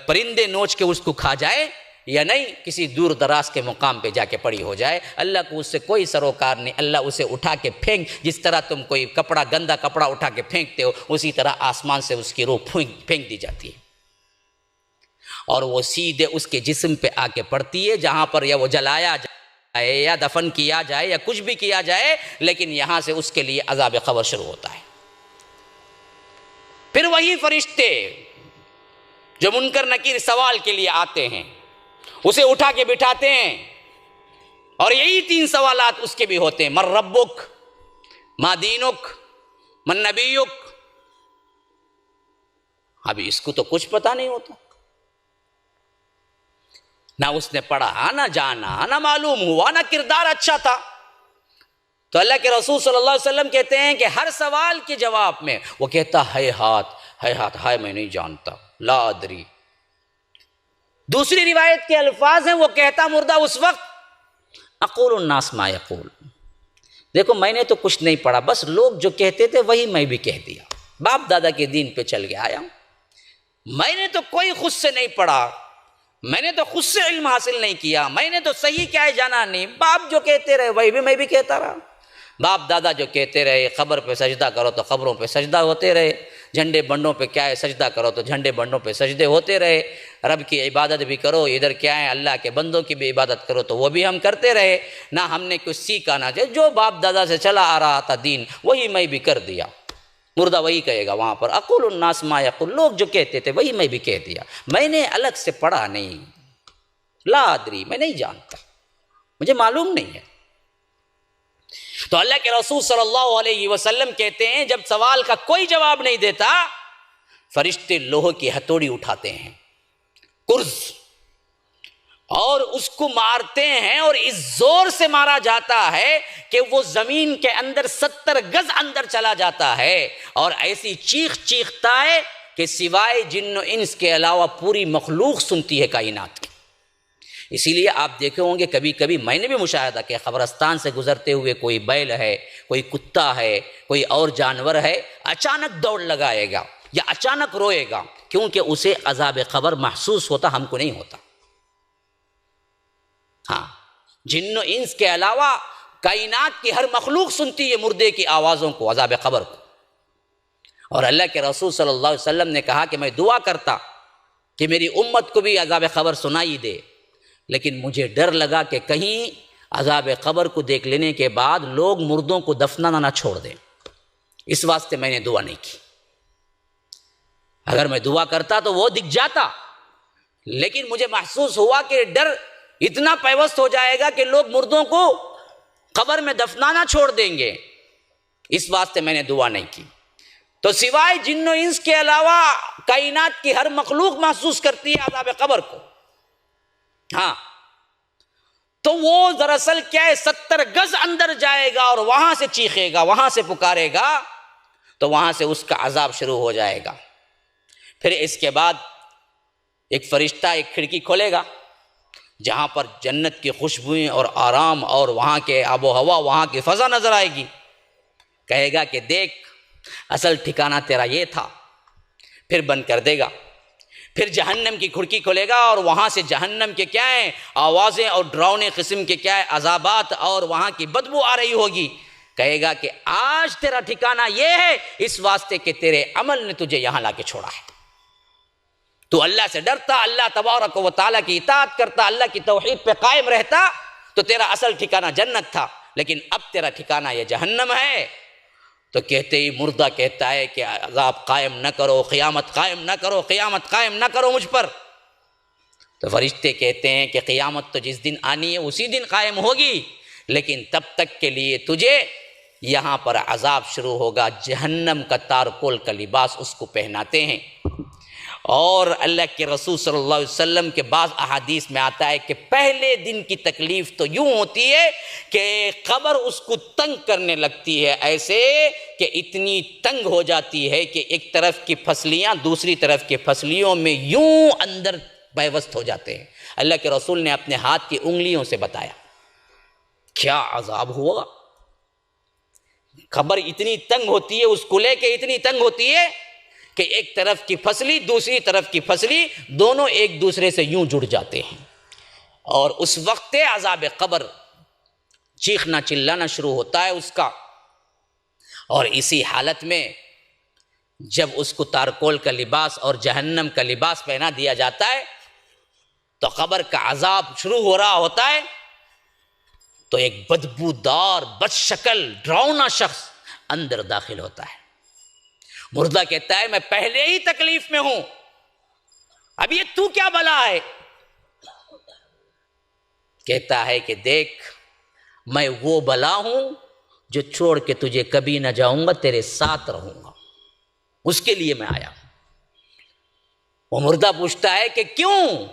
پرندے نوچ کے اس کو کھا جائے یا نہیں، کسی دور دراز کے مقام پہ جا کے پڑی ہو جائے، اللہ کو اس سے کوئی سروکار نہیں۔ اللہ اسے اٹھا کے پھینک، جس طرح تم کوئی کپڑا، گندا کپڑا اٹھا کے پھینکتے ہو، اسی طرح آسمان سے اس کی روح پھینک دی جاتی ہے، اور وہ سیدھے اس کے جسم پہ آ کے پڑتی ہے، جہاں پر یا وہ جلایا جائے یا دفن کیا جائے یا کچھ بھی کیا جائے، لیکن یہاں سے اس کے لیے عذاب قبر شروع ہوتا ہے۔ پھر وہی فرشتے جو منکر نکیر سوال کے لیے آتے ہیں اسے اٹھا کے بٹھاتے ہیں، اور یہی 3 سوالات اس کے بھی ہوتے ہیں، من ربک، ما دینک، من نبیک۔ ابھی اس کو تو کچھ پتہ نہیں ہوتا، نہ اس نے پڑھا، نہ جانا، نہ معلوم ہوا، نہ کردار اچھا تھا۔ تو اللہ کے رسول صلی اللہ علیہ وسلم کہتے ہیں کہ ہر سوال کے جواب میں وہ کہتا ہے ہاتھ میں نہیں جانتا، لا ادری۔ دوسری روایت کے الفاظ ہیں، وہ کہتا مردہ اس وقت، اقول الناس ما یقول، دیکھو میں نے تو کچھ نہیں پڑھا، بس لوگ جو کہتے تھے وہی میں بھی کہہ دیا، باپ دادا کے دین پہ چل کے آیا ہوں، میں نے تو کوئی خود سے نہیں پڑھا، میں نے تو خود سے علم حاصل نہیں کیا، میں نے تو صحیح کیا ہے جانا نہیں، باپ جو کہتے رہے وہی بھی میں بھی کہتا رہا، باپ دادا جو کہتے رہے قبر پہ سجدہ کرو تو قبروں پہ سجدہ ہوتے رہے، جھنڈے بنڈوں پہ کیا ہے سجدہ کرو تو جھنڈے بنڈوں پہ سجدے ہوتے رہے، رب کی عبادت بھی کرو، ادھر کیا ہے اللہ کے بندوں کی بھی عبادت کرو تو وہ بھی ہم کرتے رہے، نہ ہم نے کچھ سیکھا نہ جو باپ دادا سے چلا آ رہا تھا دین وہی میں بھی کر دیا۔ مردہ وہی کہے گا وہاں پر، اقول الناس ما یقول، لوگ جو کہتے تھے وہی میں بھی کہہ دیا، میں نے الگ سے پڑھا نہیں، لا ادری، میں نہیں جانتا، مجھے معلوم نہیں ہے۔ تو اللہ کے رسول صلی اللہ علیہ وسلم کہتے ہیں جب سوال کا کوئی جواب نہیں دیتا، فرشتے لوہے کی ہتھوڑی اٹھاتے ہیں، کرز، اور اس کو مارتے ہیں، اور اس زور سے مارا جاتا ہے کہ وہ زمین کے اندر 70 گز اندر چلا جاتا ہے، اور ایسی چیخ چیختا ہے کہ سوائے جن و انس کے علاوہ پوری مخلوق سنتی ہے کائنات کی۔ اسی لیے آپ دیکھے ہوں گے کبھی کبھی میں نے بھی مشاہدہ کیا، قبرستان سے گزرتے ہوئے کوئی بیل ہے، کوئی کتا ہے، کوئی اور جانور ہے، اچانک دوڑ لگائے گا یا اچانک روئے گا، کیونکہ اسے عذاب قبر محسوس ہوتا، ہم کو نہیں ہوتا۔ ہاں، جن و انس کے علاوہ کائنات کی ہر مخلوق سنتی ہے مردے کی آوازوں کو، عذاب قبر کو۔ اور اللہ کے رسول صلی اللہ علیہ وسلم نے کہا کہ میں دعا کرتا کہ میری امت کو بھی عذاب قبر سنائی دے، لیکن مجھے ڈر لگا کہ کہیں عذاب قبر کو دیکھ لینے کے بعد لوگ مردوں کو دفنانا نہ چھوڑ دیں، اس واسطے میں نے دعا نہیں کی۔ اگر میں دعا کرتا تو وہ دکھ جاتا، لیکن مجھے محسوس ہوا کہ ڈر اتنا پیوست ہو جائے گا کہ لوگ مردوں کو قبر میں دفنانا چھوڑ دیں گے، اس واسطے میں نے دعا نہیں کی۔ تو سوائے جن و انس کے علاوہ کائنات کی ہر مخلوق محسوس کرتی ہے عذاب قبر کو۔ ہاں، تو وہ دراصل کیا ہے 70 گز اندر جائے گا اور وہاں سے چیخے گا، وہاں سے پکارے گا، تو وہاں سے اس کا عذاب شروع ہو جائے گا۔ پھر اس کے بعد ایک فرشتہ ایک کھڑکی کھولے گا جہاں پر جنت کی خوشبوئیں اور آرام اور وہاں کے آب و ہوا، وہاں کی فضا نظر آئے گی، کہے گا کہ دیکھ اصل ٹھکانہ تیرا یہ تھا، پھر بند کر دے گا۔ پھر جہنم کی کھڑکی کھولے گا اور وہاں سے جہنم کے کیا ہیں آوازیں اور ڈراؤنے قسم کے کیا ہے عذابات اور وہاں کی بدبو آ رہی ہوگی، کہے گا کہ آج تیرا ٹھکانہ یہ ہے اس واسطے کہ تیرے عمل نے تجھے یہاں لا کے چھوڑا ہے، تو اللہ سے ڈرتا، اللہ تبارک و تعالیٰ کی اطاعت کرتا، اللہ کی توحید پہ قائم رہتا، تو تیرا اصل ٹھکانہ جنت تھا، لیکن اب تیرا ٹھکانہ یہ جہنم ہے۔ تو کہتے ہی مردہ کہتا ہے کہ عذاب قائم نہ کرو، قیامت قائم نہ کرو، قیامت قائم نہ کرو مجھ پر۔ تو فرشتے کہتے ہیں کہ قیامت تو جس دن آنی ہے اسی دن قائم ہوگی، لیکن تب تک کے لیے تجھے یہاں پر عذاب شروع ہوگا، جہنم کا تارکول کا لباس اس کو پہناتے ہیں۔ اور اللہ کے رسول صلی اللہ علیہ وسلم کے بعض احادیث میں آتا ہے کہ پہلے دن کی تکلیف تو یوں ہوتی ہے کہ قبر اس کو تنگ کرنے لگتی ہے، ایسے کہ اتنی تنگ ہو جاتی ہے کہ ایک طرف کی پھسلیاں دوسری طرف کی پھسلیوں میں یوں اندر پیوست ہو جاتے ہیں۔ اللہ کے رسول نے اپنے ہاتھ کی انگلیوں سے بتایا کیا عذاب ہوا۔ قبر اتنی تنگ ہوتی ہے، اس کلے کے اتنی تنگ ہوتی ہے کہ ایک طرف کی پھسلی دوسری طرف کی پھسلی دونوں ایک دوسرے سے یوں جڑ جاتے ہیں، اور اس وقت عذاب قبر چیخنا چلانا شروع ہوتا ہے اس کا۔ اور اسی حالت میں جب اس کو تارکول کا لباس اور جہنم کا لباس پہنا دیا جاتا ہے تو قبر کا عذاب شروع ہو رہا ہوتا ہے، تو ایک بدبودار بد شکل ڈراؤنا شخص اندر داخل ہوتا ہے۔ مردہ کہتا ہے میں پہلے ہی تکلیف میں ہوں، اب یہ تو کیا بلا ہے؟ کہتا ہے کہ دیکھ میں وہ بلا ہوں جو چھوڑ کے تجھے کبھی نہ جاؤں گا، تیرے ساتھ رہوں گا، اس کے لیے میں آیا ہوں۔ وہ مردہ پوچھتا ہے کہ کیوں؟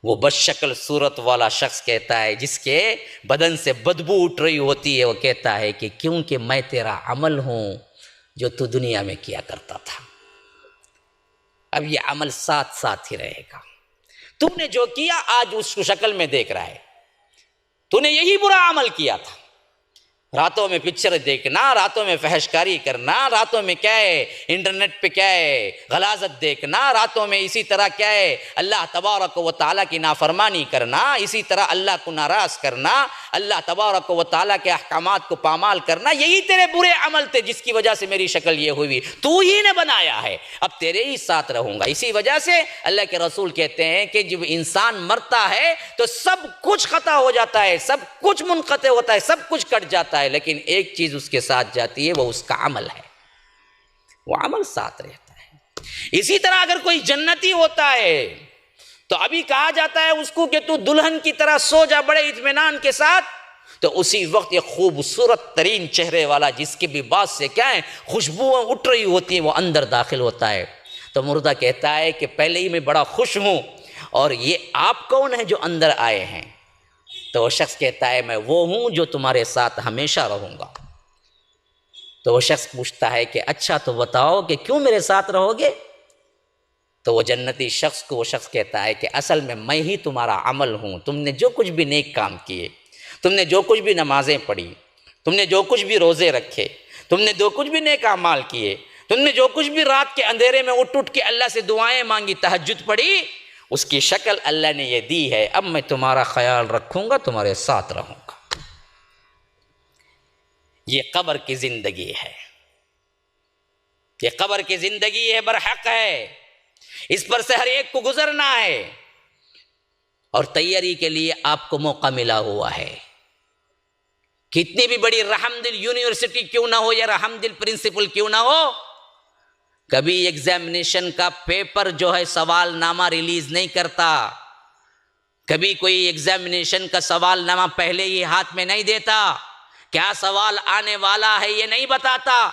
وہ بد شکل صورت والا شخص کہتا ہے، جس کے بدن سے بدبو اٹھ رہی ہوتی ہے، وہ کہتا ہے کہ کیونکہ میں تیرا عمل ہوں جو تو دنیا میں کیا کرتا تھا، اب یہ عمل ساتھ ساتھ ہی رہے گا۔ تو نے جو کیا آج اس کو شکل میں دیکھ رہا ہے، تو نے یہی برا عمل کیا تھا، راتوں میں پکچر دیکھنا، راتوں میں فحشکاری کرنا، راتوں میں کیا ہے انٹرنیٹ پہ کیا ہے غلاظت دیکھنا، راتوں میں اسی طرح کیا ہے اللہ تبارک و تعالیٰ کی نافرمانی کرنا، اسی طرح اللہ کو ناراض کرنا، اللہ تبارک و تعالیٰ کے احکامات کو پامال کرنا، یہی تیرے برے عمل تھے جس کی وجہ سے میری شکل یہ ہوئی، تو ہی نے بنایا ہے، اب تیرے ہی ساتھ رہوں گا۔ اسی وجہ سے اللہ کے رسول کہتے ہیں کہ جب انسان مرتا ہے تو سب کچھ خطا ہو جاتا ہے، سب کچھ منقطع ہوتا ہے، سب کچھ کٹ جاتا ہے، لیکن ایک چیز اس کے ساتھ جاتی ہے، وہ اس کا عمل ہے، وہ عمل ساتھ رہتا ہے۔ اسی طرح اگر کوئی جنتی ہوتا ہے تو ابھی کہا جاتا ہے اس کو کہ تو دلہن کی طرح سو جا بڑے اطمینان کے ساتھ، تو اسی وقت یہ خوبصورت ترین چہرے والا جس کے بھی بعد سے کیا ہے خوشبوئیں اٹھ رہی ہوتی ہیں وہ اندر داخل ہوتا ہے۔ تو مردہ کہتا ہے کہ پہلے ہی میں بڑا خوش ہوں، اور یہ آپ کون ہیں جو اندر آئے ہیں؟ تو وہ شخص کہتا ہے میں وہ ہوں جو تمہارے ساتھ ہمیشہ رہوں گا۔ تو وہ شخص پوچھتا ہے کہ اچھا تو بتاؤ کہ کیوں میرے ساتھ رہو گے؟ تو وہ جنتی شخص کو وہ شخص کہتا ہے کہ اصل میں ہی تمہارا عمل ہوں، تم نے جو کچھ بھی نیک کام کیے، تم نے جو کچھ بھی نمازیں پڑھی، تم نے جو کچھ بھی روزے رکھے، تم نے جو کچھ بھی نیک اعمال کیے، تم نے جو کچھ بھی رات کے اندھیرے میں اٹھ کے اللہ سے دعائیں مانگی، تہجد پڑھی، اس کی شکل اللہ نے یہ دی ہے، اب میں تمہارا خیال رکھوں گا، تمہارے ساتھ رہوں گا۔ یہ قبر کی زندگی ہے، یہ قبر کی زندگی ہے، برحق ہے، اس پر سے ہر ایک کو گزرنا ہے، اور تیاری کے لیے آپ کو موقع ملا ہوا ہے۔ کتنی بھی بڑی رحم دل یونیورسٹی کیوں نہ ہو یا رحم دل پرنسپل کیوں نہ ہو، کبھی ایگزامینیشن کا پیپر جو ہے سوال نامہ ریلیز نہیں کرتا، کبھی کوئی ایگزامینیشن کا سوال نامہ پہلے ہی ہاتھ میں نہیں دیتا، کیا سوال آنے والا ہے یہ نہیں بتاتا،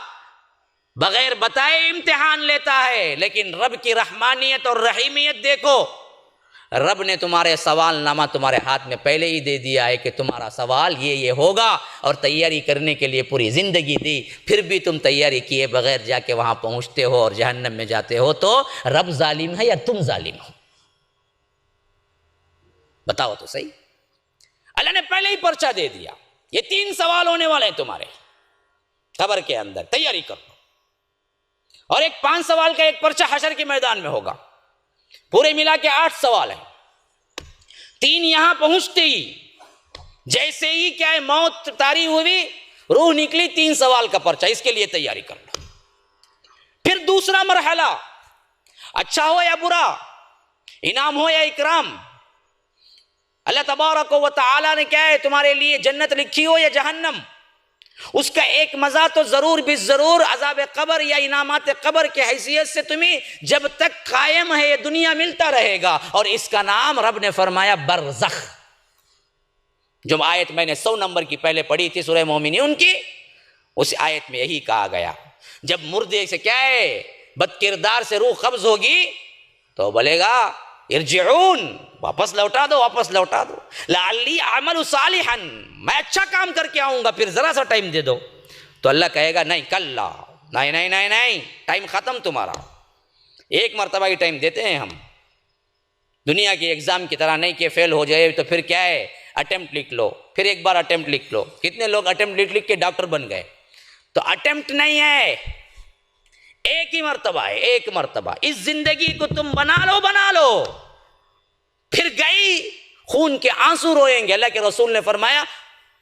بغیر بتائے امتحان لیتا ہے۔ لیکن رب کی رحمانیت اور رحیمیت دیکھو، رب نے تمہارے سوال نامہ تمہارے ہاتھ میں پہلے ہی دے دیا ہے کہ تمہارا سوال یہ ہوگا، اور تیاری کرنے کے لیے پوری زندگی دی، پھر بھی تم تیاری کیے بغیر جا کے وہاں پہنچتے ہو اور جہنم میں جاتے ہو، تو رب ظالم ہے یا تم ظالم ہو؟ بتاؤ تو صحیح۔ اللہ نے پہلے ہی پرچہ دے دیا، یہ 3 سوال ہونے والے ہیں تمہارے قبر کے اندر، تیاری کر لو، اور ایک 5 سوال کا ایک پرچہ حشر کے میدان میں ہوگا، پورے ملا کے 8 سوال ہیں۔ 3 یہاں پہنچتے ہی جیسے ہی کیا ہے موت طاری ہوئی، روح نکلی، 3 سوال کا پرچہ، اس کے لیے تیاری کر لو۔ پھر دوسرا مرحلہ، اچھا ہو یا برا، انعام ہو یا اکرام، اللہ تبارک و تعالیٰ نے کیا ہے تمہارے لیے جنت لکھی ہو یا جہنم، اس کا ایک مزہ تو ضرور بھی ضرور عذاب قبر یا انعامات قبر کے حیثیت سے تمہیں جب تک قائم ہے یہ دنیا ملتا رہے گا، اور اس کا نام رب نے فرمایا برزخ۔ جو آیت میں نے 100 نمبر کی پہلے پڑھی تھی سورہ مومنون کی، اس آیت میں یہی کہا گیا جب مردے سے کیا ہے بد کردار سے روح قبض ہوگی تو بولے گا ارجعون، واپس لوٹا دو، واپس لوٹا دو، لعلی اعمل صالحا، میں اچھا کام کر کے آؤں گا، پھر ذرا سا ٹائم دے دو۔ تو اللہ کہے گا نہیں کلا، نہیں نہیں نہیں نہیں، ٹائم ختم تمہارا، ایک مرتبہ ہی ٹائم دیتے ہیں ہم، دنیا کی ایگزام کی طرح نہیں کہ فیل ہو جائے تو پھر کیا ہے اٹیمپٹ لکھ لو، پھر ایک بار اٹیمپٹ لکھ لو۔ کتنے لوگ اٹیمپٹ لکھ کے ڈاکٹر بن گئے؟ تو اٹیمپٹ نہیں ہے، ایک ہی مرتبہ ہے، ایک مرتبہ۔ اس زندگی کو تم بنا لو، پھر گئی، خون کے آنسو روئیں گے۔ اللہ کے رسول نے فرمایا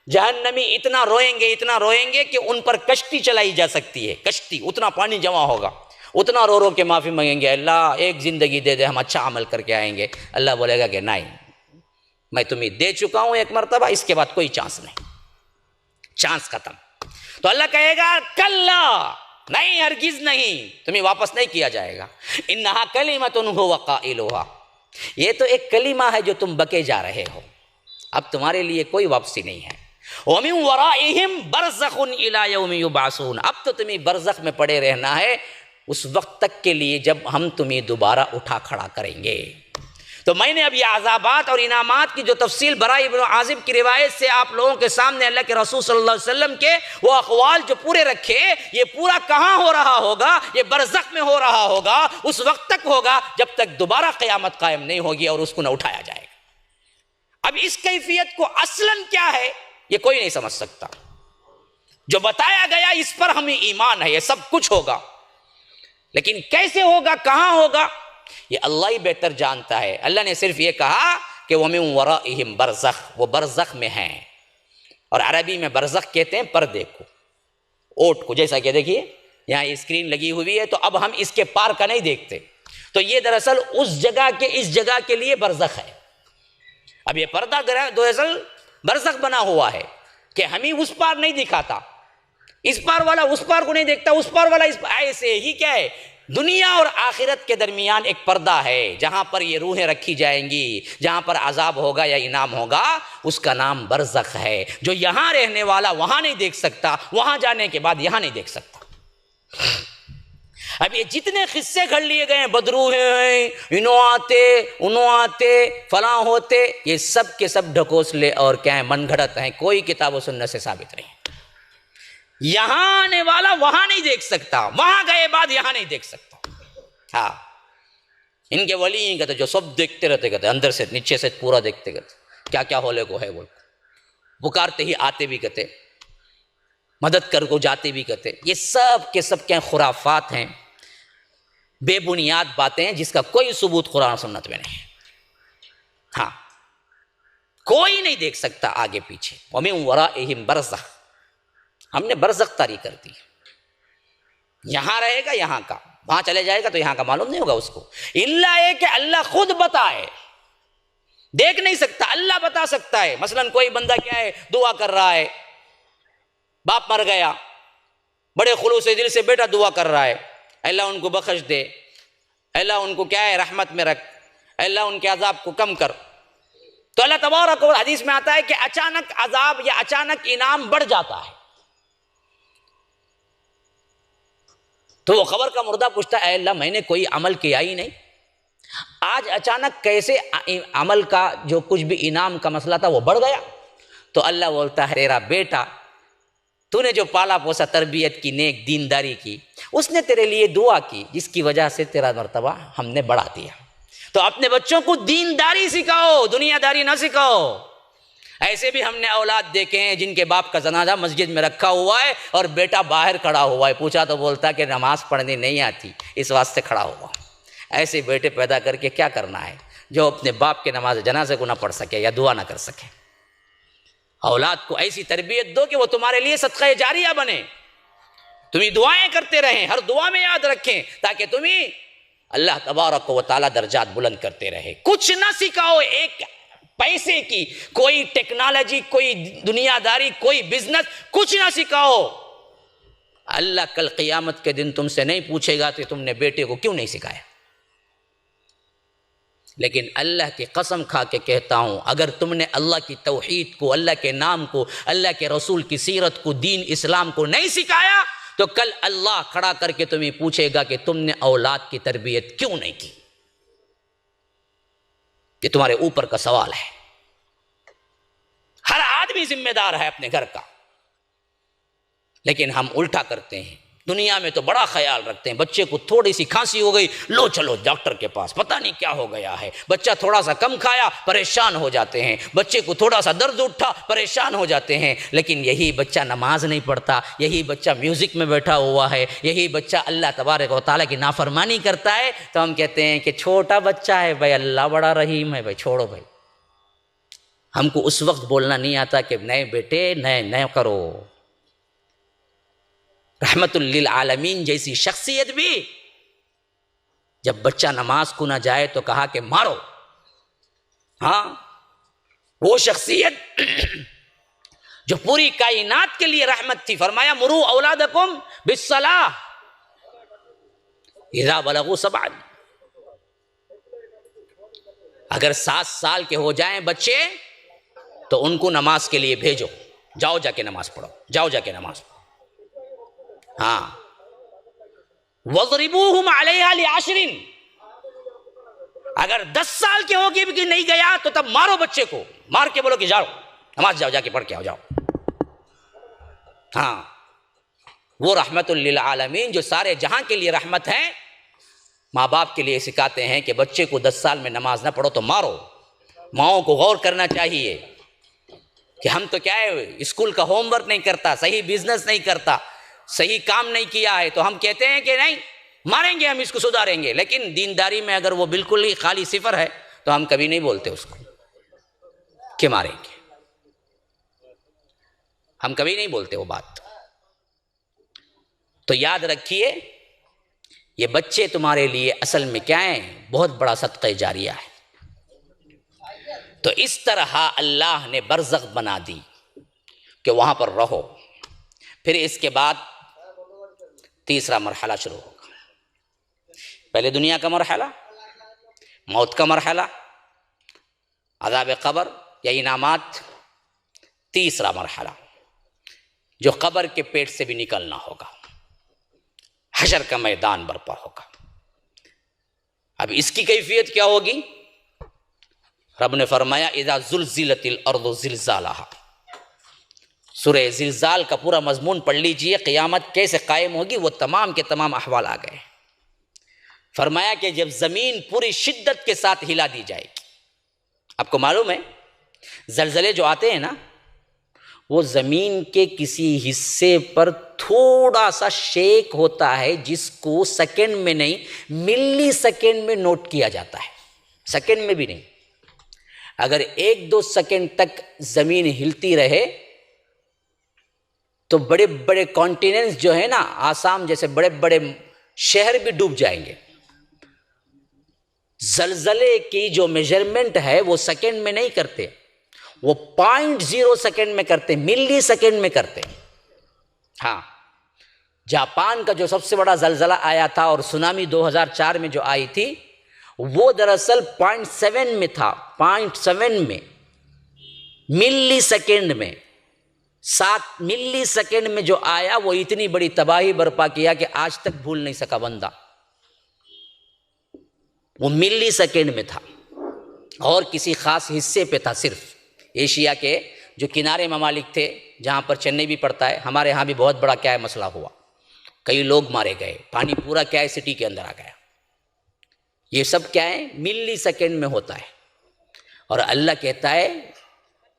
جہنمی اتنا روئیں گے کہ ان پر کشتی چلائی جا سکتی ہے، کشتی، اتنا پانی جمع ہوگا، اتنا رو کے معافی مانگیں گے، اللہ ایک زندگی دے دے، ہم اچھا عمل کر کے آئیں گے۔ اللہ بولے گا کہ نہیں، میں تمہیں دے چکا ہوں ایک مرتبہ، اس کے بعد کوئی چانس نہیں، چانس ختم۔ تو اللہ کہے گا کلا، نہیں ہرگز نہیں، تمہیں واپس نہیں کیا جائے گا۔ انہا کلمۃ هو قائلھا، یہ تو ایک کلمہ ہے جو تم بکے جا رہے ہو، اب تمہارے لیے کوئی واپسی نہیں ہے۔ وَمِن وَرَائِهِمْ بَرْزَخٌ إِلَى يَوْمِ يُبْعَثُونَ، اب تو تمہیں برزخ میں پڑے رہنا ہے اس وقت تک کے لیے جب ہم تمہیں دوبارہ اٹھا کھڑا کریں گے۔ تو میں نے اب یہ عذابات اور انعامات کی جو تفصیل براء ابن عازب کی روایت سے آپ لوگوں کے سامنے اللہ کے رسول صلی اللہ علیہ وسلم کے وہ اقوال جو پورے رکھے، یہ پورا کہاں ہو رہا ہوگا؟ یہ برزخ میں ہو رہا ہوگا، اس وقت تک ہوگا جب تک دوبارہ قیامت قائم نہیں ہوگی اور اس کو نہ اٹھایا جائے گا۔ اب اس کیفیت کو اصلاً کیا ہے یہ کوئی نہیں سمجھ سکتا، جو بتایا گیا اس پر ہمیں ایمان ہے، یہ سب کچھ ہوگا، لیکن کیسے ہوگا، کہاں ہوگا، یہ اللہ ہی بہتر جانتا ہے۔ اللہ نے صرف یہ کہا کہ وَمِن وَرَائِهِمْ بَرْزَخ، وہ برزخ میں ہیں، اور عربی میں برزخ کہتے ہیں پردے کو، اوٹ کو، جیسا کہ دیکھیے یہاں اسکرین لگی ہوئی ہے تو اب ہم اس کے پار کا نہیں دیکھتے، تو یہ دراصل اس جگہ کے اس جگہ کے لیے برزخ ہے۔ اب یہ پردہ دراصل برزخ بنا ہوا ہے کہ ہمیں اس پار نہیں دکھاتا، اس پار والا اس پار کو نہیں دیکھتا، اس پار والا اس پار، ایسے ہی کیا ہے دنیا اور آخرت کے درمیان ایک پردہ ہے جہاں پر یہ روحیں رکھی جائیں گی، جہاں پر عذاب ہوگا یا انعام ہوگا، اس کا نام برزخ ہے۔ جو یہاں رہنے والا وہاں نہیں دیکھ سکتا، وہاں جانے کے بعد یہاں نہیں دیکھ سکتا۔ اب یہ جتنے قصے گھڑ لیے گئے ہیں، بدروہیں ہیں، انہوں آتے فلاں ہوتے، یہ سب کے سب ڈھکوسلے اور کیا ہیں من گھڑت ہیں، کوئی کتاب و سنت سے ثابت نہیں۔ یہاں آنے والا وہاں نہیں دیکھ سکتا، وہاں گئے بعد یہاں نہیں دیکھ سکتا۔ ہاں ان کے ولی ہیں کہتے جو سب دیکھتے رہتے، کہتے اندر سے نیچے سے پورا دیکھتے، کہتے کیا کیا ہولے کو ہے، وہ پکارتے ہی آتے بھی کہتے، مدد کر کو جاتے بھی کہتے۔ یہ سب کے سب کیا خرافات ہیں، بے بنیاد باتیں ہیں جس کا کوئی ثبوت قرآن و سنت میں نہیں ہے۔ ہاں کوئی نہیں دیکھ سکتا آگے پیچھے۔ وَمِن وَرَائِهِمْ بَرْزَخ، ہم نے برزخ طاری کر دی، یہاں رہے گا یہاں کا، وہاں چلے جائے گا تو یہاں کا معلوم نہیں ہوگا اس کو، الا یہ کہ اللہ خود بتائے، دیکھ نہیں سکتا، اللہ بتا سکتا ہے۔ مثلا کوئی بندہ کیا ہے دعا کر رہا ہے، باپ مر گیا، بڑے خلوص دل سے بیٹا دعا کر رہا ہے، اللہ ان کو بخش دے، اللہ ان کو کیا ہے رحمت میں رکھ، اللہ ان کے عذاب کو کم کر، تو اللہ تبارک و حدیث میں آتا ہے کہ اچانک عذاب یا اچانک انعام بڑھ جاتا ہے۔ تو وہ خبر کا مردہ پوچھتا ہے اے اللہ میں نے کوئی عمل کیا ہی نہیں، آج اچانک کیسے عمل کا جو کچھ بھی انعام کا مسئلہ تھا وہ بڑھ گیا؟ تو اللہ بولتا ہے تیرا بیٹا تو نے جو پالا پوسا تربیت کی، نیک دینداری کی، اس نے تیرے لیے دعا کی جس کی وجہ سے تیرا مرتبہ ہم نے بڑھا دیا۔ تو اپنے بچوں کو دینداری سکھاؤ، دنیا داری نہ سکھاؤ۔ ایسے بھی ہم نے اولاد دیکھے ہیں جن کے باپ کا جنازہ مسجد میں رکھا ہوا ہے اور بیٹا باہر کھڑا ہوا ہے، پوچھا تو بولتا کہ نماز پڑھنی نہیں آتی اس واسطے کھڑا ہوا۔ ایسے بیٹے پیدا کر کے کیا کرنا ہے جو اپنے باپ کے نماز جنازے کو نہ پڑھ سکے یا دعا نہ کر سکے۔ اولاد کو ایسی تربیت دو کہ وہ تمہارے لیے صدقہ جاریہ بنے، تمہیں دعائیں کرتے رہیں، ہر دعا میں یاد رکھیں تاکہ تمہیں اللہ تبارک و تعالیٰ درجات بلند کرتے رہے۔ کچھ نہ سکھاؤ، ایک پیسے کی، کوئی ٹیکنالوجی، کوئی دنیا داری، کوئی بزنس، کچھ نہ سکھاؤ، اللہ کل قیامت کے دن تم سے نہیں پوچھے گا کہ تم نے بیٹے کو کیوں نہیں سکھایا۔ لیکن اللہ کی قسم کھا کے کہتا ہوں، اگر تم نے اللہ کی توحید کو، اللہ کے نام کو، اللہ کے رسول کی سیرت کو، دین اسلام کو نہیں سکھایا تو کل اللہ کھڑا کر کے تمہیں پوچھے گا کہ تم نے اولاد کی تربیت کیوں نہیں کی۔ یہ تمہارے اوپر کا سوال ہے۔ ہر آدمی ذمہ دار ہے اپنے گھر کا، لیکن ہم الٹا کرتے ہیں۔ دنیا میں تو بڑا خیال رکھتے ہیں، بچے کو تھوڑی سی کھانسی ہو گئی، لو چلو ڈاکٹر کے پاس، پتہ نہیں کیا ہو گیا ہے۔ بچہ تھوڑا سا کم کھایا، پریشان ہو جاتے ہیں۔ بچے کو تھوڑا سا درد اٹھا، پریشان ہو جاتے ہیں۔ لیکن یہی بچہ نماز نہیں پڑھتا، یہی بچہ میوزک میں بیٹھا ہوا ہے، یہی بچہ اللہ تبارک و تعالیٰ کی نافرمانی کرتا ہے، تو ہم کہتے ہیں کہ چھوٹا بچہ ہے بھائی، اللہ بڑا رحیم ہے بھائی، چھوڑو بھائی۔ ہم کو اس وقت بولنا نہیں آتا کہ نئے بیٹے نئے کرو۔ رحمت للعالمین جیسی شخصیت بھی جب بچہ نماز کو نہ جائے تو کہا کہ مارو۔ ہاں، وہ شخصیت جو پوری کائنات کے لیے رحمت تھی، فرمایا مرو اولادکم بالصلاۃ اذا بلغوا 7۔ اگر 7 سال کے ہو جائیں بچے تو ان کو نماز کے لیے بھیجو، جاؤ جا کے نماز پڑھو، جاؤ جا کے نماز پڑھو۔ ہاں، وَضْرِبُوهُمْ عَلَيْهَا لِعَشْرٍ، اگر 10 سال کے ہوگی بھی نہیں گیا تو تب مارو بچے کو، مار کے بولو کہ جاؤ نماز، جاؤ جا کے پڑھ کے آؤ، جاؤ۔ ہاں، وہ رحمت للعالمین جو سارے جہاں کے لیے رحمت ہے، ماں باپ کے لیے سکھاتے ہیں کہ بچے کو 10 سال میں نماز نہ پڑھو تو مارو۔ ماؤں کو غور کرنا چاہیے کہ ہم تو کیا ہے، اسکول کا ہوم ورک نہیں کرتا، صحیح بزنس نہیں کرتا، صحیح کام نہیں کیا ہے، تو ہم کہتے ہیں کہ نہیں ماریں گے، ہم اس کو سدھاریں گے۔ لیکن دینداری میں اگر وہ بالکل ہی خالی صفر ہے تو ہم کبھی نہیں بولتے اس کو کہ ماریں گے، ہم کبھی نہیں بولتے وہ بات۔ تو یاد رکھیے، یہ بچے تمہارے لیے اصل میں کیا ہیں؟ بہت بڑا صدقہ جاریہ ہے۔ تو اس طرح اللہ نے برزخ بنا دی کہ وہاں پر رہو۔ پھر اس کے بعد تیسرا مرحلہ شروع ہوگا۔ پہلے دنیا کا مرحلہ، موت کا مرحلہ، عذاب قبر یا انعامات، تیسرا مرحلہ جو قبر کے پیٹ سے بھی نکلنا ہوگا، حشر کا میدان برپا ہوگا۔ اب اس کی کیفیت کیا ہوگی؟ رب نے فرمایا اذا زلزلت الارض زلزالہا۔ سورہ زلزال کا پورا مضمون پڑھ لیجئے، قیامت کیسے قائم ہوگی وہ تمام کے تمام احوال آ گئے۔ فرمایا کہ جب زمین پوری شدت کے ساتھ ہلا دی جائے گی۔ آپ کو معلوم ہے زلزلے جو آتے ہیں نا، وہ زمین کے کسی حصے پر تھوڑا سا شیک ہوتا ہے، جس کو سیکنڈ میں نہیں ملی سیکنڈ میں نوٹ کیا جاتا ہے، سیکنڈ میں بھی نہیں۔ اگر 1-2 سیکنڈ تک زمین ہلتی رہے تو بڑے بڑے کانٹیننٹس جو ہے نا، آسام جیسے بڑے بڑے شہر بھی ڈوب جائیں گے۔ زلزلے کی جو میجرمنٹ ہے وہ سیکنڈ میں نہیں کرتے، وہ 0.0 سیکنڈ میں کرتے، ملی سیکنڈ میں کرتے۔ ہاں، جاپان کا جو سب سے بڑا زلزلہ آیا تھا اور سونامی 2004 میں جو آئی تھی، وہ دراصل 0.7 میں تھا، 0.7 میں، ملی سیکنڈ میں 7 ملی سیکنڈ میں جو آیا وہ اتنی بڑی تباہی برپا کیا کہ آج تک بھول نہیں سکا بندہ۔ وہ ملی سیکنڈ میں تھا اور کسی خاص حصے پہ تھا، صرف ایشیا کے جو کنارے ممالک تھے جہاں پر چنئی بھی پڑتا ہے، ہمارے ہاں بھی بہت بڑا کیا ہے مسئلہ ہوا، کئی لوگ مارے گئے، پانی پورا کیا ہے سٹی کے اندر آ گیا۔ یہ سب کیا ہے؟ ملی سیکنڈ میں ہوتا ہے۔ اور اللہ کہتا ہے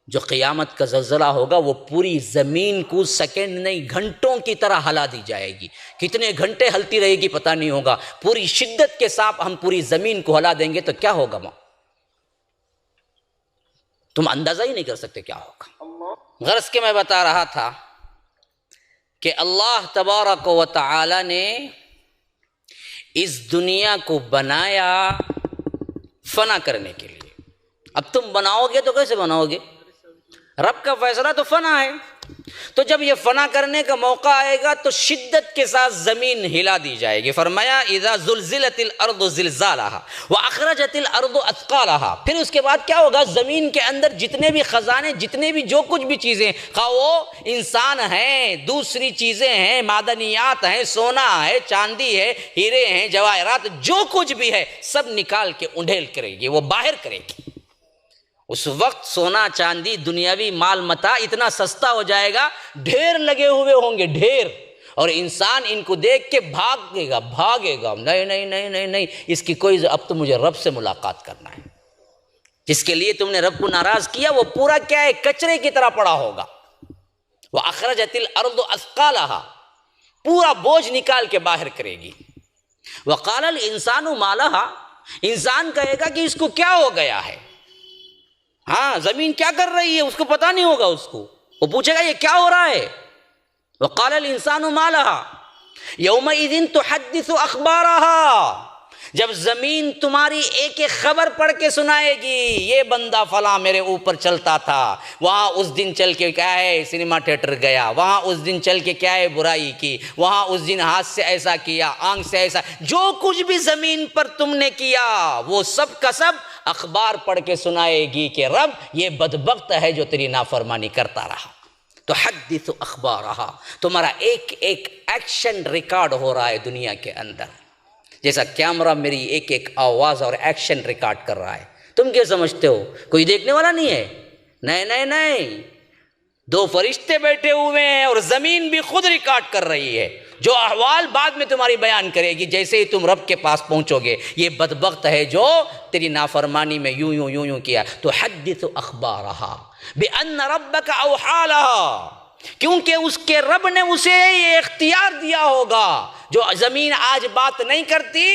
جو قیامت کا زلزلہ ہوگا وہ پوری زمین کو سیکنڈ نہیں گھنٹوں کی طرح ہلا دی جائے گی۔ کتنے گھنٹے ہلتی رہے گی پتہ نہیں ہوگا، پوری شدت کے ساتھ ہم پوری زمین کو ہلا دیں گے تو کیا ہوگا ماں، تم اندازہ ہی نہیں کر سکتے کیا ہوگا۔ غرض کے میں بتا رہا تھا کہ اللہ تبارک و تعالی نے اس دنیا کو بنایا فنا کرنے کے لیے، اب تم بناؤ گے تو کیسے بناؤ گے؟ رب کا فیصلہ تو فنا ہے. تو جب یہ فنا کرنے کا موقع آئے گا تو شدت کے ساتھ زمین ہلا دی جائے گی. فرمایا اذا زلزلت الارض زلزالها واخرجت الارض اثقالها. پھر اس کے بعد کیا ہوگا؟ زمین کے اندر جتنے بھی خزانے، جتنے بھی جو کچھ بھی چیزیں، خواہ وہ انسان ہیں، دوسری چیزیں ہیں، معدنیات ہیں، سونا ہے، چاندی ہے، ہیرے ہیں، جواہرات، جو کچھ بھی ہے سب نکال کے انڈھیل کرے گی، وہ باہر کرے گی. اس وقت سونا چاندی دنیاوی مال متاع اتنا سستا ہو جائے گا، ڈھیر لگے ہوئے ہوں گے، ڈھیر. اور انسان ان کو دیکھ کے بھاگے گا، نہیں نہیں نہیں نہیں نہیں، اس کی کوئی، اب تو مجھے رب سے ملاقات کرنا ہے. جس کے لیے تم نے رب کو ناراض کیا وہ پورا کیا ہے؟ کچرے کی طرح پڑا ہوگا. وَأَخْرَجَتِ الْأَرْضُ أَثْقَالَهَا، پورا بوجھ نکال کے باہر کرے گی. وَقَالَ الْإِنسَانُ مَا لَهَا، انسان کہے گا کہ اس کو کیا ہو گیا ہے؟ ہاں، زمین کیا کر رہی ہے اس کو پتہ نہیں ہوگا. اس کو وہ پوچھے گا یہ کیا ہو رہا ہے. وقال الانسان ما لها يومئذ تحدث اخبارها، جب زمین تمہاری ایک ایک خبر پڑھ کے سنائے گی، یہ بندہ فلاں میرے اوپر چلتا تھا، وہاں اس دن چل کے کیا ہے سنیما تھیٹر گیا، وہاں اس دن چل کے کیا ہے برائی کی، وہاں اس دن ہاتھ سے ایسا کیا، آنکھ سے ایسا، جو کچھ بھی زمین پر تم نے کیا وہ سب کا سب اخبار پڑھ کے سنائے گی کہ رب یہ بدبخت ہے جو تیری نافرمانی کرتا رہا. تو حدث اخبارہا، تمہارا ایک ایک ایکشن ریکارڈ ہو رہا ہے دنیا کے اندر، جیسا کیمرہ میری ایک ایک آواز اور ایکشن ریکارڈ کر رہا ہے. تم کیا سمجھتے ہو کوئی دیکھنے والا نہیں ہے؟ نہیں نہیں نہیں، دو فرشتے بیٹھے ہوئے ہیں اور زمین بھی خود ریکارڈ کر رہی ہے، جو احوال بعد میں تمہاری بیان کرے گی جیسے ہی تم رب کے پاس پہنچو گے. یہ بدبخت ہے جو تیری نافرمانی میں یوں یوں یوں یوں کیا. تو حدث اخبارہا بأن ربک اوحی لہا، کیونکہ اس کے رب نے اسے یہ اختیار دیا ہوگا. جو زمین آج بات نہیں کرتی،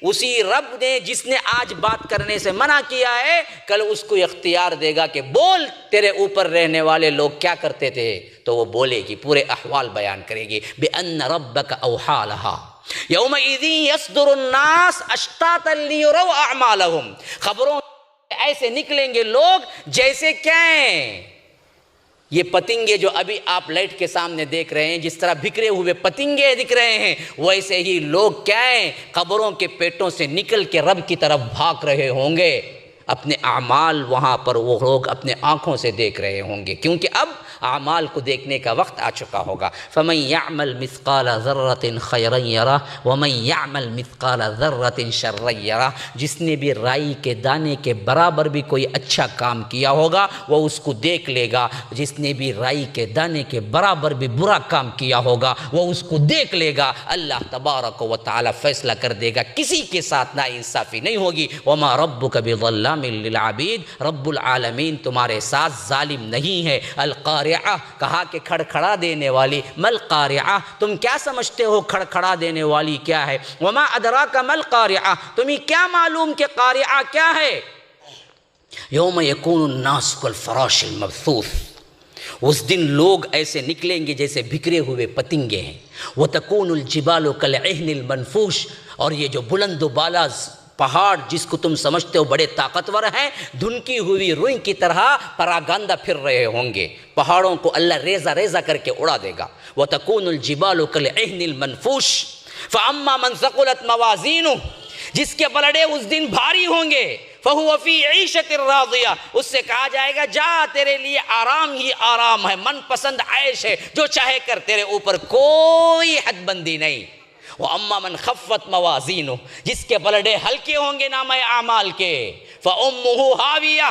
اسی رب نے جس نے آج بات کرنے سے منع کیا ہے کل اس کو اختیار دے گا کہ بول تیرے اوپر رہنے والے لوگ کیا کرتے تھے، تو وہ بولے گی، پورے احوال بیان کرے گی. بأن ربک اوحی لہا یومئذ یصدر الناس اشتاتا لیروا اعمالہم، خبروں ایسے نکلیں گے لوگ جیسے کیا ہیں یہ پتنگے جو ابھی آپ لائٹ کے سامنے دیکھ رہے ہیں، جس طرح بکھرے ہوئے پتنگے دکھ رہے ہیں، ویسے ہی لوگ کیا ہیں قبروں کے پیٹوں سے نکل کے رب کی طرف بھاگ رہے ہوں گے. اپنے اعمال وہاں پر وہ لوگ اپنے آنکھوں سے دیکھ رہے ہوں گے، کیونکہ اب اعمال کو دیکھنے کا وقت آ چکا ہوگا. فَمَن يَعْمَلْ مِثْقَالَ ذَرَّةٍ خَيْرًا يَرَهُ وَمَن يَعْمَلْ مِثْقَالَ ذَرَّةٍ شَرًّا يَرَهُ، جس نے بھی رائی کے دانے کے برابر بھی کوئی اچھا کام کیا ہوگا وہ اس کو دیکھ لے گا، جس نے بھی رائی کے دانے کے برابر بھی برا کام کیا ہوگا وہ اس کو دیکھ لے گا. اللہ تبارک و تعالی فیصلہ کر دے گا، کسی کے ساتھ ناانصافی نہیں ہوگی. وَمَا رَبُّكَ بِظَلَّامٍ لِّلْعَبِيدِ، رب العالمین تمہارے ساتھ ظالم نہیں ہے. القارعہ کہا کہ کھڑکھڑا دینے والی. مل قارعہ، تم کیا سمجھتے ہو کھڑکھڑا دینے والی کیا ہے؟ وما ادراک مل قارعہ، تمہیں کیا معلوم کہ قارعہ کیا ہے؟ یوم یکون الناس کالفراش المبثوث، اس دن لوگ ایسے نکلیں گے جیسے بکھرے ہوئے پتنگے ہیں. وتکون الجبال کالعہن المنفوش، اور یہ جو بلند و بالا پہاڑ جس کو تم سمجھتے ہو بڑے طاقتور ہیں، دھنکی ہوئی روئی کی طرح پراگندہ پھر رہے ہوں گے. پہاڑوں کو اللہ ریزہ ریزہ کر کے اڑا دے گا. وَتَكُونُ الْجِبَالُ كَالْعِهْنِ الْمَنْفُوشِ فَأَمَّا مَنْ ثَقُلَتْ مَوَازِينُهُ، جس کے بلڑے اس دن بھاری ہوں گے، فَهُوَ فِي عِيشَةٍ رَاضِيَةٍ، اس سے کہا جائے گا جا تیرے لیے آرام ہی آرام ہے، من پسند عیش ہے، جو چاہے کر، تیرے اوپر کوئی حد بندی نہیں. وَأَمَّا مَنْ خَفَّتْ مَوَازِينُهُ، جس کے بلڑے ہلکے ہوں گے نامہ اعمال کے، فَأُمُّهُ ہاویہ،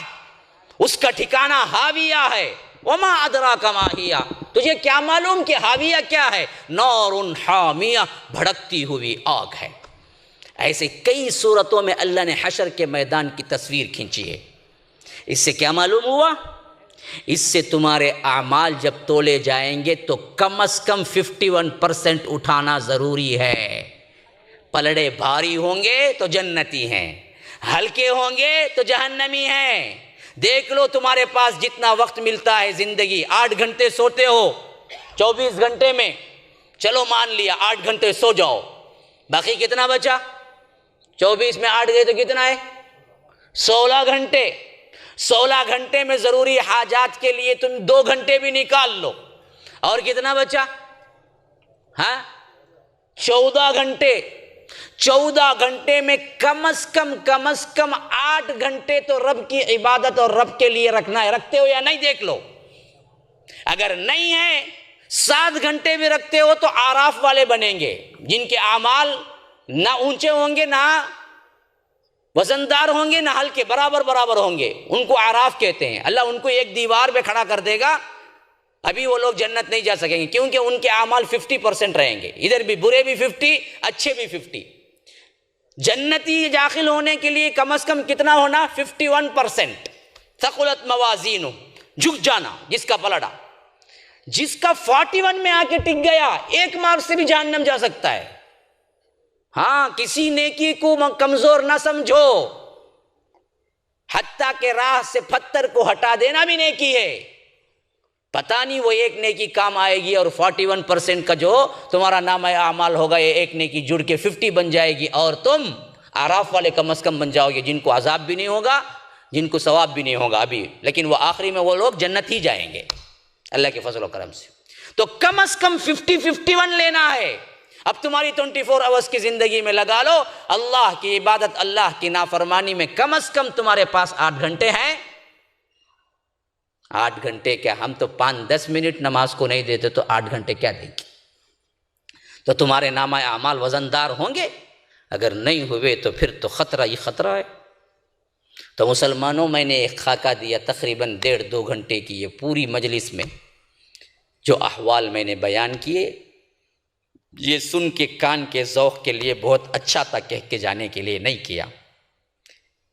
اس کا ٹھکانہ ہاویہ ہے. وَمَا أَدْرَاكَ مَا هِيَ، تجھے کیا معلوم کہ ہاویہ کیا ہے؟ نَارٌ حَامِیَہ، بھڑکتی ہوئی آگ ہے. ایسے کئی صورتوں میں اللہ نے حشر کے میدان کی تصویر کھینچی ہے. اس سے کیا معلوم ہوا؟ اس سے تمہارے اعمال جب تولے جائیں گے تو کم از کم 51% اٹھانا ضروری ہے. پلڑے بھاری ہوں گے تو جنتی ہیں، ہلکے ہوں گے تو جہنمی ہیں. دیکھ لو تمہارے پاس جتنا وقت ملتا ہے زندگی، 8 گھنٹے سوتے ہو 24 گھنٹے میں، چلو مان لیا 8 گھنٹے سو جاؤ، باقی کتنا بچا؟ 24 میں 8 گئے تو کتنا ہے؟ 16 گھنٹے. 16 گھنٹے میں ضروری حاجات کے لیے تم 2 گھنٹے بھی نکال لو، اور کتنا بچا؟ ہاں 14 گھنٹے۔ 14 گھنٹے میں کم از کم 8 گھنٹے تو رب کی عبادت اور رب کے لیے رکھنا ہے۔ رکھتے ہو یا نہیں دیکھ لو، اگر نہیں ہے 7 گھنٹے بھی رکھتے ہو تو آراف والے بنیں گے، جن کے اعمال نہ اونچے ہوں گے، نہ وزندار ہوں گے، نہ ہلکے، برابر ہوں گے، ان کو آراف کہتے ہیں۔ اللہ ان کو ایک دیوار پہ کھڑا کر دے گا، ابھی وہ لوگ جنت نہیں جا سکیں گے، کیونکہ ان کے اعمال 50% رہیں گے، ادھر بھی برے بھی 50، اچھے بھی 50۔ جنتی داخل ہونے کے لیے کم از کم کتنا ہونا؟ 51%۔ ثقلت موازین، جھک جانا، جس کا پلڑا، جس کا 41 میں آ کے ٹک گیا 1 مارک سے بھی جہنم جا سکتا ہے۔ ہاں کسی نیکی کو کمزور نہ سمجھو، حتیٰ کہ راہ سے پتھر کو ہٹا دینا بھی نیکی ہے۔ پتہ نہیں وہ ایک نیکی کام آئے گی اور 41% کا جو تمہارا نامہ اعمال ہوگا یہ ایک نیکی جڑ کے 50 بن جائے گی، اور تم آراف والے کم از کم بن جاؤ گے، جن کو عذاب بھی نہیں ہوگا، جن کو ثواب بھی نہیں ہوگا ابھی، لیکن وہ آخری میں وہ لوگ جنت ہی جائیں گے اللہ کے فضل و کرم سے۔ تو کم از کم 51 لینا ہے۔ اب تمہاری 24 آورز کی زندگی میں لگا لو، اللہ کی عبادت، اللہ کی نافرمانی میں کم از کم تمہارے پاس 8 گھنٹے ہیں۔ 8 گھنٹے کیا، ہم تو 5-10 منٹ نماز کو نہیں دیتے تو 8 گھنٹے کیا دیں گے؟ تو تمہارے نامہ اعمال وزندار ہوں گے، اگر نہیں ہوئے تو پھر تو خطرہ ہی خطرہ ہے۔ تو مسلمانوں، میں نے ایک خاکہ دیا تقریباً 1.5-2 گھنٹے کی، یہ پوری مجلس میں جو احوال میں نے بیان کیے، یہ سن کے کان کے ذوق کے لیے بہت اچھا تھا، کہہ کے جانے کے لیے نہیں کیا۔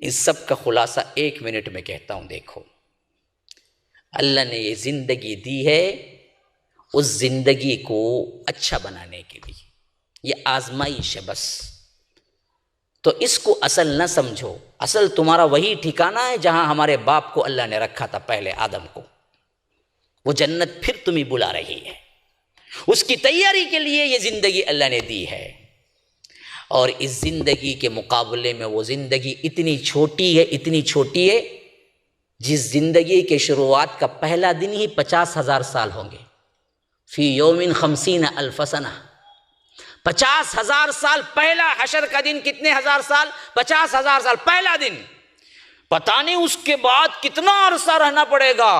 اس سب کا خلاصہ 1 منٹ میں کہتا ہوں۔ دیکھو، اللہ نے یہ زندگی دی ہے اس زندگی کو اچھا بنانے کے لیے، یہ آزمائش ہے بس۔ تو اس کو اصل نہ سمجھو، اصل تمہارا وہی ٹھکانہ ہے جہاں ہمارے باپ کو اللہ نے رکھا تھا، پہلے آدم کو۔ وہ جنت پھر تمہیں بلا رہی ہے، اس کی تیاری کے لیے یہ زندگی اللہ نے دی ہے۔ اور اس زندگی کے مقابلے میں وہ زندگی اتنی چھوٹی ہے جس زندگی کے شروعات کا پہلا دن ہی 50,000 سال ہوں گے۔ فی یوم 50,000 سنہ، 50,000 سال۔ پہلا حشر کا دن کتنے ہزار سال؟ 50,000 سال پہلا دن۔ پتہ نہیں اس کے بعد کتنا عرصہ رہنا پڑے گا،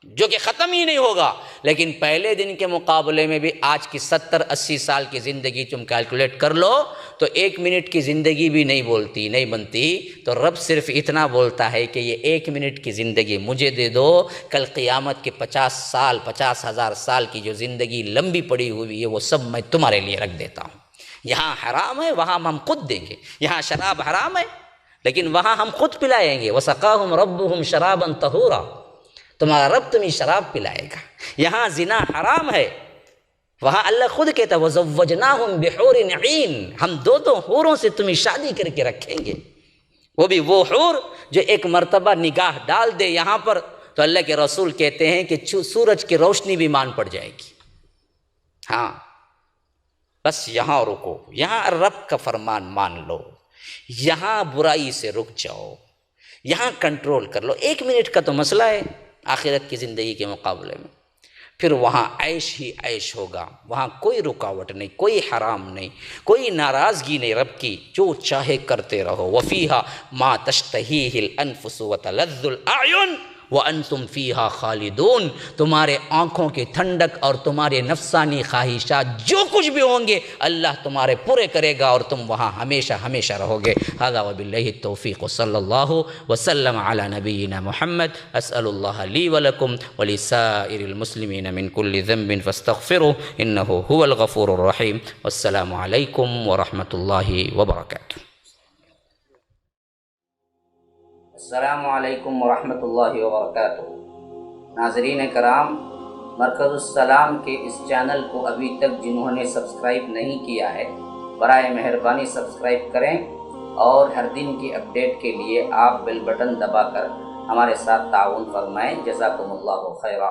جو کہ ختم ہی نہیں ہوگا۔ لیکن پہلے دن کے مقابلے میں بھی آج کی 70-80 سال کی زندگی تم کیلکولیٹ کر لو تو 1 منٹ کی زندگی بھی نہیں بنتی۔ تو رب صرف اتنا بولتا ہے کہ یہ 1 منٹ کی زندگی مجھے دے دو، کل قیامت کے 50,000 سال کی جو زندگی لمبی پڑی ہوئی ہے وہ سب میں تمہارے لیے رکھ دیتا ہوں۔ یہاں حرام ہے، وہاں ہم خود دیں گے۔ یہاں شراب حرام ہے لیکن وہاں ہم خود پلائیں گے۔ وَسَقَاهُمْ رَبُّهُمْ شَرَابًا طَهُورًا، تمہارا رب تمہیں شراب پلائے گا۔ یہاں زنا حرام ہے، وہاں اللہ خود کہتا ہے وَزَوَّجْنَاهُمْ بِحُورٍ عِينٍ، ہم 2 حوروں سے تمہیں شادی کر کے رکھیں گے، وہ بھی وہ حور جو ایک مرتبہ نگاہ ڈال دے یہاں پر تو اللہ کے رسول کہتے ہیں کہ سورج کی روشنی بھی مان پڑ جائے گی۔ ہاں بس یہاں رکو، یہاں رب کا فرمان مان لو، یہاں برائی سے رک جاؤ، یہاں کنٹرول کر لو۔ 1 منٹ کا تو مسئلہ ہے آخرت کی زندگی کے مقابلے میں، پھر وہاں عیش ہی عیش ہوگا، وہاں کوئی رکاوٹ نہیں، کوئی حرام نہیں، کوئی ناراضگی نہیں رب کی، جو چاہے کرتے رہو۔ وَفِيهَا مَا تَشْتَهِيهِ الْأَنفُسُ وَتَلَذُّ الْأَعْيُنُ وَأَنْتُمْ فِيهَا خَالِدُونَ، تمہارے آنکھوں کی ٹھنڈک اور تمہارے نفسانی خواہشات جو کچھ بھی ہوں گے اللہ تمہارے پورے کرے گا، اور تم وہاں ہمیشہ ہمیشہ رہو گے۔ هذا وباللہ التوفیق، صلی اللہ وسلم علی نبینا محمد۔ اسأل اللہ لی ولکم ولسائر المسلمین من کل ذنب فاستغفروه انه هو الغفور الرحیم۔ والسلام علیکم ورحمۃ اللہ وبرکاتہ۔ السلام علیکم ورحمۃ اللہ وبرکاتہ۔ ناظرین کرام، مرکز السلام کے اس چینل کو ابھی تک جنہوں نے سبسکرائب نہیں کیا ہے برائے مہربانی سبسکرائب کریں، اور ہر دن کی اپڈیٹ کے لیے آپ بیل بٹن دبا کر ہمارے ساتھ تعاون فرمائیں۔ جزاکم اللہ خیرا۔